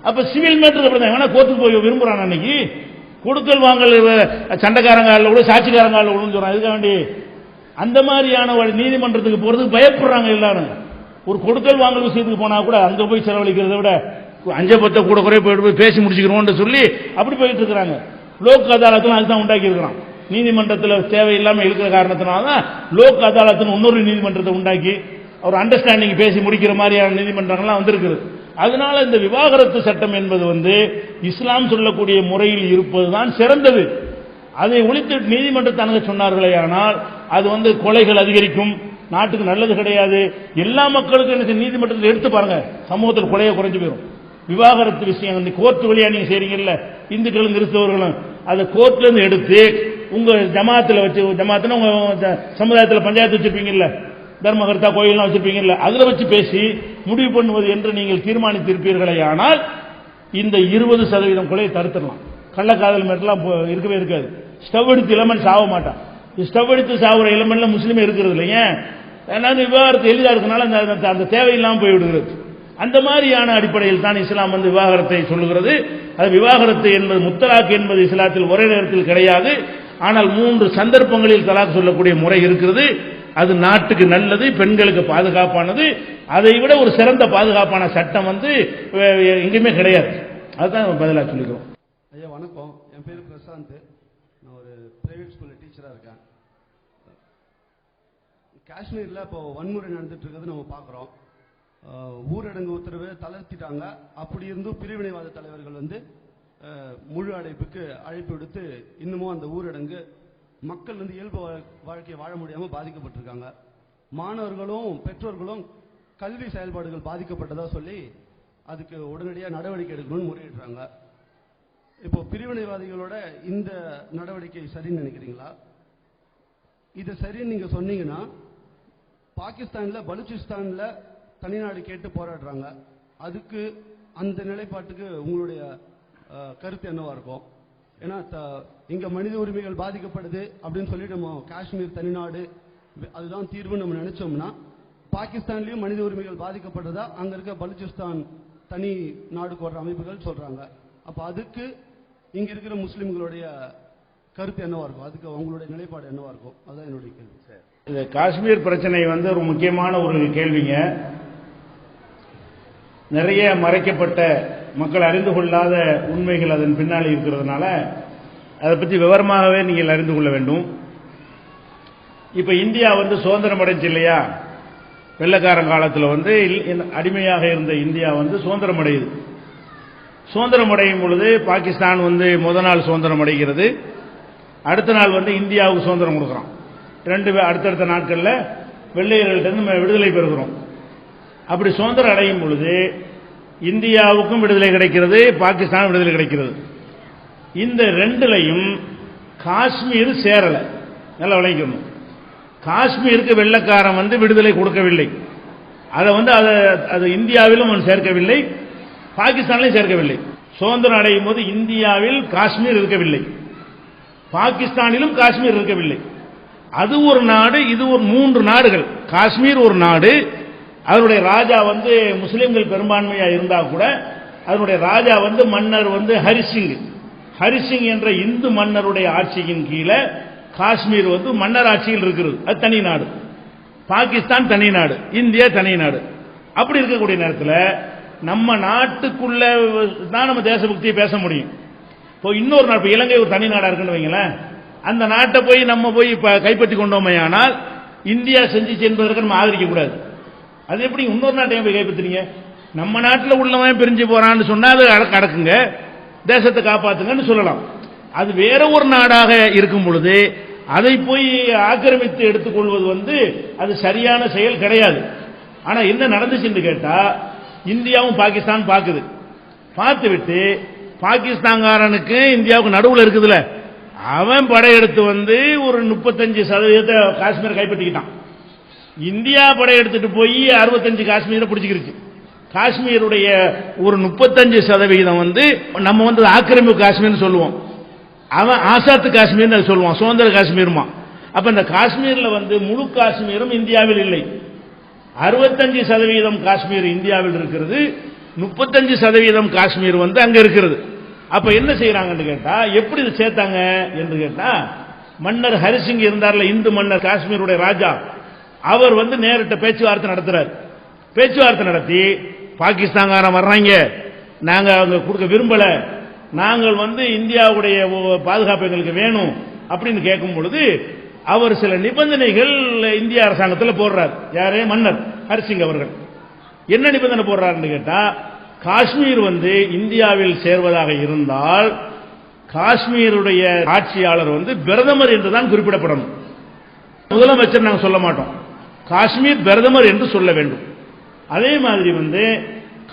அப்ப சிவில் மேட்டர் அப்படிதான் வேணா கோர்ட்டுக்கு போய் விரும்புறான். அன்னைக்கு கொடுக்கல் வாங்கல் சண்டைக்காரங்கால கூட சாட்சிக்காரங்கால விழுந்து சொல்றான். இதுக்காக வேண்டி அந்த மாதிரியான நீதிமன்றத்துக்கு போறதுக்கு பயப்படுறாங்க எல்லாரும். ஒரு கொடுக்கல் வாங்கல் விஷயத்துக்கு போனா கூட அங்க போய் செலவழிக்கிறத விட 5-10 கூட குறைய போய் பேசி முடிச்சுக்கிறோம் சொல்லி அப்படி போயிட்டு இருக்கிறாங்க. லோக் அதாலத்தும் அதுதான் உண்டாக்கி இருக்கிறான். நீதிமன்றத்தில் தேவையில்லாமல் இருக்கிற காரணத்தினால்தான் லோக் அதாலத்துன்னு இன்னொரு நீதிமன்றத்தை உண்டாக்கி ஒரு அண்டர்ஸ்டாண்டிங் பேசி முடிக்கிற மாதிரியான நீதிமன்றங்கள்லாம் வந்திருக்குது. அதனால இந்த விவாகரத்து சட்டம் என்பது இஸ்லாம் சொல்லக்கூடிய முறையில் இருப்பதுதான் சிறந்தது. அதை ஒழித்து நீதிமன்றத்தை அணுக சொன்னார்களே ஆனால் அது வந்து கொலைகள் அதிகரிக்கும், நாட்டுக்கு நல்லது கிடையாது. எல்லா மக்களுக்கும் என்ன நீதிமன்றத்தில் எடுத்து பாருங்க, சமூகத்தில் கொலையை குறைஞ்சு போயிடும். விவாகரத்து விஷயம் கோர்ட் வழியா நீங்க செய்றீங்கல்ல, இந்துக்களும் கிறிஸ்தவர்களும், அதை கோர்ட்ல இருந்து எடுத்து உங்க ஜமாத்துல வச்சு, ஜமாத்துனா உங்க சமுதாயத்தில் பஞ்சாயத்து வச்சிருப்பீங்கல்ல, தர்மகர்த்தா கோயில்லாம் வச்சிருப்பீங்கல்ல, அதுல வச்சு பேசி முடிவு பண்ணுவது என்று நீங்கள் தீர்மானித்திருப்பீர்களே ஆனால் இந்த 20% கொலையை தடுத்துடலாம். கள்ளக்காதல் மாதிரிலாம் இருக்கவே இருக்காது. ஸ்டவ் எடுத்து இளமன் சாவ மாட்டான். ஸ்டவ் எடுத்து சாவுற இளமன்ல முஸ்லீம் இருக்கிறது இல்லைங்க. ஏன்னா விவாகரத்து எளிதா இருக்கனால அந்த தேவையில்லாமல் போய்விடுகிறது. அந்த மாதிரியான அடிப்படையில் தான் இஸ்லாம் வந்து விவாகரத்தை சொல்லுகிறது. அது விவாகரத்து என்பது முத்தலாக் என்பது இஸ்லாத்தில் ஒரே நேரத்தில் கிடையாது. ஆனால் 3 சந்தர்ப்பங்களில் தலாக் சொல்லக்கூடிய முறை இருக்கிறது. அது நாட்டுக்கு நல்லது, பெண்களுக்கு பாதுகாப்பானது. அதை விட ஒரு சிறந்த பாதுகாப்பான சட்டம் வந்து எங்கேயுமே கிடையாது. அதுதான் பதிலாக சொல்லிக்கிறோம். ஐயா வணக்கம், என் பேர் பிரசாந்த். நான் ஒரு பிரைவேட் ஸ்கூலில் டீச்சராக இருக்கேன். காஷ்மீரில் இப்போ வன்முறை நடந்துட்டு இருக்கிறது நம்ம பார்க்குறோம். ஊரடங்கு உத்தரவை தளர்த்திட்டாங்க. அப்படி இருந்தும் பிரிவினைவாத தலைவர்கள் வந்து முழு அடைப்புக்கு அழைப்பு விடுத்து இன்னமும் அந்த ஊரடங்கு மக்கள் வந்து இயல்பு வாழ்க்கையை வாழ முடியாமல் பாதிக்கப்பட்டிருக்காங்க. மாணவர்களும் பெற்றோர்களும் கல்வி செயல்பாடுகள் பாதிக்கப்பட்டதா சொல்லி அதுக்கு உடனடியாக நடவடிக்கை எடுக்கணும்னு முறையிடுறாங்க. இப்போ பிரிவினைவாதிகளோட இந்த நடவடிக்கை சரின்னு நினைக்கிறீங்களா? இது சரின்னு நீங்க சொன்னீங்கன்னா பாகிஸ்தான்ல பலூச்சிஸ்தான்ல தனிநாடு கேட்டு போராடுறாங்க. அதுக்கு அந்த நிலைப்பாட்டுக்கு உங்களுடைய கருத்து என்னவா இருக்கும்? ஏன்னா இங்க மனித உரிமைகள் பாதிக்கப்படுது அப்படின்னு சொல்லி நம்ம காஷ்மீர் தனிநாடு அதுதான் தீர்வு நம்ம நினைச்சோம்னா, பாகிஸ்தான்லயும் மனித உரிமைகள் பாதிக்கப்பட்டதா அங்க இருக்க பலூச்சிஸ்தான் தனி நாடு கோர்ற அமைப்புகள் சொல்றாங்க. அப்ப அதுக்கு இங்க இருக்கிற முஸ்லிம்களுடைய கருத்து என்னவா இருக்கும்? அதுக்கு அவங்களுடைய நிலைப்பாடு என்னவா இருக்கும்? அதுதான் என்னுடைய கேள்வி. இந்த காஷ்மீர் பிரச்சனை வந்து ஒரு முக்கியமான ஒரு கேள்விங்க. நிறைய மறைக்கப்பட்ட மக்கள் அறிந்து கொள்ளாத உண்மைகள் அதன் பின்னால் இருக்கிறதுனால அதை பற்றி விவரமாகவே நீங்கள் அறிந்து கொள்ள வேண்டும். இப்ப இந்தியா வந்து சுதந்திரம் அடைஞ்சு இல்லையா, வெள்ளக்காரன் காலத்தில் வந்து அடிமையாக இருந்த இந்தியா வந்து சுதந்திரம் அடையுது. சுதந்திரம் அடையும் பொழுது பாகிஸ்தான் வந்து முதல் நாள் சுதந்திரம் அடைகிறது, அடுத்த நாள் வந்து இந்தியாவுக்கு சுதந்திரம் கொடுக்குறோம். அடுத்தடுத்த நாட்களில் வெள்ளையர்களிடம் விடுதலை பெறுகிறோம். அப்படி சுதந்திரம் அடையும் பொழுது இந்தியாவுக்கும் விடுதலை கிடைக்கிறது, பாகிஸ்தான் விடுதலை கிடைக்கிறது. இந்த ரெண்டுலையும் காஷ்மீர் சேரல. நல்லா விளைக்கணும். காஷ்மீருக்கு வெள்ளக்காரன் வந்து விடுதலை கொடுக்கவில்லை. அதை வந்து அது இந்தியாவிலும் சேர்க்கவில்லை, பாகிஸ்தானிலும் சேர்க்கவில்லை. சுதந்திரம் அடையும் போது இந்தியாவில் காஷ்மீர் இருக்கவில்லை, பாகிஸ்தானிலும் காஷ்மீர் இருக்கவில்லை. அது ஒரு நாடு, இது ஒரு 3 நாடுகள். காஷ்மீர் ஒரு நாடு, அதனுடைய ராஜா வந்து முஸ்லிம்கள் பெரும்பான்மையா இருந்தா கூட அதனுடைய ராஜா வந்து மன்னர் வந்து ஹரிசிங் என்ற இந்து மன்னருடைய ஆட்சியின் கீழே காஷ்மீர் வந்து மன்னர் ஆட்சியில் இருக்கிறது. அது தனி நாடு. பாகிஸ்தான் தனி நாடு, இந்தியா தனி நாடு. அப்படி இருக்கக்கூடிய நேரத்தில் நம்ம நாட்டுக்குள்ள தான் நம்ம தேசபக்தியை பேச முடியும். இப்போ இன்னொரு நாடு, இலங்கை ஒரு தனி நாடா இருக்குன்னு வைங்களேன், அந்த நாட்டை போய் நம்ம போய் கைப்பற்றி கொண்டோமே ஆனால் இந்தியா செஞ்சிச்சு என்பதற்கு நம்ம ஆதரிக்க கூடாது. அது எப்படி இன்னொரு நாட்டை போய் கைப்பற்றுறீங்க? நம்ம நாட்டில் உள்ளவன் பிரிஞ்சு போறான்னு சொன்னா அது அடக்குங்க, தேசத்தை காப்பாத்துங்கன்னு சொல்லலாம். அது வேற ஒரு நாடாக இருக்கும் பொழுது அதை போய் ஆக்கிரமித்து எடுத்துக்கொள்வது வந்து அது சரியான செயல் கிடையாது. ஆனா என்ன நடந்துச்சுன்னு கேட்டா, இந்தியாவும் பாகிஸ்தான் பார்த்து விட்டு பாகிஸ்தான்காரனுக்கு இந்தியாவுக்கு நடுவில் இருக்குதுல, அவன் படையெடுத்து வந்து ஒரு 35% காஷ்மீர் கைப்பற்றிக்கிட்டான். இந்தியா படையெடுத்துட்டு போய் 65 காஷ்மீரை பிடிச்சிக்கிருச்சு. காஷ்மீருடைய ஒரு 35% வந்து நம்ம வந்து ஆக்கிரமிப்பு காஷ்மீர்னு சொல்லுவோம், அவன் ஆசாத்து காஷ்மீர் சொல்லுவான், சுதந்திர காஷ்மீருமா. அப்ப இந்த காஷ்மீர்ல வந்து முழு காஷ்மீரும் இந்தியாவில் இல்லை. 65% காஷ்மீர் இந்தியாவில் இருக்கிறது, 35% காஷ்மீர் வந்து அங்க இருக்கிறது. அப்ப என்ன செய்யறாங்கன்னு கேட்டா, எப்படி இது சேர்த்தாங்க என்று கேட்டா, மன்னர் ஹரிசிங் இருந்தார்ல, இந்து மன்னர் காஷ்மீருடைய ராஜா, அவர் வந்து நேரிட்ட பேச்சுவார்த்தை நடத்துறாரு. பேச்சுவார்த்தை நடத்தி பாகிஸ்தான்காரன் வர்றாங்க, நாங்க அவங்க கொடுக்க விரும்பல, நாங்கள் வந்து இந்தியாவுடைய பாதுகாப்பு எங்களுக்கு வேணும் அப்படின்னு கேட்கும் பொழுது அவர் சில நிபந்தனைகள் இந்திய அரசாங்கத்தில் போடுறார். யாரே? மன்னர் ஹரிசிங் அவர்கள். என்ன நிபந்தனை போடுறாருன்னு கேட்டா, காஷ்மீர் வந்து இந்தியாவில் சேர்வதாக இருந்தால் காஷ்மீருடைய ஆட்சியாளர் பிரதமர் என்றுதான் குறிப்பிடப்படணும். முதலமைச்சர் நாங்கள் சொல்ல மாட்டோம். காஷ்மீர் பிரதமர் என்று சொல்ல வேண்டும். அதே மாதிரி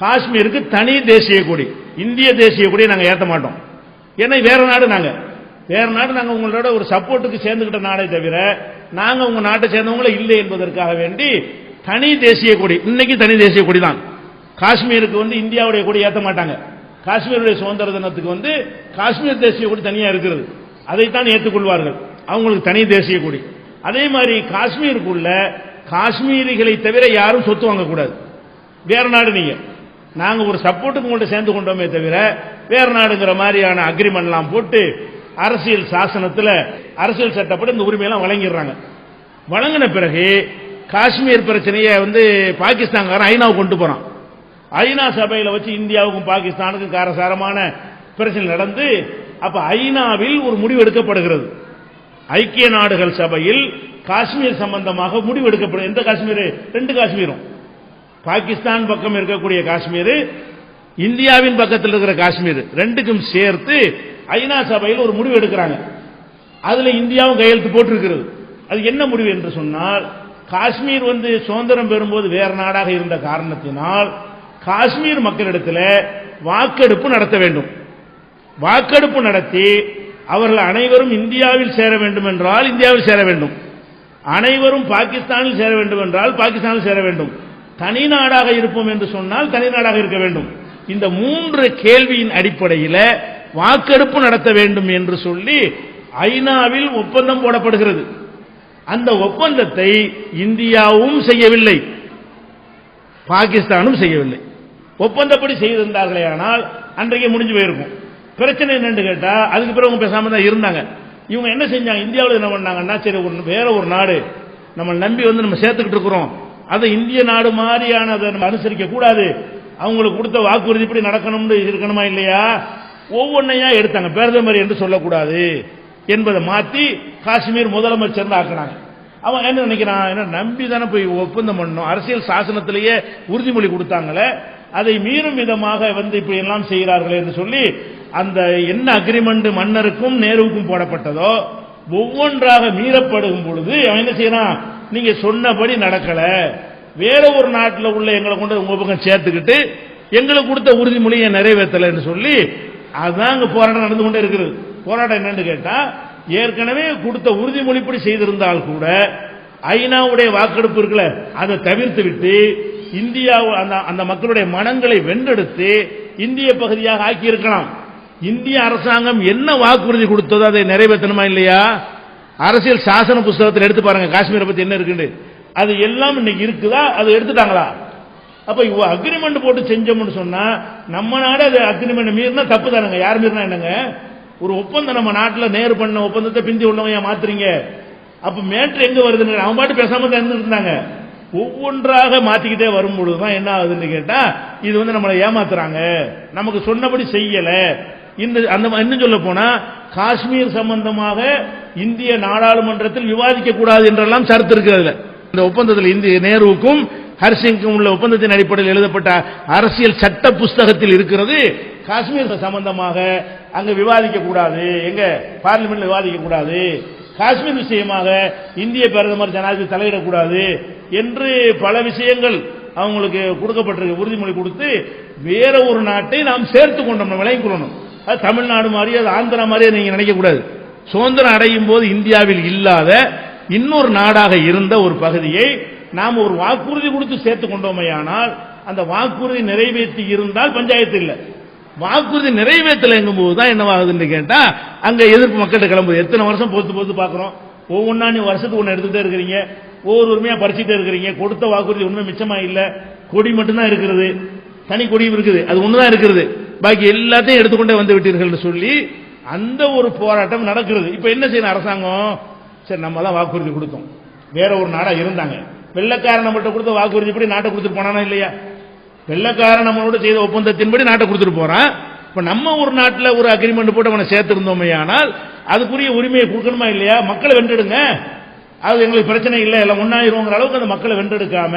காஷ்மீருக்கு தனி தேசிய கொடி, இந்திய தேசிய கொடியை நாங்கள் ஏற்ற மாட்டோம். ஏன்னா வேற நாடு நாங்கள் உங்களோட ஒரு சப்போர்ட்டுக்கு சேர்ந்துகிட்ட நாடே தவிர நாங்கள் உங்க நாட்டை சேர்ந்தவங்கள இல்லை என்பதற்காக வேண்டி தனி தேசிய கொடி, இன்னைக்கு தனி தேசிய கொடி தான். காஷ்மீருக்கு இந்தியாவுடைய கொடி ஏற்ற மாட்டாங்க. காஷ்மீருடைய சுதந்திர தினத்துக்கு காஷ்மீர் தேசிய கொடி தனியா இருக்கிறது, அதைத்தான் ஏற்றுக்கொள்வார்கள். அவங்களுக்கு தனி தேசிய கொடி. அதே மாதிரி காஷ்மீருக்குள்ள காஷ்மீரிகளை தவிர யாரும் சொத்து வாங்கக்கூடாது. வேற நாடு நாங்க ஒரு சப்போர்ட்டுக்கு உங்கள்ட்ட சேர்ந்து கொண்டோமே தவிர வேற நாடுங்கிற மாதிரியான அக்ரிமெண்ட்லாம் போட்டு அரசியல் சாசனத்தில் அரசியல் சட்டப்படி இந்த உரிமையெல்லாம் வழங்கிடுறாங்க. வழங்கின பிறகு காஷ்மீர் பிரச்சனையை பாகிஸ்தான்காரன் ஐநாவுக்கு கொண்டு போறான். ஐநா சபையில் வச்சு இந்தியாவுக்கும் பாகிஸ்தானுக்கும் காரசாரமான பிரச்சனை நடந்து அப்ப ஐநாவில் ஒரு முடிவு எடுக்கப்படுகிறது. ஐக்கிய நாடுகள் சபையில் காஷ்மீர் சம்பந்தமாக முடிவு எடுக்கப்படும். எந்த காஷ்மீர்? 2 காஷ்மீரும், பாகிஸ்தான் பக்கம் இருக்கக்கூடிய காஷ்மீர், இந்தியாவின் பக்கத்தில் இருக்கிற காஷ்மீர், 2க்கும் சேர்த்து ஐநா சபையில் ஒரு முடிவு எடுக்கிறாங்க. அதுல இந்தியாவும் கையெழுத்து போட்டிருக்கிறது. அது என்ன முடிவு என்று சொன்னால், காஷ்மீர் சுதந்திரம் பெறும்போது வேற நாடாக இருந்த காரணத்தினால் காஷ்மீர் மக்களிடத்தில் வாக்கெடுப்பு நடத்த வேண்டும். வாக்கெடுப்பு நடத்தி அவர்கள் அனைவரும் இந்தியாவில் சேர வேண்டும் என்றால் இந்தியாவில் சேர வேண்டும், அனைவரும் பாகிஸ்தானில் சேர வேண்டும் என்றால் பாகிஸ்தானில் சேர வேண்டும், தனி நாடாக இருப்போம் என்று சொன்னால் தனி நாடாக இருக்க வேண்டும். இந்த 3 கேள்வியின் அடிப்படையில் வாக்கெடுப்பு நடத்த வேண்டும் என்று சொல்லி ஐநாவில் ஒப்பந்தம் போடப்படுகிறது. அந்த ஒப்பந்தத்தை இந்தியாவும் செய்யவில்லை, பாகிஸ்தானும் செய்யவில்லை. ஒப்பந்தப்படி செய்திருந்தார்களே ஆனால் அன்றைக்கே முடிஞ்சு போயிருக்கும். பிரச்சனை என்னன்னு கேட்டா அதுக்கு பிறகு பேசாம தான் இருந்தாங்க. இவங்க என்ன செஞ்சாங்க, இந்தியாவில் என்ன பண்ணாங்கன்னா, சரி வேற ஒரு நாடு நம்ம நம்பி நம்ம சேர்த்துக்கிட்டு இருக்கிறோம், அதை இந்திய நாடு மாதிரியான அதை நம்ம அனுசரிக்க கூடாது, அவங்களுக்கு கொடுத்த வாக்குறுதிப்படி நடக்கணும்னு இருக்கணுமா இல்லையா, ஒவ்வொன்றையா எடுத்தாங்க. பிரதமர் என்று சொல்லக்கூடாது என்பதை மாற்றி காஷ்மீர் முதலமைச்சர் ஆக்கினாங்க. அவன் என்ன நினைக்கிறான், என்ன நம்பி தானே போய் ஒப்பந்தம் பண்ணணும், அரசியல் சாசனத்திலேயே உறுதிமொழி கொடுத்தாங்களே, அதை மீறும் விதமாக இப்படி எல்லாம் செய்கிறார்கள் என்று சொல்லி அந்த என்ன அக்ரிமெண்ட் மன்னருக்கும் நேருவுக்கும் போடப்பட்டதோ ஒவ்வொன்றாக மீறப்படும் பொழுது அவன் என்ன செய்யறான், நீங்க சொன்னபடி நடக்கல, வேற ஒரு நாட்டில் உள்ள எங்களை கொண்டு உங்க பக்கம் சேர்த்துக்கிட்டு எங்களுக்கு கொடுத்த உறுதிமொழியை நிறைவேற்றல என்று சொல்லி அதுதான் அங்க போராட்டம் நடந்து கொண்டே இருக்கிறது. போராட்டம் என்னன்னு கேட்டா, ஏற்கனவே கொடுத்த உறுதிமொழிப்படி செய்திருந்தால் கூட ஐநாவுடைய வாக்கெடுப்பு இருக்குல்ல, அதை தவிர்த்து விட்டு இந்தியா அந்த மக்களுடைய மனங்களை வென்றெடுத்து இந்திய பகுதியாக ஆக்கி இருக்கலாம். இந்திய அரசாங்கம் என்ன வாக்குறுதி கொடுத்ததோ அதை நிறைவேற்றணுமா இல்லையா? அரசியல் சாசன புஸ்தகத்தில் எடுத்து பாருங்க, காஷ்மீரை பத்தி என்ன இருக்குன்னு. அது எல்லாம் இன்னைக்கு இருக்குதா, அதை எடுத்துட்டாங்களா? அப்ப அக்ரிமெண்ட் போட்டு செஞ்சோம்னு சொன்னா நம்ம நாடு அது அக்ரிமெண்ட் மீறினா தப்பு தானுங்க. யார் மீறினா என்னங்க, ஒரு ஒப்பந்தம் நம்ம நாட்டில் நேரு பண்ண ஒப்பந்தத்தை பிந்தி உள்ளவங்க மாத்துறீங்க. அப்ப மேட்ரு எங்க வருதுன்னு அவன் பாட்டு பேசாம தான் இருந்தாங்க. ஒவ்வொன்றாக மாத்திக்கிட்டே வரும் பொழுதுதான் என்ன ஆகுதுன்னு கேட்டா, இது நம்மளை ஏமாத்துறாங்க, நமக்கு சொன்னபடி செய்யல. இன்னும் சொல்ல போனா காஷ்மீர் சம்பந்தமாக இந்திய நாடாளுமன்றத்தில் விவாதிக்க கூடாது என்றெல்லாம் சரத்து இருக்கிறது. இந்த ஒப்பந்தத்தில் இந்திய நேருவுக்கும் ஹர்சிங்கும் உள்ள ஒப்பந்தத்தின் அடிப்படையில் எழுதப்பட்ட அரசியல் சட்ட புஸ்தகத்தில் இருக்கிறது, காஷ்மீர் சம்பந்தமாக அங்க விவாதிக்க கூடாது, எங்க பார்லிமெண்ட்ல விவாதிக்க கூடாது, காஷ்மீர் விஷயமாக இந்திய பிரதமர் ஜனாதிபதி தலையிடக்கூடாது என்று பல விஷயங்கள் அவங்களுக்கு கொடுக்கப்பட்டிருக்க உறுதிமொழி கொடுத்து வேற ஒரு நாட்டை நாம் சேர்த்து கொண்டோம். விளங்கிக் கொள்ளணும், அது தமிழ்நாடு மாதிரியே அது ஆந்திரா மாதிரியே நீங்க நினைக்க கூடாது. சுதந்திரம் அடையும் போது இந்தியாவில் இல்லாத இன்னொரு நாடாக இருந்த ஒரு பகுதியை நாம் ஒரு வாக்குறுதி கொடுத்து சேர்த்து கொண்டோமையானால் அந்த வாக்குறுதி நிறைவேற்றி இருந்தால் பஞ்சாயத்து இல்லை. வாக்குறுதி நிறைவேற்றல எங்கும் போதுதான் என்னவாகுதுன்னு கேட்டா அங்க எதிர்ப்பு மக்கள்கிட்ட கிளம்புது. எத்தனை வருஷம் பொறுத்து பாக்குறோம், ஒவ்வொன்னா நீ வருஷத்துக்கு ஒன்று எடுத்துட்டே இருக்கிறீங்க, ஒவ்வொரு உரிமையா பறிச்சுட்டே இருக்கிறீங்க, கொடுத்த வாக்குறுதி உண்மை மிச்சமா இல்ல, கொடி மட்டும்தான் இருக்கிறது, தனி கொடியும் இருக்குது, அது ஒண்ணுதான் இருக்கிறது, பாக்கி எல்லாத்தையும் எடுத்துக்கொண்டே வந்து விட்டீர்கள் சொல்லி அந்த ஒரு போராட்டம் நடக்கிறது. இப்ப என்ன செய்யணும் அரசாங்கம், சரி நம்ம தான் வாக்குறுதி கொடுத்தோம், வேற ஒரு நாடா இருந்தாங்க, வெள்ளக்காரன் நம்மகிட்ட கொடுத்த வாக்குறுதி படி நாட்டை கொடுத்துட்டு போனானா இல்லையா, வெள்ளக்காரன் நம்மளோட செய்த ஒப்பந்தத்தின்படி நாட்டை கொடுத்துட்டு போறான். இப்ப நம்ம ஒரு நாட்டில் ஒரு அக்ரிமெண்ட் போட்டு அவனை சேர்த்திருந்தோமே ஆனால் அதுக்குரிய உரிமையை கொடுக்கணுமா இல்லையா? மக்களை வென்றெடுங்க, அது எங்களுக்கு பிரச்சனை இல்லை, எல்லாம் ஒன்னாயிருங்கிற அளவுக்கு அந்த மக்களை வென்றெடுக்காம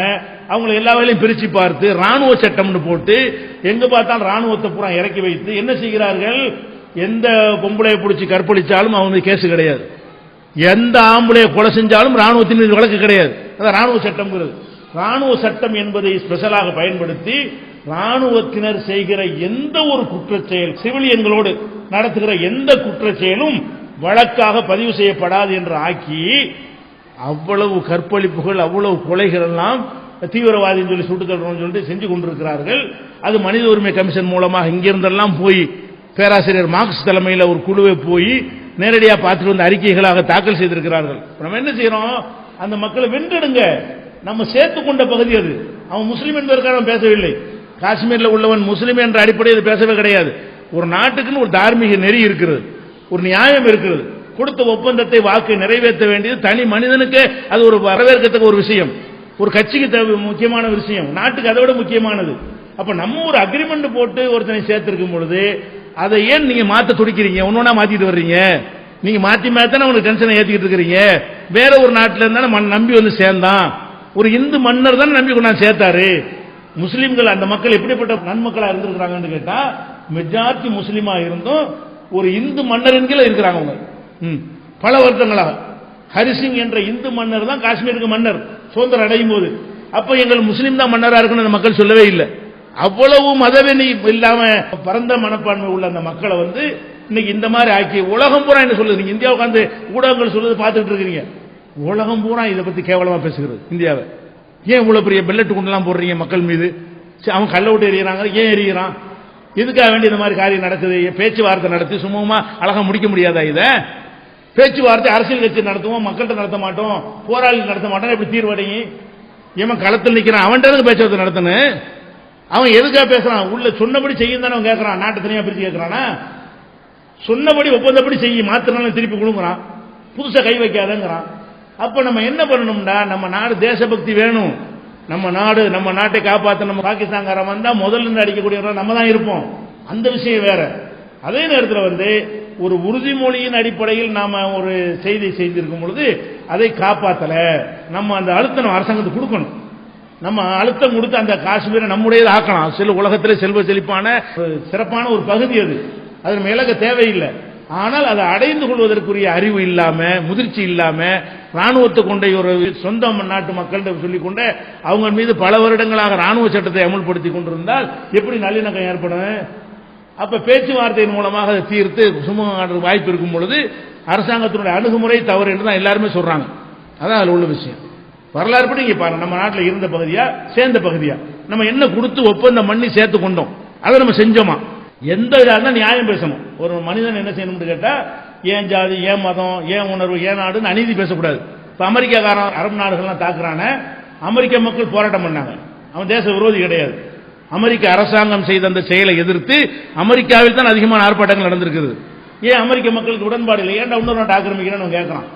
அவங்களை எல்லா வேலையும் பிரிச்சு பார்த்து ராணுவ சட்டம்னு போட்டு எங்க பார்த்தாலும் ராணுவத்தை பூரா இறக்கி வைத்து என்ன செய்கிறார்கள், எந்த பொம்பளையை பிடிச்சி கற்பழிச்சாலும் அவங்க கேஸ் கிடையாது. எந்த ஆம்பளையை கொலை செஞ்சாலும் ராணுவத்தின் மீது வழக்கு கிடையாது. அதான் ராணுவ சட்டம்ங்கிறது. ராணுவ சட்டம் என்பதை ஸ்பெஷலாக பயன்படுத்தி ராணுவத்தினர் செய்கிற எந்த ஒரு குற்றச்செயல், சிவிலியன்களோடு நடத்துகிற எந்த குற்றச்செயலும் வழக்காக பதிவு செய்யப்படாது என்று ஆக்கி அவ்வளவு கற்பழிப்புகள், அவ்வளவு கொலைகள் எல்லாம் தீவிரவாதின்னு சொல்லி சுட்டு தள்ளணும்னு சொல்லிட்டு செஞ்சு கொண்டிருக்கிறார்கள். அது மனித உரிமை கமிஷன் மூலமாக இங்கிருந்தெல்லாம் போய் பேராசிரியர் மார்க்ஸ் தலைமையில் ஒரு குழுவை போய் நேரடியாக பார்த்துட்டு வந்து அறிக்கைகளாக தாக்கல் செய்திருக்கிறார்கள். நம்ம என்ன செய்யறோம்? அந்த மக்களை வென்றெடுங்க. நம்ம சேர்த்து கொண்ட பகுதி அது. அவன் முஸ்லீம் என்பதற்காக பேசவில்லை. காஷ்மீரில் உள்ளவன் முஸ்லீம் என்ற அடிப்படையில் பேசவே கிடையாது. ஒரு நாட்டுக்குன்னு ஒரு தார்மீக நெறி இருக்கிறது, ஒரு நியாயம் இருக்கிறது. கொடுத்த ஒப்பந்தத்தை வாக்கு நிறைவேற்ற வேண்டியது தனி மனிதனுக்கு அது ஒரு வரவேற்கத்தக்க ஒரு விஷயம், ஒரு கட்சிக்கு முக்கியமான விஷயம், நாட்டுக்கு அதை விட முக்கியமானது. அப்ப நம்ம ஒரு அக்ரிமெண்ட் போட்டு ஒருத்தனை சேர்த்திருக்கும் பொழுது அதை ஏன் நீங்க மாத்த துடிக்கிறீங்க? ஒன்னொன்னா மாத்திட்டு வர்றீங்க. நீங்க மாத்தி மாத்தானே உனக்கு டென்ஷனை ஏத்திக்கிட்டு இருக்கிறீங்க. வேற ஒரு நாட்டில இருந்தானே நம்பி வந்து சேர்ந்தான். ஒரு இந்து மன்னர் தானே நம்பி கொண்டாந்து சேர்த்தாரு. முஸ்லீம்கள் அந்த மக்கள் எப்படிப்பட்ட நன்மக்களா இருந்திருக்கிறாங்கன்னு கேட்டா, மெஜாரிட்டி முஸ்லீமா இருந்தும் ஒரு இந்து மன்னர் என்கிற இருக்கிறாங்க அவங்க பல வருடங்களாக. ஹரிசிங் என்ற இந்து மன்னர் தான் காஷ்மீருக்கு மன்னர் சுதந்திரம் அடையும் போது. அப்ப எங்கள் முஸ்லீம் தான் மன்னரா இருக்குன்னு அந்த மக்கள் சொல்லவே இல்லை. அவ்வளவு மதவெறி இல்லாம பரந்த மனப்பான்மை உள்ள அந்த மக்களை வந்து இன்னைக்கு இந்த மாதிரி ஆக்கி உலகம் பூரா என்ன சொல்லுது? நீங்க இந்தியா உட்காந்து ஊடகங்கள் சொல்லுது பார்த்துட்டு இருக்கிறீங்க. உலகம் பூரா இதை பத்தி கேவலமா பேசுகிறது. இந்தியாவை ஏன் இவ்வளவு பெரிய பெல்லட் குண்டெல்லாம் போடுறீங்க மக்கள் மீது? அவன் கல்ல விட்டு எறிகிறாங்க, ஏன் எறிகிறான்? எதுக்காக வேண்டி இந்த மாதிரி காரியம் நடக்குது? பேச்சுவார்த்தை நடத்தி சுமூகமா அழகா முடிக்க முடியாதா? இத பேச்சுவார்த்தை அரசியல் கட்சி நடத்துவோம், மக்கள்கிட்ட நடத்த மாட்டோம், போராளி நடத்த மாட்டோம், எப்படி தீர்வடையும்? ஏன் களத்தில் நிக்கிறான்? அவன்கிட்ட பேச்சுவார்த்தை நடத்தணும். அவன் எதுக்காக பேசுறான்? உள்ள சொன்னபடி செய்யும் தானே அவன் கேட்கறான். நாட்டை தனியா பிரிச்சு கேட்கறானா? சொன்னபடி ஒப்பந்தப்படி செய்ய, மாத்தினாலும் திருப்பி கொடுக்குறான், புதுசா கை வைக்காதங்கிறான். அப்ப நம்ம என்ன பண்ணணும்டா? நம்ம நாடு தேசபக்தி வேணும். நம்ம நாடு, நம்ம நாட்டை காப்பாற்ற நம்ம பாகிஸ்தான்காரன் வந்தா முதல்ல இருந்து அடிக்கக்கூடியவங்க நம்ம தான் இருப்போம். அந்த விஷயம் வேற. அதே நேரத்தில் வந்து ஒரு உறுதிமொழியின் அடிப்படையில் நாம ஒரு செய்தி செய்திருக்கும் பொழுது அதை காப்பாற்றல, நம்ம அந்த அழுத்தம் அரசாங்கத்துக்கு கொடுக்கணும். நம்ம அழுத்தம் கொடுத்து அந்த காஷ்மீரை நம்முடையது ஆக்கலாம். சில உலகத்திலே செல்வ செழிப்பான சிறப்பான ஒரு பகுதி அது, அது நம்ம இலக்க தேவையில்லை. ஆனால் அதை அடைந்து கொள்வதற்குரிய அறிவு இல்லாம, முதிர்ச்சி இல்லாம, ராணுவத்தை கொண்ட ஒரு சொந்த நாட்டு மக்கள் சொல்லிக்கொண்ட அவங்க மீது பல வருடங்களாக ராணுவ சட்டத்தை அமுல்படுத்தி கொண்டிருந்தால் எப்படி நல்லிணக்கம் ஏற்படும்? அப்ப பேச்சுவார்த்தையின் மூலமாக அதை தீர்த்து சுமூக வாய்ப்பு இருக்கும் பொழுது அரசாங்கத்தினுடைய அணுகுமுறை தவறு என்று தான் எல்லாருமே சொல்றாங்க. அதான் அதில் உள்ள விஷயம். வரலாறு படி இங்க பாருங்க, நம்ம நாட்டில் இருந்த பகுதியா சேர்ந்த பகுதியா, நம்ம என்ன கொடுத்து ஒப்பந்தம் பண்ணி சேர்த்து கொண்டோம், அதை நம்ம செஞ்சோமா? எந்த இதாக நியாயம் பேசணும். ஒரு மனிதன் என்ன செய்யணும்னு கேட்டா, ஏன் ஜாதி, ஏன் மதம், ஏன் உணர்வு, ஏன் நாடுன்னு அநீதி பேசக்கூடாது. இப்ப அமெரிக்காக்காரன் அரபு நாடுகள்லாம் தாக்குறான, அமெரிக்க மக்கள் போராட்டம் பண்ணாங்க. அவன் தேச விரோதி கிடையாது. அமெரிக்க அரசாங்கம் செய்த அந்த செயலை எதிர்த்து அமெரிக்காவில் தான் அதிகமான ஆர்ப்பாட்டங்கள் நடந்திருக்குது. ஏன் அமெரிக்க மக்களுக்கு உடன்பாடு இல்லை? ஏன்டா இன்னொரு நாட்டை ஆக்கிரமிக்கிறேன்னு கேட்கறான்.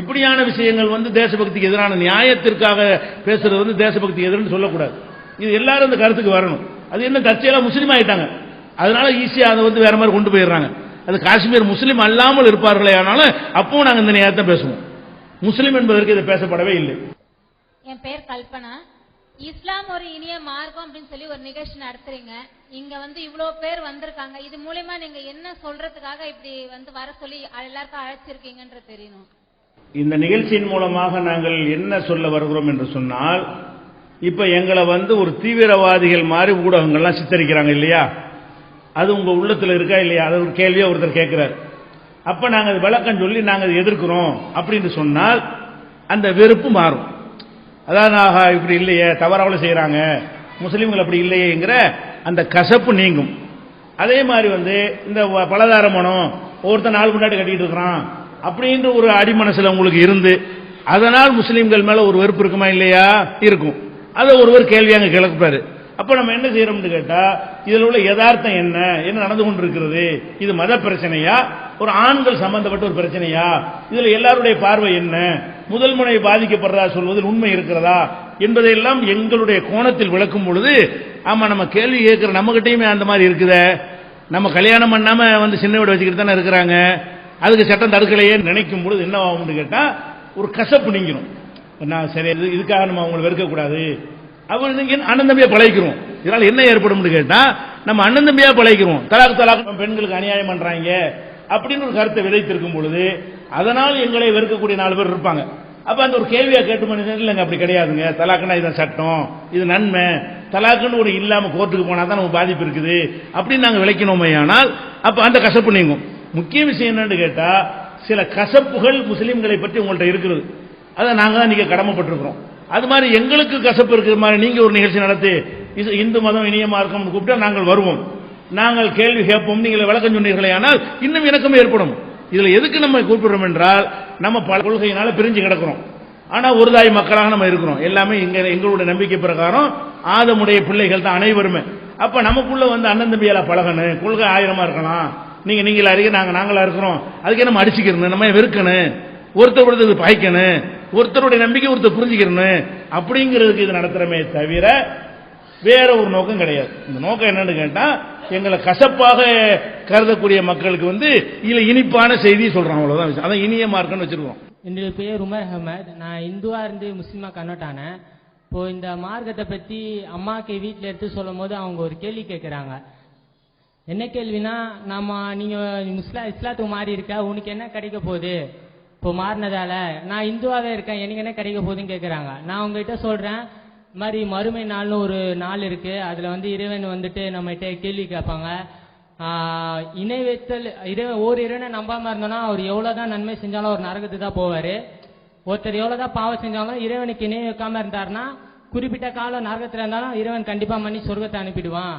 இப்படியான விஷயங்கள் வந்து தேசபக்திக்கு எதிரான, நியாயத்திற்காக பேசுறது வந்து தேசபக்திக்கு எதிர்ன்னு சொல்லக்கூடாது. இது எல்லாரும் இந்த கருத்துக்கு வரணும். அது என்ன தற்செயலா முஸ்லீம் ஆயிட்டாங்க, அதனால ஈஸியா அதை வந்து வேற மாதிரி கொண்டு போயிடுறாங்க. அது காஷ்மீர் முஸ்லீம் அல்லாமல் இருப்பார்களே, ஆனாலும் அப்பவும் நாங்கள் இந்த நியாயத்தை பேசுவோம். முஸ்லீம் என்பதற்கு இது பேசப்படவே இல்லை. என் பேர் கல்பனா. இஸ்லாம் ஒரு இனிய மார்க்கம் அப்படின்னு சொல்லி ஒரு நிகழ்ச்சி நடத்துறீங்க. இங்க வந்து இவ்வளவு பேர் வந்திருக்காங்க. இது மூலமா நீங்க என்ன சொல்றதுக்காக இப்படி வந்து வர சொல்லி எல்லாருக்கும் அழைச்சிருக்கீங்கன்ற தெரியணும். இந்த நிகழ்ச்சியின் மூலமாக நாங்கள் என்ன சொல்ல வருகிறோம் என்று சொன்னால், இப்ப எங்களை வந்து ஒரு தீவிரவாதிகள் மாதிரி ஊடகங்கள்லாம் சித்தரிக்கிறாங்க இல்லையா? அது உங்க உள்ளத்துல இருக்கா இல்லையா? அது ஒரு கேள்வியா ஒருத்தர் கேட்கிறார். அப்ப நாங்க விளக்கம் சொல்லி நாங்க எதிர்க்கிறோம் அப்படின்னு சொன்னால் அந்த வெறுப்பு மாறும். அதாவது இப்படி இல்லையே, தவறாவில் செய்யறாங்க, முஸ்லீம்கள் அப்படி இல்லையேங்கிற அந்த கசப்பு நீங்கும். அதே மாதிரி வந்து இந்த பலதார மனம், ஒருத்தன் நாள் முன்னாடி கட்டிட்டு இருக்கிறான் அப்படின்ற ஒரு அடிமனசுல உங்களுக்கு இருந்து அதனால் முஸ்லீம்கள் மேல ஒரு வெறுப்பு இருக்குமா இல்லையா? இருக்கும். அதை ஒருவர் கேள்வியாங்க கிளப்பாரு. அப்ப நம்ம என்ன செய்யறோம்னு கேட்டா, இதுல உள்ள யதார்த்தம் என்ன நடந்து கொண்டிருக்கிறது? இது மத பிரச்சனையா, ஒரு ஆண்கள் சம்பந்தப்பட்ட ஒரு பிரச்சனையா, இதுல எல்லாருடைய பார்வை என்ன, முதல் முறை பாதிக்கப்படுறதா சொல்வதில் உண்மை இருக்கிறதா என்பதையெல்லாம் எங்களுடைய கோணத்தில் விளக்கும் பொழுது, ஆமா நம்ம கேள்வி கேட்கிற நம்ம கிட்டையுமே அந்த மாதிரி இருக்குதே, நம்ம கல்யாணம் பண்ணாம வந்து சின்ன வீடு வச்சுக்கிட்டு தானே இருக்கிறாங்க, அதுக்கு சட்டம் தடுக்கலையே நினைக்கும் பொழுது என்ன ஆகும்னு கேட்டா ஒரு கசப்பு நீங்கிடும். நான் சரி, இதுக்காக நம்ம அவங்களை வெறுக்கக்கூடாது, அவர் நீங்க அண்ணன் தம்பியா பழகிக்கிறோம். இதனால என்ன ஏற்படும் கேட்டா நம்ம அண்ணன் தம்பியா பழகிக்கிறோம். தலாக் பெண்களுக்கு அநியாயம் பண்றாங்க அப்படின்னு ஒரு கருத்தை விதைத்திருக்கும் பொழுது அதனால் எங்களை வெறுக்கக்கூடிய 4 பேர் இருப்பாங்க. அப்ப அந்த ஒரு கேள்வியா கேட்டு மனிதன் இல்லைங்க அப்படி கிடையாதுங்க, தலாக்குனா இதுதான் சட்டம், இது நன்மை, தலாக்குன்னு ஒரு இல்லாம கோர்ட்டுக்கு போனா தான் நமக்கு பாதிப்பு இருக்குது அப்படின்னு நாங்க விளக்கினோமே. ஆனால் அப்ப அந்த கசப்பு நீங்கும். முக்கிய விஷயம் என்னன்னு கேட்டா சில கசப்புகள் முஸ்லிம்களை பற்றி உங்கள்கிட்ட இருக்கிறது, அதை நாங்க தான் நீங்க கடமைப்பட்டிருக்கிறோம். அது மாதிரி எங்களுக்கு கசப்பு இருக்கிற மாதிரி நீங்க ஒரு நிகழ்ச்சி நடத்தி இந்து மதம் இனிய மார்க்கம் கூப்பிட்டா நாங்கள் வருவோம், நாங்கள் கேள்வி கேட்போம், நீங்கள் விளக்கம் சொன்னீர்களே, ஆனால் இன்னும் இணக்கமே ஏற்படும். இதுல எதுக்கு நம்ம கூப்பிடுறோம் என்றால் நம்ம பல கொள்கையினால பிரிஞ்சு கிடக்கிறோம், ஆனா ஒரு தாய் மக்களாக நம்ம இருக்கிறோம். எல்லாமே எங்களுடைய நம்பிக்கை பிரகாரம் ஆதமுடைய பிள்ளைகள் தான் அனைவருமே. அப்ப நமக்குள்ள வந்து அண்ணன் தம்பியால பழகணும், கொள்கை 1000 இருக்கலாம், நீங்களா இருக்க நாங்களா இருக்கிறோம், அதுக்கே நம்ம அடிச்சுக்கணும், நம்ம வெறுக்கணும், ஒருத்தர் பாய்க்கணும், ஒருத்தருடைய நம்பிக்கை ஒருத்தர் புரிஞ்சுக்கணும் அப்படிங்கிறதுக்கு இது நடத்துறமே தவிர வேற ஒரு நோக்கம் கிடையாது. இந்த நோக்கம் என்னன்னு கேட்டா எங்களை கசப்பாக கருதக்கூடிய மக்களுக்கு வந்து இல்ல இனிப்பான செய்தி சொல்றோம், அவ்வளவுதான் விஷயம். அதான் இனிய மார்க்கம்னு வச்சிருக்கோம். என்னுடைய பேர் உமர் அஹமத். நான் இந்துவா இருந்து முஸ்லீமா கன்வெர்ட் ஆனேன். இப்போ இந்த மார்க்கத்தை பத்தி அம்மாக்கு வீட்டில் எடுத்து சொல்லும் போது அவங்க ஒரு கேள்வி கேட்கிறாங்க. என்ன கேள்வினா, நீங்க இஸ்லாத்துக்கு மாறி இருக்க, உனக்கு என்ன கிடைக்க போகுது இப்போ மாறினதால? நான் இந்துவாவே இருக்கேன், எனக்கு என்ன கிடைக்க போகுதுன்னு கேட்குறாங்க. நான் உங்ககிட்ட சொல்றேன், இந்த மாதிரி மறுமை நாள்னு ஒரு நாள் இருக்கு, அதுல வந்து இறைவன் வந்துட்டு நம்மகிட்ட கேள்வி கேட்பாங்க. இணை வைத்தல் ஒரு இறைவனை நம்பாம இருந்தோம்னா அவர் எவ்வளவுதான் நன்மை செஞ்சாலும் ஒரு நரகத்துக்கு தான் போவாரு. ஒருத்தர் எவ்வளவுதான் பாவம் செஞ்சாலும் இறைவனுக்கு இணை வைக்காம இருந்தாருன்னா குறிப்பிட்ட காலம் நரகத்துல இருந்தாலும் இறைவன் கண்டிப்பா பண்ணி சொர்க்கத்தை அனுப்பிடுவான்.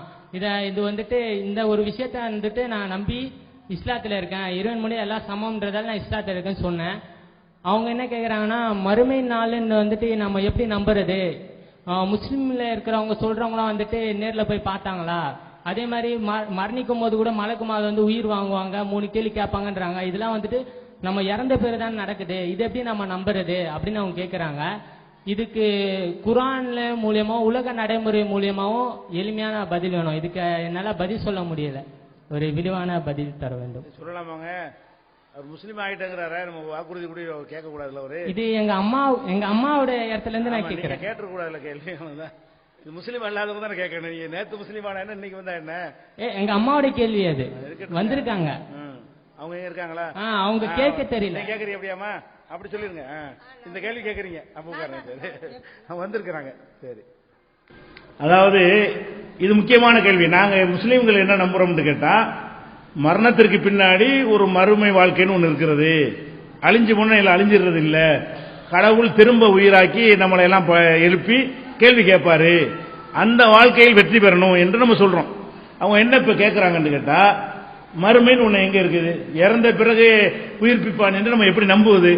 இது வந்துட்டு இந்த ஒரு விஷயத்த வந்துட்டு நான் நம்பி இஸ்லாத்துல இருக்கேன், இறைவன் மூலம் எல்லாம் சமம்ன்றதால நான் இஸ்லாத்துல இருக்கேன்னு சொன்னேன். அவங்க என்ன கேட்குறாங்கன்னா, மறுமை நாளுன்னு வந்துட்டு நம்ம எப்படி நம்புறது? முஸ்லீம்ல இருக்கிறவங்க சொல்றவங்களாம் வந்துட்டு நேர்ல போய் பார்த்தாங்களா? அதே மாதிரி மரணிக்கும் போது கூட மலக்குமாது வந்து உயிர் வாங்குவாங்க, 3 கேள்வி கேட்பாங்கன்றாங்க. இதெல்லாம் வந்துட்டு நம்ம இறந்த பேர் தான் நடக்குது, இது எப்படி நம்ம நம்புறது அப்படின்னு அவங்க கேட்குறாங்க. இதுக்கு குரான்ல மூலியமா உலக நடைமுறை மூலியமாவும் எளிமையான பதில் வேணும். இதுக்கு என்னால பதில் சொல்ல முடியல, ஒரு விரிவான பதில் தர வேண்டும். சொல்லலாமாங்க? அவர் முஸ்லீம் ஆகிட்டேங்கிறாரா, நம்ம வாக்குறுதி கூட கேட்க கூடாதுல? ஒரு இது எங்க அம்மாவோட இடத்துல இருந்து நான் கேட்கிறேன். கேட்க கூடாதுல கேள்வி. இது முஸ்லீம் அல்லாதவங்க தான் கேட்கணும். நீங்க நேத்து முஸ்லீம் ஆனா இன்னைக்கு வந்தா என்ன? எங்க அம்மாவோட கேள்வி அது வந்திருக்காங்க. அவங்க எங்க இருக்காங்களா? அவங்க கேட்க தெரியல. கேக்குறீங்க அப்படியாமா? அப்படி சொல்லிருங்க. இந்த கேள்வி கேக்குறீங்க அப்ப சரி வந்திருக்கிறாங்க. சரி, அதாவது இது முக்கியமான கேள்வி. நாங்க முஸ்லீம்கள் என்ன நம்புறோம்னு கேட்டா, மரணத்திற்கு பின்னாடி ஒரு மறுமை வாழ்க்கைன்னு ஒண்ணு இருக்கிறது, அழிஞ்சு போனா இல்ல அழிஞ்சிடுறது இல்ல, கடவுள் திரும்ப உயிராக்கி நம்மளை எல்லாம் எழுப்பி கேள்வி கேட்பாரு, அந்த வாழ்க்கையில் வெற்றி பெறணும் என்று நம்ம சொல்றோம். அவங்க என்ன இப்ப கேட்கிறாங்கன்னு கேட்டா, மறுமைன்னு ஒண்ணு எங்க இருக்குது, இறந்த பிறகு உயிர்ப்பிப்பான் என்று நம்ம எப்படி நம்புவது?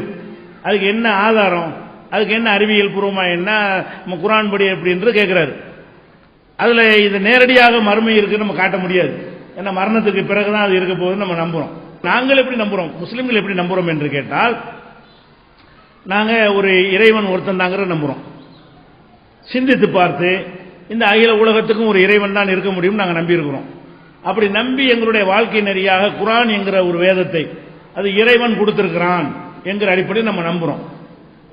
அதுக்கு என்ன ஆதாரம், அதுக்கு என்ன அறிவியல் பூர்வமா என்ன குர்ஆன் படி அப்படின்றது கேட்கிறாரு. அதுல இது நேரடியாக மறுமை இருக்கு நம்ம காட்ட முடியாது. ஏன்னா மரணத்துக்கு பிறகுதான் அது இருக்க போகுதுன்னு நம்ம நம்புறோம். நாங்கள் எப்படி நம்புறோம், முஸ்லிம்கள் எப்படி நம்புறோம் என்று கேட்டால், நாங்க ஒரு இறைவன் ஒருத்தன் தாங்கிற நம்புறோம். சிந்தித்து பார்த்து இந்த அகில உலகத்துக்கும் ஒரு இறைவன் தான் இருக்க முடியும் நாங்க நம்பி இருக்கிறோம். அப்படி நம்பி எங்களுடைய வாழ்க்கை நெறியாக குர்ஆன் என்கிற ஒரு வேதத்தை அது இறைவன் கொடுத்திருக்கிறான் என்கிற அடிப்படையில் நம்ம நம்புறோம்.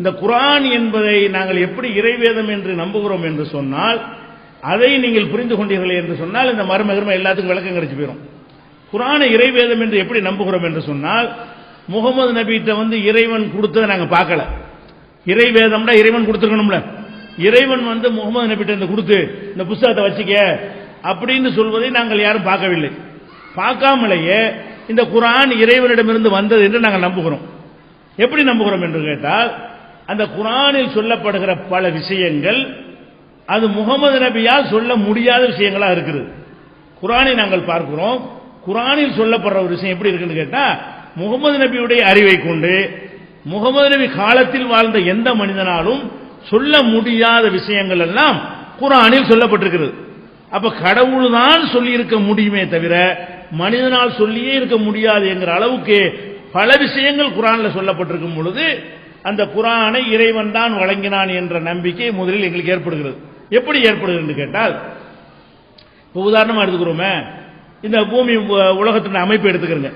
இந்த குர்ஆன் என்பதை நாங்கள் எப்படி இறைவேதம் என்று நம்புகிறோம் என்று சொன்னால், அதை நீங்கள் புரிந்து கொண்டீர்களே என்று சொன்னால் இந்த மர்ம எல்லாத்துக்கும் விளக்கம் கிடைச்சு போயிடும். குர்ஆனை இறைவேதம் என்று எப்படி நம்புகிறோம் என்று சொன்னால், முகமது நபிகிட்ட வந்து இறைவன் கொடுத்ததை நாங்க பார்க்கல. இறைவேதம்னா இறைவன் கொடுத்துருக்கணும்ல, இறைவன் வந்து முகமது நபிகிட்ட இந்த கொடுத்து இந்த புத்தகத்தை வச்சுக்க அப்படின்னு சொல்வதை நாங்கள் யாரும் பார்க்கவில்லை. பார்க்காமலேயே இந்த குர்ஆன் இறைவனிடமிருந்து வந்தது என்று நாங்கள் நம்புகிறோம். எப்படி நம்புகிறோம் என்று கேட்டால், அந்த குர்ஆனில் சொல்லப்படுகிற பல விஷயங்கள் அது முகமது நபியால் சொல்ல முடியாத விஷயங்களா இருக்குது. குர்ஆனை நாங்கள் பார்க்கிறோம், குர்ஆனில் சொல்லப்படுற ஒரு விஷயம் எப்படி இருக்குன்னு கேட்டா, முகமது நபியுடைய அறிவை கொண்டு முகமது நபி காலத்தில் வாழ்ந்த எந்த மனிதனாலும் சொல்ல முடியாத விஷயங்கள் எல்லாம் குர்ஆனில் சொல்லப்பட்டிருக்கிறது. அப்ப கடவுள் தான் சொல்லி இருக்க முடியுமே தவிர மனிதனால் சொல்லியே இருக்க முடியாது என்கிற அளவுக்கு பல விஷயங்கள் குர்ஆன்ல சொல்லப்பட்டிருக்கும் பொழுது அந்த குர்ஆனை இறைவன் தான் வழங்கினான் என்ற நம்பிக்கை முதலில் எங்களுக்கு ஏற்படுகிறது. எப்படி ஏற்படுகிறது கேட்டால், உதாரணமா எடுத்துக்கிறோமே, இந்த பூமி உலகத்தின் அமைப்பு எடுத்துக்கிறங்க.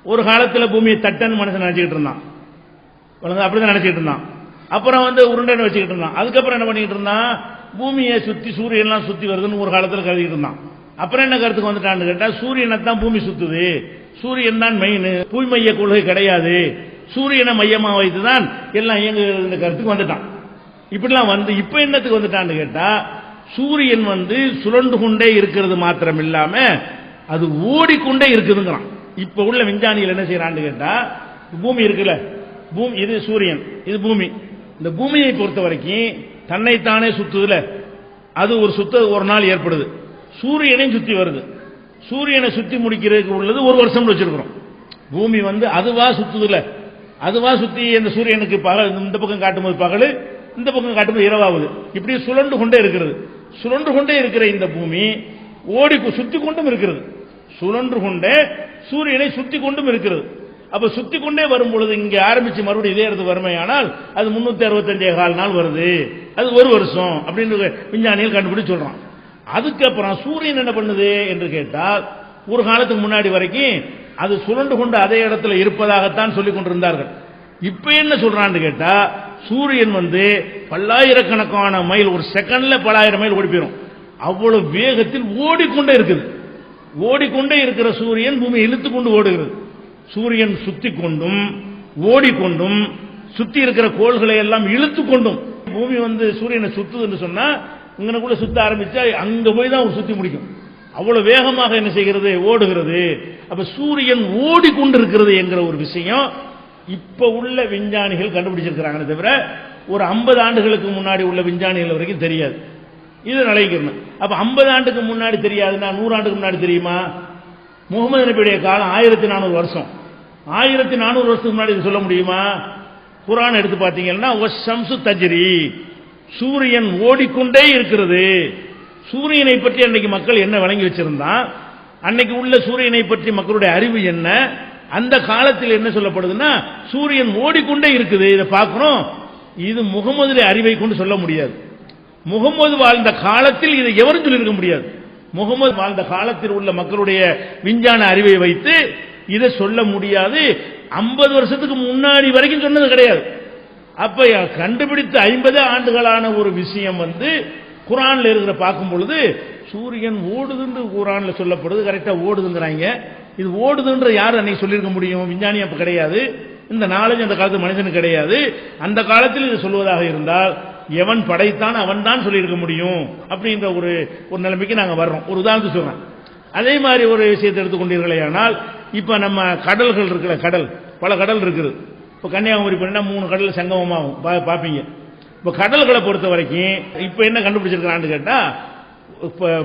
ஒரு காலத்தில் பூமியை தட்டன்னு மனுஷன் நினைச்சுக்கிட்டு இருந்தான், அப்படிதான் நினைச்சிட்டு இருந்தான். அப்புறம் வந்து உருண்டைன்னு வச்சுக்கிட்டு இருந்தான். அதுக்கப்புறம் என்ன பண்ணிக்கிட்டு இருந்தான், பூமியை சுத்தி சூரியன்லாம் சுத்தி வருதுன்னு ஒரு காலத்தில் கருதிட்டு இருந்தான். அப்புறம் என்ன கருத்துக்கு வந்துட்டான்னு கேட்டா சூரியனை தான் பூமி சுத்துது, சூரியன் தான் மெயின், புவி மைய கொள்கை கிடையாது, சூரியனை மையமா வைத்துதான் எல்லாம் இயங்குகிற கருத்துக்கு வந்துட்டான். இப்படிலாம் வந்து இப்ப என்னத்துக்கு வந்துட்டான்னு கேட்டா சூரியன் வந்து சுழண்டு கொண்டே இருக்கிறது மாத்திரம் இல்லாம அது ஓடிக்கொண்டே இருக்குதுங்கிறான். இப்ப உள்ள விஞ்ஞானிகள் என்ன செய்யறான்னு கேட்டா பூமி இருக்குல்ல, பூமி இது சூரியன், இது பூமி. இந்த பூமியை பொறுத்த வரைக்கும் தன்னைத்தானே சுத்துதுல, அது ஒரு சுத்த ஒரு நாள் ஏற்படுது. சூரியனையும் சுத்தி வருது. சூரியனை சுத்தி முடிக்கிறதுக்கு உள்ளது ஒரு வருஷம் வச்சிருக்கிறோம். பூமி வந்து அதுவா சுத்துதுல, அதுவா சுத்தி இந்த சூரியனுக்கு பகல், இந்த பக்கம் காட்டும்போது பகல், இந்த பக்கம் காட்டும்போது இரவாகுது. இப்படி சுழண்டு கொண்டே இருக்கிறது. சுழன்று கொண்டே இருக்கிற இந்த பூமி ஓடி சுத்தி கொண்டும் இருக்கிறது. சுழன்று கொண்டே சூரியனை சுத்தி கொண்டும் இருக்கிறது. அப்ப சுத்தி கொண்டே வரும் பொழுது இங்க ஆரம்பிச்சு மறுபடியும் இதே இடத்துக்கு வறுமையானால் அது 365 நாள் வருது, அது ஒரு வருஷம் அப்படின்னு விஞ்ஞானிகள் கண்டுபிடிச்சு சொல்றான். அதுக்கப்புறம் சூரியன் என்ன பண்ணுது என்று கேட்டால் ஒரு காலத்துக்கு முன்னாடி வரைக்கும் அது சுழண்டு கொண்டு அதே இடத்துல இருப்பதாகத்தான் சொல்லிக் கொண்டிருந்தார்கள். இப்ப என்ன சொல்றான்னு கேட்டா சூரியன் வந்து பல்லாயிரக்கணக்கான மைல், ஒரு செகண்ட்ல பல்லாயிரம் மைல் ஓடி போயிடும். அவ்வளவு வேகத்தில் ஓடிக்கொண்டே இருக்குது. ஓடிக்கொண்டே இருக்கிற சூரியன் பூமியை இழுத்து கொண்டு ஓடுகிறது. சூரியன் சுத்தி கொண்டும் ஓடிக்கொண்டும் சுத்தி இருக்கிற கோள்களை எல்லாம் இழுத்து கொண்டும் பூமி வந்து சூரியனை சுத்துதுன்னு சொன்னா இங்கனக்குள்ள சுத்த ஆரம்பிச்சா அங்க போய் தான் சுத்தி முடிக்கும். அவ்வளவு வேகமாக என்ன செய்கிறது, ஓடுகிறது. அப்ப சூரியன் ஓடிக்கொண்டிருக்கிறது என்கிற ஒரு விஷயம் இப்ப உள்ள விஞ்ஞானிகள் கண்டுபிடிச்சிருக்கிறாங்க. தவிர ஒரு 50 ஆண்டுகளுக்கு முன்னாடி உள்ள விஞ்ஞானிகள் வரைக்கும் தெரியாது. இது நிலைக்கணும். அப்ப 50 ஆண்டுக்கு முன்னாடி தெரியாதுன்னா 100 ஆண்டுக்கு முன்னாடி தெரியுமா? முகமது நபியுடைய காலம் 1400 வருஷம். 1400 வருஷத்துக்கு முன்னாடி சொல்ல முடியுமா? குர்ஆன் எடுத்து பார்த்தீங்கன்னா வஷம்சு தஜ்ரி, சூரியன் ஓடிக்கொண்டே இருக்கிறது. சூரியனை பற்றி அன்னைக்கு மக்கள் என்ன வழங்கி வச்சிருந்தா, அன்னைக்கு உள்ள சூரியனை பற்றி மக்களுடைய அறிவு என்ன, அந்த காலத்தில் என்ன சொல்லப்படுதுன்னா சூரியன் ஓடிக்கொண்டே இருக்குது. இதை பார்க்கணும். இது முகமதுடைய அறிவை கொண்டு சொல்ல முடியாது. முகமது வாழ்ந்த காலத்தில் இதை எவரும் சொல்லியிருக்க முடியாது. முகமது வாழ்ந்த காலத்தில் உள்ள மக்களுடைய விஞ்ஞான அறிவை வைத்து இதை சொல்ல முடியாது. 50 வருஷத்துக்கு முன்னாடி வரைக்கும் சொன்னது கிடையாது. அப்ப கண்டுபிடித்த 50 ஆண்டுகளான ஒரு விஷயம் வந்து குர்ஆன்ல இருக்கிற பார்க்கும் பொழுது சூரியன் ஓடுதுன்னு குர்ஆன்ல சொல்லப்படுது. கரெக்டா ஓடுதுங்கிறாங்க. இது ஓடுதுன்ற யார் அன்னைக்கு சொல்லியிருக்க முடியும்? விஞ்ஞானி அப்ப கிடையாது. இந்த நாலேஜ் அந்த காலத்து மனிதனுக்கு கிடையாது. அந்த காலத்தில் இது சொல்வதாக இருந்தால் எவன் படைத்தான் அவன் தான் சொல்லியிருக்க முடியும் அப்படின்ற ஒரு நிலைமைக்கு நாங்க வர்றோம். ஒரு உதாரணத்துக்கு சொல்றேன். அதே மாதிரி ஒரு விஷயத்தை எடுத்துக்கொண்டீர்களே ஆனால் இப்ப நம்ம கடல்கள் இருக்கிற கடல், பல கடல் இருக்குது. இப்ப கன்னியாகுமரி பண்ணா 3 கடல் சங்கமமாகும் பாப்பீங்க. இப்ப கடல்களை பொறுத்த வரைக்கும் இப்ப என்ன கண்டுபிடிச்சிருக்கான்னு கேட்டா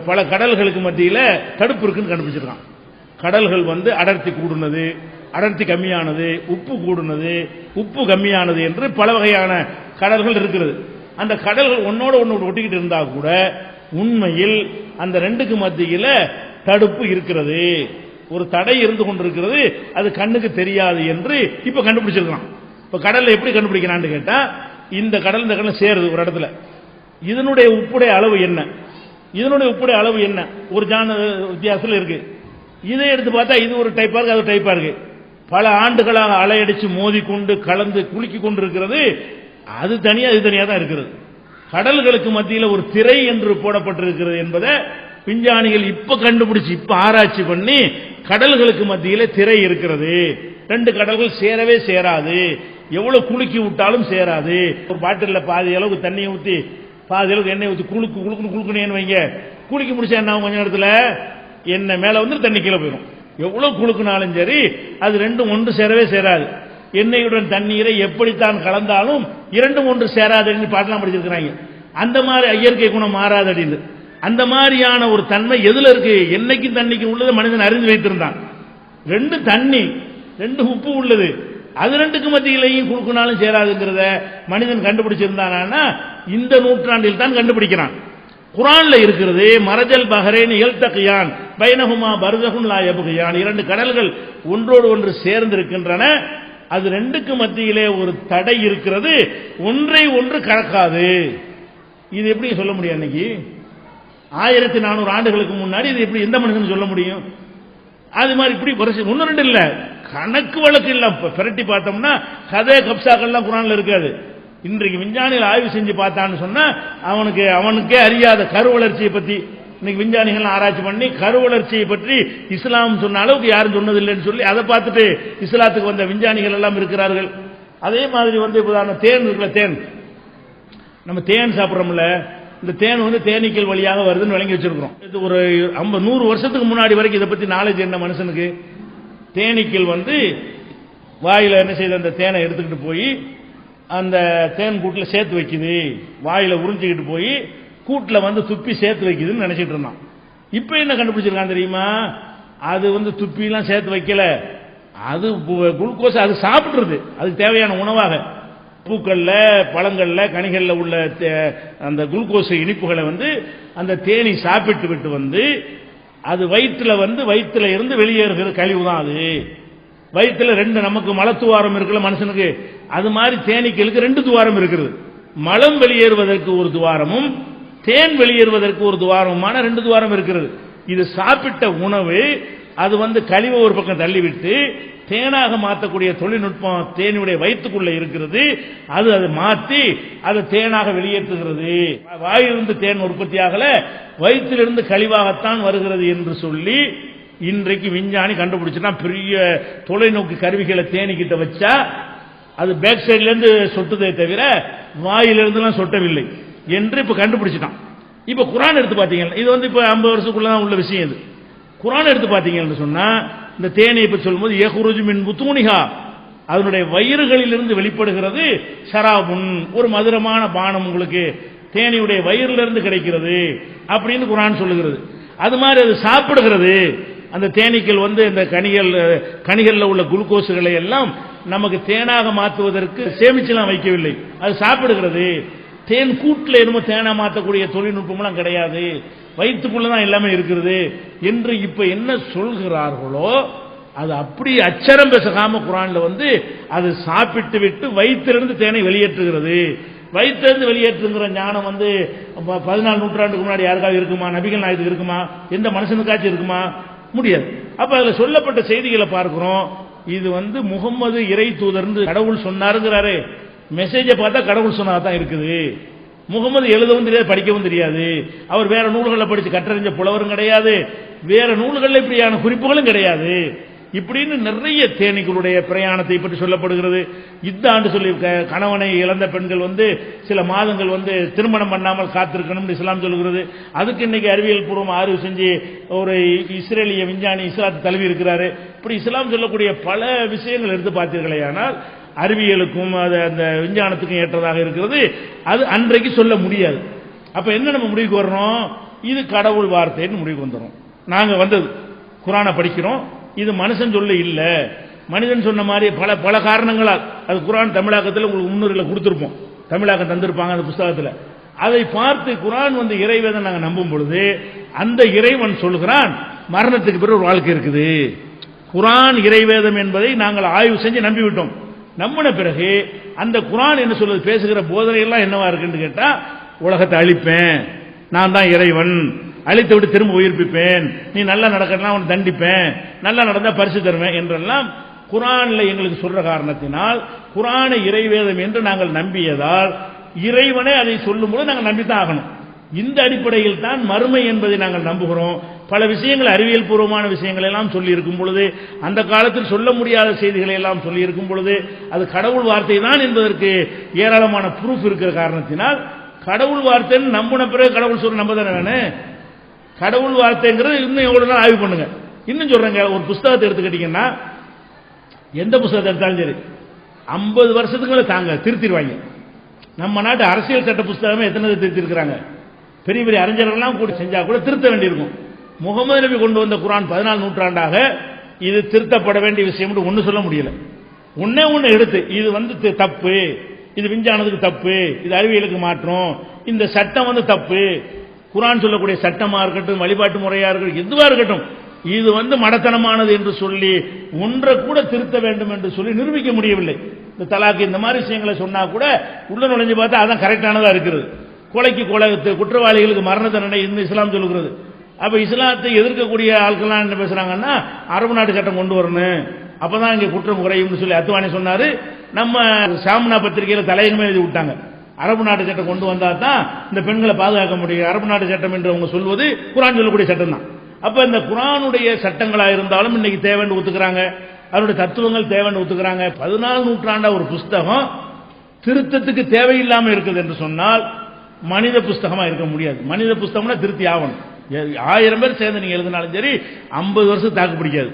பல கடல்களுக்கு மத்தியில தடுப்பு இருக்குன்னு கண்டுபிடிச்சிருக்கான். கடல்கள் வந்து அடர்த்தி கூடுனது, அடர்த்தி கம்மியானது, உப்பு கூடுனது, உப்பு கம்மியானது என்று பல வகையான கடல்கள் இருக்கிறது. அந்த கடல்கள் ஒன்னோட ஒன்று ஒட்டிக்கிட்டு இருந்தா கூட உண்மையில் அந்த ரெண்டுக்கு மத்தியில தடுப்பு இருக்கிறது, ஒரு தடை இருந்து கொண்டிருக்கிறது. அது கண்ணுக்கு தெரியாது என்று இப்ப கண்டுபிடிச்சிருக்கலாம். இப்ப கடல்ல எப்படி கண்டுபிடிக்கிறான்னு கேட்டா இந்த கடல் இந்த கடல் சேருது ஒரு இடத்துல. இதனுடைய உப்புடைய அளவு என்ன, இதனுடைய உப்புடைய அளவு என்ன, ஒரு ஜான வித்தியாசத்தில் இருக்கு. இதை எடுத்து பார்த்தா இது ஒரு டைப்பா இருக்கு, அது டைப்பா இருக்கு. பல ஆண்டுகளாக அலையடிச்சு மோதிக்கொண்டு கலந்து குலுக்கி கொண்டு இருக்கிறது. அது தனியா இது தனியா தான் இருக்கிறது. கடல்களுக்கு மத்தியில் ஒரு திரை என்று போடப்பட்டிருக்கிறது என்பதை விஞ்ஞானிகள் இப்ப கண்டுபிடிச்சு இப்ப ஆராய்ச்சி பண்ணி கடல்களுக்கு மத்தியில திரை இருக்கிறது. 2 கடல்கள் சேரவே சேராது, எவ்வளவு குலுக்கி விட்டாலும் சேராது. ஒரு பாட்டில் பாதி அளவுக்கு தண்ணியை ஊத்தி பாதி அளவுக்கு எண்ணெய் ஊத்தி குளுக்குன்னு வைங்க, குலுக்கி முடிச்சா என்ன கொஞ்ச நேரத்தில் எண்ணெய் மேல வந்து தண்ணி கீழே போயிடும். எவ்வளவு குலுக்குனாலும் சரி அது ரெண்டும் ஒன்று சேரவே சேராது. எண்ணெயுடன் தண்ணீரை எப்படித்தான் கலந்தாலும் இரண்டும் ஒன்று சேராதுன்னு பாட்டெல்லாம் படிச்சிருக்கிறாங்க. அந்த மாதிரி இயற்கை குணம் மாறாது அப்படின்னு. அந்த மாதிரியான ஒரு தன்மை எதுல இருக்கு? எண்ணெய்க்கும் தண்ணிக்கும் உள்ளது மனிதன் அறிந்து வைத்திருந்தான். 2 தண்ணி 2 உப்பு உள்ளது, அது 2க்கு மத்தியிலையும் குலுக்குனாலும் சேராதுங்கிறத மனிதன் கண்டுபிடிச்சிருந்தானா இந்த நூற்றாண்டில் தான் கண்டுபிடிக்கிறான். குர்ஆன்ல இருக்கிறது மரஜல் பஹரைன் யல்தகியான் பைனஹுமா பர்ஸஹுன் லா யப்கியான், 2 கடல்கள் ஒன்றோடு ஒன்று சேர்ந்து இருக்கின்றன, அது 2க்கு மத்தியிலே ஒரு தடை இருக்கிறது, ஒன்றை ஒன்று கலக்காது. இது எப்படி சொல்ல முடியும்? அன்னைக்கு 1400 ஆண்டுகளுக்கு முன்னாடி இது எப்படி எந்த மனுஷன் சொல்ல முடியும்? அது மாதிரி இப்படி ஒன்னு 2 இல்ல, கணக்கு வழக்கு இல்ல. பிரட்டி பார்த்தோம்னா கதை கப்சாக்கள்லாம் குர்ஆன்ல இருக்காது. இன்றைக்கு விஞ்ஞானிகள் ஆய்வு செஞ்சு பார்த்தான்னு சொன்னா அவனுக்கே அறியாத கருவளர்ச்சியை பத்தி இன்னைக்கு விஞ்ஞானிகள் ஆராய்ச்சி பண்ணி கருவளர்ச்சியை பற்றி இஸ்லாம் சொன்ன அளவுக்கு யாரும் சொன்னதில்லைன்னு சொல்லி அதை பார்த்துட்டு இஸ்லாத்துக்கு வந்த விஞ்ஞானிகள் எல்லாம் இருக்கிறார்கள். அதே மாதிரி உதாரணம் தேன் இருக்குல்ல, தேன் நம்ம தேன் சாப்பிட்றோம்ல, இந்த தேன் தேனீக்கள் வழியாக வருதுன்னு விளங்கி வச்சிருக்கிறோம். இது ஒரு 100 வருஷத்துக்கு முன்னாடி வரைக்கும் இதை பத்தி நாலேஜ் என்ன மனுஷனுக்கு? தேனீக்கள் வாயில என்ன செய்யுது, அந்த தேனை எடுத்துக்கிட்டு போய் அந்த தேன் கூட்டில் சேர்த்து வைக்குது, வாயில உறிஞ்சிக்கிட்டு போய் கூட்டில் துப்பி சேர்த்து வைக்குதுன்னு நினைச்சிட்டு இருந்தான். இப்ப என்ன கண்டுபிடிச்சிருக்கான் தெரியுமா? அது துப்பிலாம் சேர்த்து வைக்கல, அது குளுக்கோஸ் அது சாப்பிடுறது, அதுக்கு தேவையான உணவாக பூக்கள்ல பழங்கள்ல கனிகள்ல உள்ள அந்த குளுக்கோஸ் இனிப்புகளை அந்த தேனி சாப்பிட்டு விட்டு அது வயிற்றுல இருந்து வெளியேறுகிற கழிவு தான் அது. வயிற்றுல 2 நமக்கு மலத்துவாரம் இருக்குல்ல மனுஷனுக்கு, அது மாதிரி தேனீக்களுக்கு 2 துவாரம் இருக்குது. மலம் வெளியேறுவதற்கு ஒரு துவாரமும் தேன் வெளியேறுவதற்கு ஒரு துவாரமுமான 2 துவாரம் இருக்கிறது. இது சாப்பிட்ட உணவு அது கழிவை ஒரு பக்கம் தள்ளிவிட்டு தேனாக மாற்றக்கூடிய தொழில்நுட்பம் தேனுடைய வயிற்றுக்குள்ள இருக்கிறது. அது மாற்றி அதை தேனாக வெளியேற்றுகிறது. வாயிலிருந்து தேன் உற்பத்தி ஆகல, வயிற்றிலிருந்து கழிவாகத்தான் வருகிறது என்று சொல்லி இன்றைக்கு விஞ்ஞானி கண்டுபிடிச்சுனா பெரிய தொலைநோக்கு கருவிகளை தேனிக்கிட்ட வச்சா அது பேக் சைட்ல இருந்து சொட்டுதே தவிர வாயிலிருந்துலாம் சொட்டவில்லை என்று இப்ப கண்டுபிடிச்சிட்டான். இப்ப குர்ஆன் எடுத்து பாத்தீங்கன்னா இது இப்ப 50 வருஷத்துக்குள்ளதான் உள்ள விஷயம். இது குர்ஆன் எடுத்து பாத்தீங்கன்னு சொன்னா இந்த தேனை இப்ப சொல்லும்போது யஹ்ருஜு மின் புத்தூனிஹா, அதனுடைய வயிறுகளிலிருந்து வெளிப்படுகிறது ஷராபுன், ஒரு மதுரமான பானம் உங்களுக்கு தேனியுடைய வயிறிலிருந்து கிடைக்கிறது அப்படின்னு குர்ஆன் சொல்லுகிறது. அது மாதிரி அது சாப்பிடுகிறது. அந்த தேனீக்கள் இந்த கனிகள்ல உள்ள குளுக்கோஸுகளை எல்லாம் நமக்கு தேனாக மாற்றுவதற்கு சேமிச்சுலாம் வைக்கவில்லை, அது சாப்பிடுகிறது. தேன் கூட்டில் என்னமோ தேனா மாற்றக்கூடிய தொழில்நுட்பம்லாம் கிடையாது, வயிற்றுக்குள்ளதான் எல்லாமே இருக்கிறது என்று இப்ப என்ன சொல்கிறார்களோ அது அப்படி அச்சரம் பேசாம குர்ஆன்ல அது சாப்பிட்டு விட்டு வயிற்றிலிருந்து தேனை வெளியேற்றுகிறது. வயிற்றிலிருந்து வெளியேற்றுங்கிற ஞானம் 14 நூற்றாண்டுக்கு முன்னாடி யாருக்காவது இருக்குமா? நபிகள் நாயகத்துக்கு இருக்குமா? எந்த மனுஷனுக்காச்சும் இருக்குமா? முடியாது. அப்ப அதுல சொல்லப்பட்ட செய்திகளை பார்க்கிறோம். இது முகம்மது இறை தூதர்னு கடவுள் சொன்னாருங்கிறாரு. மெசேஜை பார்த்தா கடவுள் சொன்னதான் இருக்குது. முகமது எழுதவும் தெரியாது, படிக்கவும் தெரியாது. அவர் வேற நூல்களை படிச்சு கற்றறிஞ்ச புலவரும் கிடையாது, வேற நூல்களில் இப்படியான குறிப்புகளும் கிடையாது. இப்படின்னு நிறைய தேனீக்களுடைய பிரயாணத்தை பற்றி சொல்லப்படுகிறது. இந்த ஆண்டு சொல்லி கணவனை இழந்த பெண்கள் சில மாதங்கள் திருமணம் பண்ணாமல் காத்திருக்கணும் இஸ்லாம் சொல்லுகிறது. அதுக்கு இன்னைக்கு அறிவியல் பூர்வம் ஆய்வு செஞ்சு ஒரு இஸ்ரேலிய விஞ்ஞானி இஸ்லாத்தை தழுவி இருக்கிறாரு. இப்படி இஸ்லாம் சொல்லக்கூடிய பல விஷயங்கள் எடுத்து பார்த்தீர்களேயானால் அறிவியலுக்கும் அந்த விஞ்ஞானத்துக்கும் ஏற்றதாக இருக்கிறது. அது அன்றைக்கு சொல்ல முடியாது. அப்ப என்ன நம்ம முடிவுக்கு வர்றோம்? இது கடவுள் வார்த்தைன்னு முடிவுக்கு வந்துடும். நாங்க குர்ஆனை படிக்கிறோம், இது மனுஷன் சொல்ல இல்ல, மனிதன் சொன்ன மாதிரி பல காரணங்களால் அது குர்ஆன் தமிழாக்கத்தில் உங்களுக்கு முன்னுரையில் கொடுத்திருப்போம், தமிழாக்கம் தந்திருப்பாங்க அந்த புத்தகத்தில். அதை பார்த்து குர்ஆன் இறைவேதம் நாங்கள் நம்பும் பொழுது அந்த இறைவன் சொல்கிறான் மரணத்துக்கு பிறகு ஒரு வாழ்க்கை இருக்குது. குர்ஆன் இறைவேதம் என்பதை நாங்கள் ஆய்வு செஞ்சு நம்பிவிட்டோம். நம்பின பிறகு அந்த குர்ஆன் என்ன சொல்றது, பேசுகிற போதனை எல்லாம் என்னவா இருக்குன்னு கேட்டா, உலகத்தை அழிப்பேன், நான் தான் இறைவன், அழித்து விட்டு திரும்ப உயிர்ப்பிப்பேன், நீ நல்லா நடக்கலாம் அவன் தண்டிப்பேன், நல்லா நடந்தா பரிசு தருவேன் என்றெல்லாம் குர்ஆன்ல எங்களுக்கு சொல்ற காரணத்தினால் குர்ஆனை இறைவேதம் என்று நாங்கள் நம்பியதால் இறைவனே அதை சொல்லும்போது நாங்கள் நம்பித்தான் ஆகணும். இந்த அடிப்படையில் தான் மறுமை என்பதை நாங்கள் நம்புகிறோம். பல விஷயங்கள் அறிவியல் பூர்வமான விஷயங்கள் எல்லாம் சொல்லி இருக்கும் பொழுது, அந்த காலத்தில் சொல்ல முடியாத செய்திகளை எல்லாம் சொல்லி இருக்கும் பொழுது அது கடவுள் வார்த்தை தான் என்பதற்கு ஏராளமான ப்ரூஃப் இருக்கிற காரணத்தினால் கடவுள் வார்த்தைன்னு நம்பின பிறகு கடவுள் சொல்ல நம்ப தானே வேணும். கடவுள் வார்த்தைங்கிறது இன்னும் எவ்வளவு நாள் ஆய்வு பண்ணுங்க. இன்னும் சொல்றேங்க, ஒரு புஸ்தகத்தை எடுத்துக்கிட்டீங்கன்னா எந்த புஸ்தகத்தை எடுத்தாலும் சரி 50 வருஷத்துக்கு மேல தாங்க திருத்திடுவாங்க. நம்ம நாட்டு அரசியல் சட்ட புஸ்தகமே எத்தனை திருத்திருக்கிறாங்க, பெரிய பெரிய அறிஞர்கள்லாம் கூட செஞ்சா கூட திருத்த வேண்டியிருக்கும். முகமது நபி கொண்டு வந்த குர்ஆன் 14 நூற்றாண்டாக இது திருத்தப்பட வேண்டிய விஷயம் ஒன்னு சொல்ல முடியல. ஒன்னு எடுத்து இது தப்பு, இது விஞ்ஞானத்துக்கு தப்பு, இது அறிவியலுக்கு மாற்றம், இந்த சட்டம் தப்பு, குர்ஆன் சொல்லக்கூடிய சட்டமா இருக்கட்டும், வழிபாட்டு முறையா இருக்கட்டும், எதுவா இருக்கட்டும், இது மடத்தனமானது என்று சொல்லி ஒன்றை கூட திருத்த வேண்டும் என்று சொல்லி நிரூபிக்க முடியவில்லை. இந்த தலாக்கு இந்த மாதிரி விஷயங்களை சொன்னா கூட உள்ள நுழைஞ்சு பார்த்தா அதான் கரெக்டானதா இருக்கிறது. கொலைக்கு குற்றவாளிகளுக்கு மரண தண்டனை இந்த இஸ்லாம் சொல்லுகிறது. அப்ப இஸ்லாத்தை எதிர்க்கக்கூடிய ஆட்கள்லாம் என்ன பேசுறாங்கன்னா அரபு நாட்டு சட்டம் கொண்டு வரணும், அப்பதான் இங்க குற்றம் குறையும் சொல்லி அத்வானி சொன்னாரு. நம்ம சாமனா பத்திரிகையில் தலையங்கமே எழுதி விட்டாங்க. அரபு நாட்டு சட்டம் கொண்டு வந்தா தான் இந்த பெண்களை பாதுகாக்க முடியும். அரபு நாட்டு சட்டம் என்று அவங்க சொல்வது குர்ஆன் சொல்லக்கூடிய சட்டம் தான். அப்ப இந்த குர்ஆனுடைய சட்டங்களா இருந்தாலும் இன்னைக்கு தேவைன்னு ஒத்துக்கிறாங்க, அதனுடைய தத்துவங்கள் தேவைன்னு ஒத்துக்கிறாங்க. 14 நூற்றாண்டா ஒரு புஸ்தகம் திருத்தத்துக்கு தேவையில்லாம இருக்குது என்று சொன்னால் மனித புஸ்தகமா இருக்க முடியாது. மனித புஸ்தகம்னா திருத்தி ஆகணும். 1000 பேர் சேர்ந்து நீங்க எழுதினாலும் சரி 50 வருஷம் தாக்கு பிடிக்காது.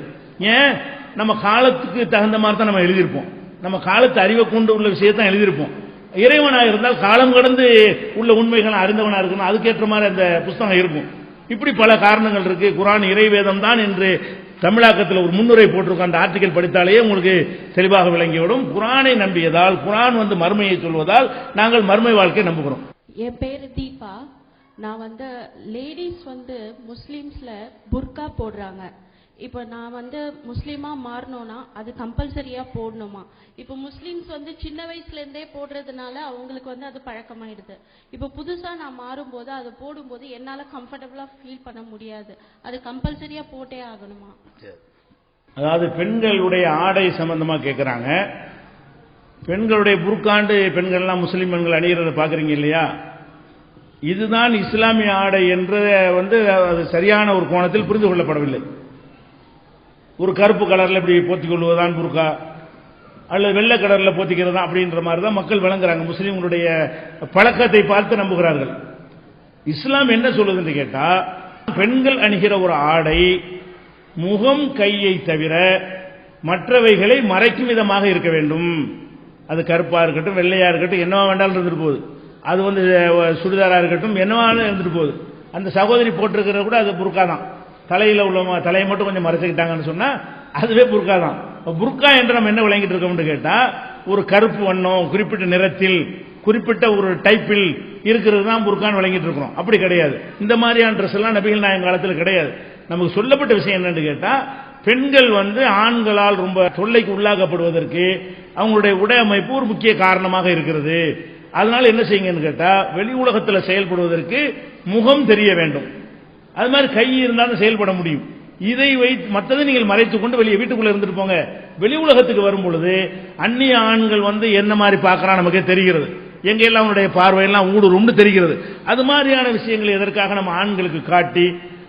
ஏன்? நம்ம காலத்துக்கு தகுந்த மாதிரி தான் நம்ம எழுதியிருப்போம். நம்ம காலத்து அறிவை கொண்டு உள்ள விஷயத்தான் எழுதியிருப்போம். இறைவனாக இருந்தால் காலம் கடந்து உள்ள உண்மைகள் அறிந்தவனா இருக்கணும், அதுக்கேற்ற மாதிரி அந்த புஸ்தகம் இருக்கும். இப்படி பல காரணங்கள் இருக்கு. குர்ஆன் இறைவேதம் தான் என்று தமிழாக்கத்தில் ஒரு முன்னுரை போட்டிருக்க அந்த ஆர்டிகல் படித்தாலேயே உங்களுக்கு தெளிவாக விளங்கிவிடும். குர்ஆனை நம்பியதால், குர்ஆன் மறுமையை சொல்வதால் நாங்கள் மறுமை வாழ்க்கை நம்புகிறோம். என் பேர் தீபா. நான் லேடிஸ் முஸ்லீம்ஸ்ல புர்கா போடுறாங்க. இப்போ நான் முஸ்லீமா மாறணும்னா அது கம்பல்சரியா போடணுமா? இப்போ முஸ்லீம்ஸ் சின்ன வயசுல இருந்தே போடுறதுனால அவங்களுக்கு அது பழக்கமாயிடுது. இப்போ புதுசா நான் மாறும்போது அதை போடும்போது என்னால கம்ஃபர்டபுளா ஃபீல் பண்ண முடியாது. அது கம்பல்சரியா போட்டே ஆகணுமா? அதாவது பெண்களுடைய ஆடை சம்பந்தமா கேட்கிறாங்க. பெண்களுடைய புர்காண்டு பெண்கள்லாம் முஸ்லீம் பெண்கள் அணிகிறத பாக்குறீங்க இல்லையா? இதுதான் இஸ்லாமிய ஆடை என்று அது சரியான ஒரு கோணத்தில் புரிந்து கொள்ளப்படவில்லை. ஒரு கருப்பு கலர்ல இப்படி போத்திக் கொள்வதுதான் புர்கா, அல்லது வெள்ளை கலர்ல போத்திக்கிறதா அப்படின்ற மாதிரி தான் மக்கள் விளங்குறாங்க. முஸ்லீம்களுடைய பழக்கத்தை பார்த்து நம்புகிறார்கள். இஸ்லாம் என்ன சொல்லுதுன்னு கேட்டா, பெண்கள் அணிகிற ஒரு ஆடை முகம் கையை தவிர மற்றவைகளை மறைக்கும் விதமாக இருக்க வேண்டும். அது கருப்பா இருக்கட்டும், வெள்ளையா இருக்கட்டும், என்னவா வேண்டாலும் இருந்துட்டு போகுது. அது சுடிதாரா இருக்கட்டும், என்னவா இருந்துட்டு போகுது. அந்த சகோதரி போட்டிருக்கிறது கூட அது புர்கா தான். தலையில உள்ள தலையை மட்டும் கொஞ்சம் மறைச்சுக்கிட்டாங்கன்னு சொன்னா அதுவே புர்கா தான். புர்கா என்று நம்ம என்ன விளங்கிட்டு இருக்கோம்னு கேட்டா, ஒரு கருப்பு வண்ணம், குறிப்பிட்ட நிறத்தில், குறிப்பிட்ட ஒரு டைப்பில் இருக்கிறது தான் புர்கான்னு விளங்கிட்டு இருக்கிறோம். அப்படி கிடையாது. இந்த மாதிரியான ட்ரெஸ் எல்லாம் நபிகள் நாயகம் காலத்தில் கிடையாது. நமக்கு சொல்லப்பட்ட விஷயம் என்னன்னு கேட்டா, பெண்கள் ஆண்களால் ரொம்ப தொல்லைக்கு உள்ளாக்கப்படுவதற்கு அவங்களுடைய உடை அமைப்பு ஒரு முக்கிய காரணமாக இருக்கிறது. அதனால என்ன செய்யுங்கன்னு கேட்டா, வெளி உலகத்தில் செயல்படுவதற்கு முகம் தெரிய வேண்டும். அது மாதிரி கை இருந்தாலும் செயல்பட முடியும். இதை வைத்து மற்றதை நீங்கள் மறைத்துக் கொண்டு வெளியே வீட்டுக்குள்ள இருந்துட்டு போங்க. வெளி உலகத்துக்கு வரும் பொழுது அந்நிய ஆண்கள் என்ன மாதிரி பார்க்கறான் நமக்கே தெரிகிறது. எங்கெல்லாம் அவனுடைய பார்வையெல்லாம் ஊடுரும்னு தெரிகிறது. அது மாதிரியான விஷயங்களை எதற்காக நம்ம ஆண்களுக்கு காட்டி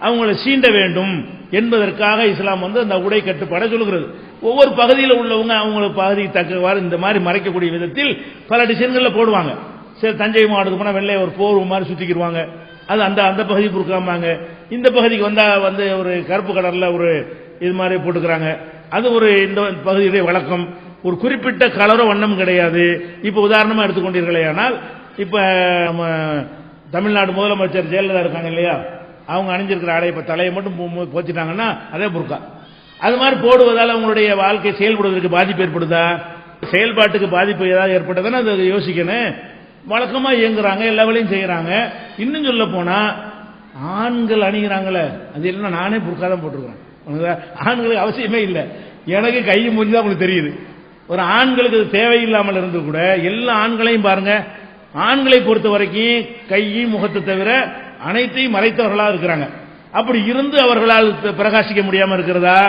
அவங்களை சீண்ட வேண்டும் என்பதற்காக இஸ்லாம் அந்த உடை கட்டுப்பாடை சொல்கிறது. ஒவ்வொரு பகுதியில் உள்ளவங்க அவங்களுக்கு பகுதிக்கு தக்கவாறு இந்த மாதிரி மறைக்கக்கூடிய விதத்தில் பல டிசைன்கள்ல போடுவாங்க. சரி, தஞ்சை மாவட்டத்துக்கு போனா வெள்ளைய ஒரு போர்வு மாதிரி சுத்திக்கிடுவாங்க. அது அந்த பகுதி புர்காம்பாங்க. இந்த பகுதிக்கு வந்தா ஒரு கருப்பு கலர்ல ஒரு இது மாதிரி போட்டுக்கிறாங்க. அது இந்த பகுதியுடைய வழக்கம். ஒரு குறிப்பிட்ட கலரோ வண்ணம் கிடையாது. இப்ப உதாரணமா எடுத்துக்கொண்டீர்களே, ஆனால் இப்ப நம்ம தமிழ்நாடு முதலமைச்சர் ஜெயலலிதா இருக்காங்க இல்லையா, அவங்க அணிஞ்சிருக்கிற ஆடை இப்ப தலையை மட்டும் போச்சிட்டாங்கன்னா அதே புர்கா. அது மாதிரி போடுவதால் அவங்களுடைய வாழ்க்கை செயல்படுவதற்கு பாதிப்பு ஏற்படுதா? செயல்பாட்டுக்கு பாதிப்பு ஏதாவது ஏற்பட்டதுன்னா அதை யோசிக்கணும். வழக்கமா இயங்குறாங்க, எல்லா வேலையும் செய்யறாங்க. இன்னும் சொல்ல போனா ஆண்கள் அணிகிறாங்களே, அது இல்லைன்னா நானே புர்கா தான் போட்டிருக்கிறேன். ஆண்களுக்கு அவசியமே இல்லை. எனக்கு கை மூஞ்சிதான் உங்களுக்கு தெரியுது. ஒரு ஆண்களுக்கு அது தேவையில்லாமல் இருந்து கூட எல்லா ஆண்களையும் பாருங்க, ஆண்களை பொறுத்த வரைக்கும் கை முகத்தை தவிர அனைத்தையும் மறைத்தவர்களா இருக்கிறாங்க. அப்படி இருந்து அவர்களால் பிரகாசிக்க முடியாம இருக்கிறதா?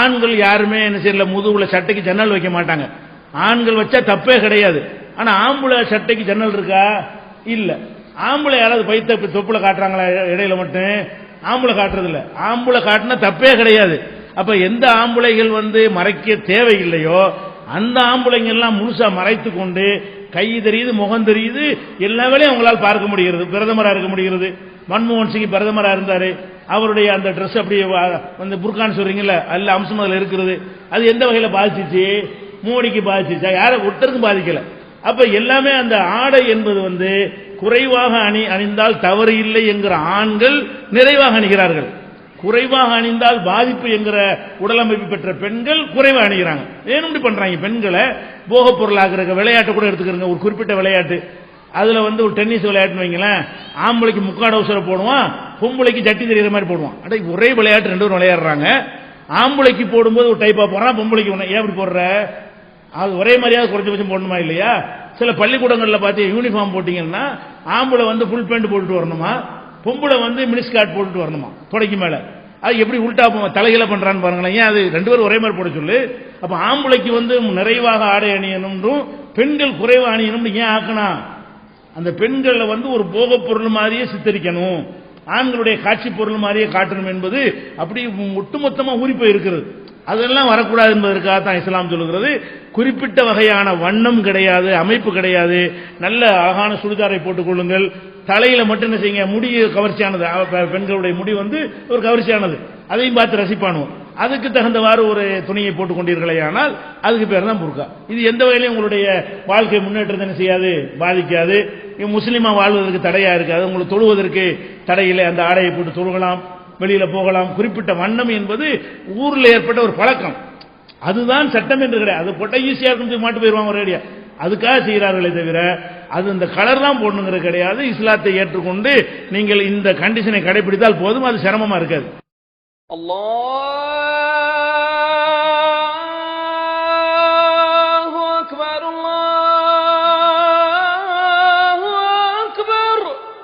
ஆண்கள் யாருமே என்ன செய்யல, முதுகுல சட்டைக்கு ஜன்னல் வைக்க மாட்டாங்க. ஆண்கள் வச்சா தப்பே கிடையாது. ஆனா ஆம்பளை சட்டைக்கு ஜன்னல் இருக்கா? இல்ல. ஆம்பளை யாராவது பைத்த தொப்புல காட்டுறாங்களா இடையில மட்டும்? ஆம்பளை காட்டுறது இல்ல. ஆம்பளை காட்டினா தப்பே கிடையாது. அப்ப எந்த ஆம்பளைகள் மறைக்க தேவையில்லையோ அந்த ஆம்பளைங்க எல்லாம் முழுசா மறைத்து கொண்டு கை தெரியுது, முகம் தெரியுது, எல்லா வேலையும் அவங்களால் பார்க்க முடிகிறது. பிரதமரா இருக்க முடிகிறது. மன்மோகன் சிங் பிரதமரா இருந்தாரு, அவருடைய அந்த ட்ரெஸ் அப்படியே புர்கான்னு சொல்றீங்கல்ல, அல்ல அம்சம் அதுல இருக்கிறது. அது எந்த வகையில பாதிச்சிச்சு? மோடிக்கு பாதிச்சிச்சா? யாரை ஒருத்தருக்கும் பாதிக்கல. அப்ப எல்லாமே அந்த ஆடை என்பது குறைவாக அணிந்தால் தவறு இல்லை என்கிற ஆண்கள் நிறைவாக அணிகிறார்கள். குறைவாக அணிந்தால் பாதிப்பு என்கிற உடலமைப்பு பெற்ற பெண்கள் குறைவாக அணிகிறாங்க. ஏன் இப்படி பண்றாங்க? பெண்களை போக பொருளாக விளையாட்டு கூட எடுத்துக்கிறங்க. ஒரு குறிப்பிட்ட விளையாட்டு, அதுல ஒரு டென்னிஸ் விளையாட்டுன்னு வைங்களேன், ஆம்பளைக்கு முக்காடு அவசரம் போடுவான், பொம்பளைக்கு ஜட்டி தெரிகிற மாதிரி போடுவான். அட ஒரே விளையாட்டு ரெண்டு பேரும் விளையாடுறாங்க. ஆம்பளைக்கு போடும்போது ஒரு டைப்பா போடுறான், பொம்பளைக்கு ஏன் அப்படி போடுற? அது ஒரே மாதிரியாவது குறைஞ்சபட்சம் போடணுமா இல்லையா? சில பள்ளிக்கூடங்கள்ல பார்த்து யூனிஃபார்ம் போட்டீங்கன்னா ஆம்பளை ஃபுல் பேண்ட் போட்டுட்டு வரணுமா, பொம்பளை மினிஸ்கார்ட் போட்டுட்டு வரணுமா தொடைக்கு மேல. அது எப்படி உல்டா தலையில பண்றான்னு பாருங்களேன். ஏன் அது ரெண்டு பேரும் ஒரே மாதிரி போட சொல்லு. அப்ப ஆம்பளைக்கு வந்து நிறைவாக ஆடை அணியணும், பெண்கள் குறைவா அணியணும் ஏன் ஆக்கணா? அந்த பெண்களை வந்து ஒரு போகப் பொருள் மாதிரியே சித்தரிக்கணும், ஆண்களுடைய காட்சி பொருள் மாதிரியே காட்டணும் என்பது அப்படி ஒட்டுமொத்தமா ஊறி போய் இருக்கிறது. அதெல்லாம் வரக்கூடாது என்பதற்காக தான் இஸ்லாம் சொல்லுகிறது. குறிப்பிட்ட வகையான வண்ணம் கிடையாது, அமைப்பு கிடையாது. நல்ல அழகான சுடிதாரை போட்டுக் கொள்ளுங்கள். தலையில மட்டும் என்ன செய்யுங்க, முடி கவர்ச்சியானது, பெண்களுடைய முடி வந்து ஒரு கவர்ச்சியானது, அதையும் பார்த்து ரசிப்பானுவோம். அதுக்கு தகுந்தவாறு ஒரு துணியை போட்டுக் கொண்டீர்களே ஆனால் அதுக்கு பேர் தான் புர்கா. இது எந்த வகையிலும் உங்களுடைய வாழ்க்கை முன்னேற்றத்தை என்ன செய்யாது, பாதிக்காது. முஸ்லீமா வாழ்வதற்கு தடையா இருக்காது. உங்களுக்கு தொழுவதற்கு தடையில்லை, அந்த ஆடையை போட்டு தொழுகலாம், வெளியில போகலாம். குறிப்பிட்ட வண்ணம் என்பது ஊரில் ஏற்பட்ட ஒரு பழக்கம், அதுதான் சட்டம் என்று கிடையாது. அது போட்டா ஈஸியா இருக்கும், மாட்டு போயிருவாங்க ஒரு ஏரியா, அதுக்காக செய்கிறார்களே தவிர அது இந்த கலர் தான் போடணுங்கிறது கிடையாது. இஸ்லாத்தை ஏற்றுக்கொண்டு நீங்கள் இந்த கண்டிஷனை கடைபிடித்தால் போதும், அது சிரமமா இருக்காது. Allah